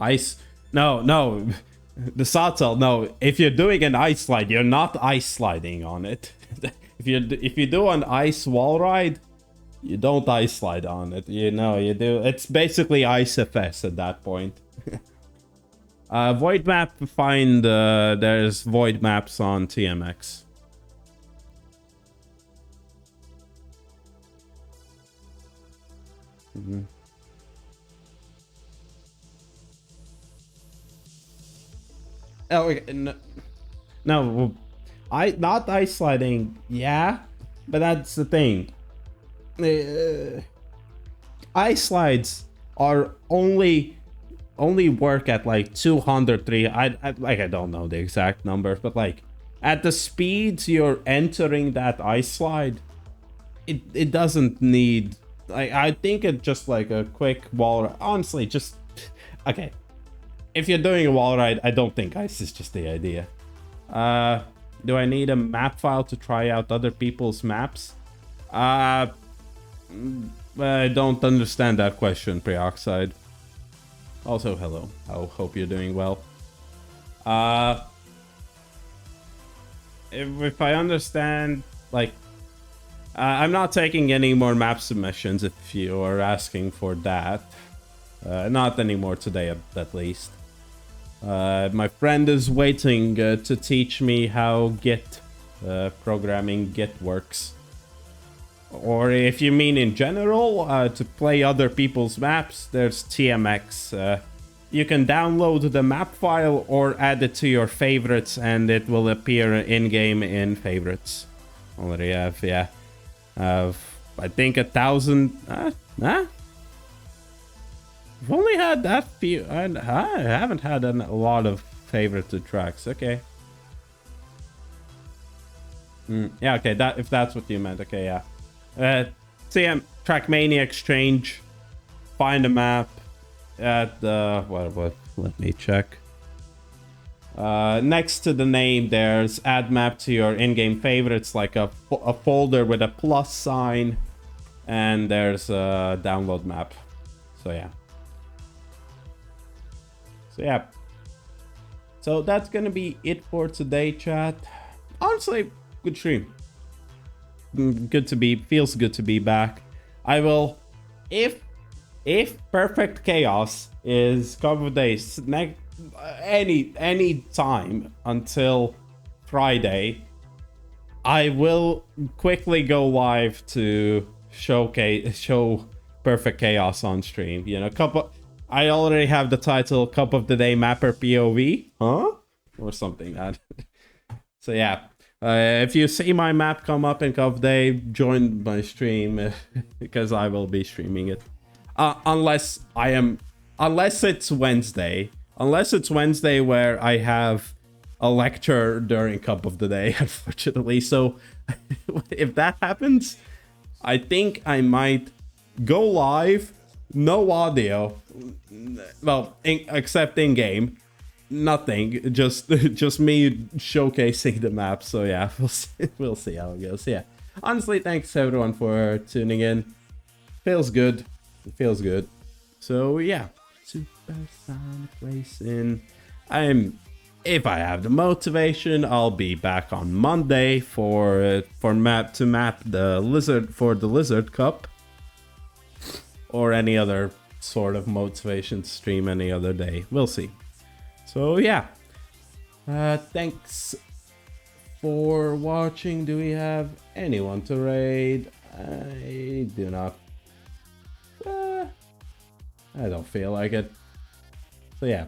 ice, no. The Satel, no. If you're doing an ice slide, you're not ice sliding on it. If you do an ice wall ride, you don't ice slide on it. You know, you do. It's basically ice FS at that point. Void map, there's void maps on TMX. Oh, okay. No, not ice sliding, yeah, but that's the thing. Ice slides are only work at like 203. I don't know the exact numbers, but like at the speeds you're entering that ice slide, it doesn't need. I think it's just like a quick wall. Honestly, just okay. If you're doing a wall ride, I don't think ice is just the idea. Do I need a map file to try out other people's maps? I don't understand that question, Preoxide. Also, hello. I hope you're doing well. If I understand, like, I'm not taking any more map submissions if you are asking for that. Not anymore today, at least. My friend is waiting to teach me how Git programming Git works. Or if you mean in general, to play other people's maps, there's TMX. You can download the map file or add it to your favorites and it will appear in-game in favorites. Already have, yeah. I think 1,000... I've only had that few... I haven't had a lot of favorited tracks. Okay. Yeah, okay, if that's what you meant. Okay, yeah. TM Trackmania Exchange. Find a map at the... What? Let me check. Next to the name, there's add map to your in-game favorites, like a folder with a plus sign, and there's a download map. So yeah. So that's gonna be it for today, chat. Honestly, good stream. Feels good to be back. I will, if Perfect Chaos is couple of days any time until Friday, I will quickly go live to show Perfect Chaos on stream. You know, I already have the title Cup of the Day Mapper POV, huh? Or something. So yeah, if you see my map come up in Cup of Day, join my stream because I will be streaming it. Unless it's Wednesday. Unless it's Wednesday where I have a lecture during Cup of the Day, unfortunately. So if that happens, I think I might go live, no audio, well, except in game, nothing, just me showcasing the map. So yeah, we'll see how it goes. Yeah, honestly, thanks everyone for tuning in. Feels good. It feels good. So yeah, Supersonic Racing. If I have the motivation, I'll be back on Monday for map the Lizard Cup, or any other sort of motivation to stream any other day. We'll see. So yeah, thanks for watching. Do we have anyone to raid? I do not. I don't feel like it. So yeah,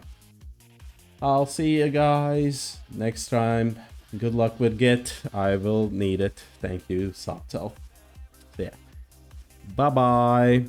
I'll see you guys next time. Good luck with Git. I will need it. Thank you, Soptel. So yeah, bye bye.